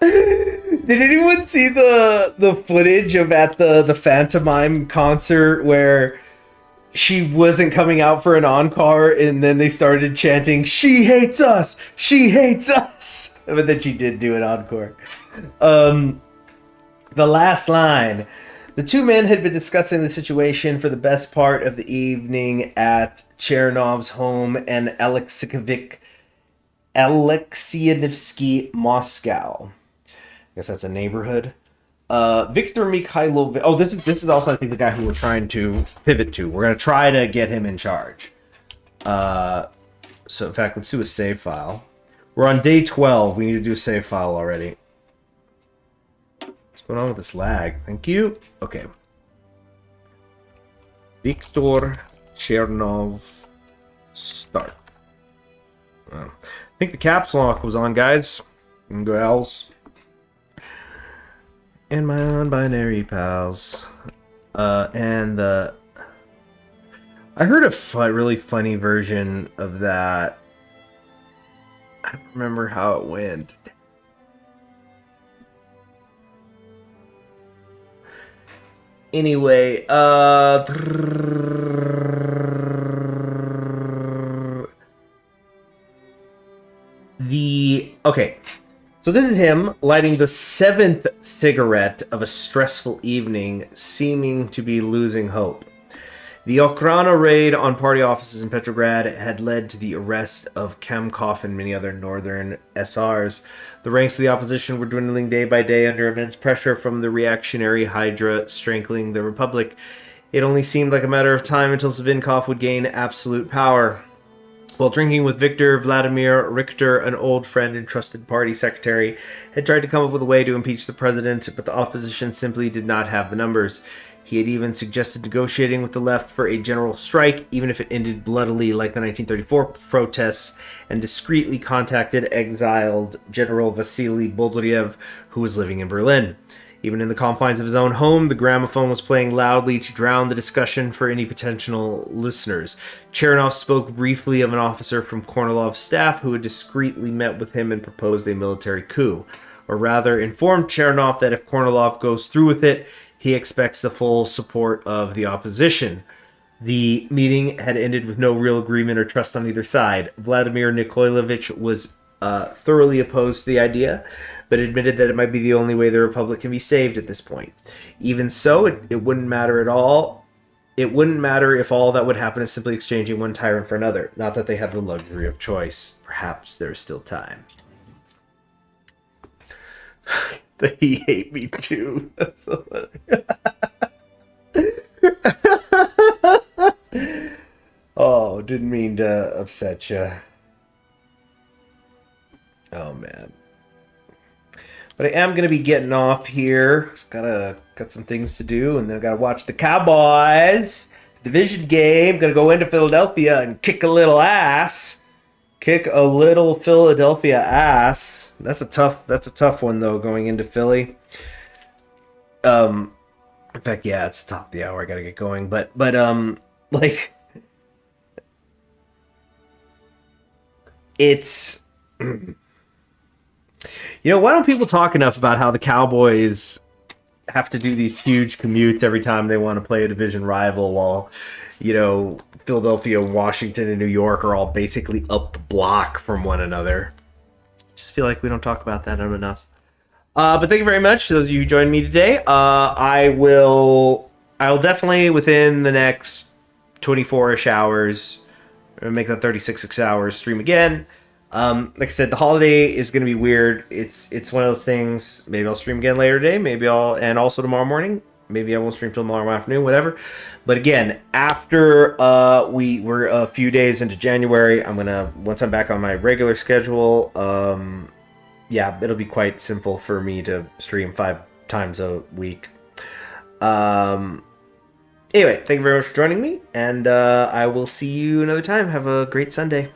Did anyone see the footage of at the Phantomime concert where she wasn't coming out for an encore and then they started chanting, "She hates us! She hates us!" But then she did do an encore. The last line. The two men had been discussing the situation for the best part of the evening at Chernov's home in Alexeyevsky, Moscow. I guess that's a neighborhood. Viktor Mikhailov. Oh, this is also, I think, the guy who we're trying to pivot to. We're gonna try to get him in charge. So in fact, let's do a save file. We're on day 12. We need to do a save file already. What's going on with this lag? Thank you. Okay. Viktor Chernov. Start. I think the caps lock was on, guys. And gals. And my non-binary pals. I heard a really funny version of that. I don't remember how it went. Anyway, okay. So this is him lighting the 7th cigarette of a stressful evening, seeming to be losing hope. The Okhrana raid on party offices in Petrograd had led to the arrest of Kamkov and many other northern SRs. The ranks of the opposition were dwindling day by day under immense pressure from the reactionary Hydra strangling the Republic. It only seemed like a matter of time until Savinkov would gain absolute power. While drinking with Victor, Vladimir Richter, an old friend and trusted party secretary, had tried to come up with a way to impeach the president, but the opposition simply did not have the numbers. He had even suggested negotiating with the left for a general strike, even if it ended bloodily like the 1934 protests, and discreetly contacted exiled General Vasily Boldarev, who was living in Berlin. Even in the confines of his own home, the gramophone was playing loudly to drown the discussion for any potential listeners. Chernov spoke briefly of an officer from Kornilov's staff who had discreetly met with him and proposed a military coup, or rather informed Chernov that if Kornilov goes through with it, he expects the full support of the opposition. The meeting had ended with no real agreement or trust on either side. Vladimir Nikolaevich was thoroughly opposed to the idea, but admitted that it might be the only way the Republic can be saved at this point. Even so, it wouldn't matter at all. It wouldn't matter if all that would happen is simply exchanging one tyrant for another. Not that they have the luxury of choice. Perhaps there is still time. He hate me too. That's so funny. Oh, didn't mean to upset you. Oh man. But I am gonna be getting off here. Got some things to do, and then I gotta watch the Cowboys division game. Gonna go into Philadelphia and kick a little ass. Kick a little Philadelphia ass. That's a tough one though, going into Philly. In fact, yeah, it's top of the hour. I gotta get going. But like, it's, you know, why don't people talk enough about how the Cowboys have to do these huge commutes every time they want to play a division rival, while Philadelphia, Washington, and New York are all basically up the block from one another. Just feel like we don't talk about that enough. But thank you very much to those of you who joined me today. I'll definitely within the next 24-ish hours, make that 36 hours, stream again. Like I said, the holiday is going to be weird. It's one of those things. Maybe I'll stream again later today. And also tomorrow morning. Maybe I won't stream till tomorrow afternoon, whatever. But again, after we're a few days into January, once I'm back on my regular schedule, it'll be quite simple for me to stream 5 times a week. Anyway, thank you very much for joining me, and I will see you another time. Have a great Sunday.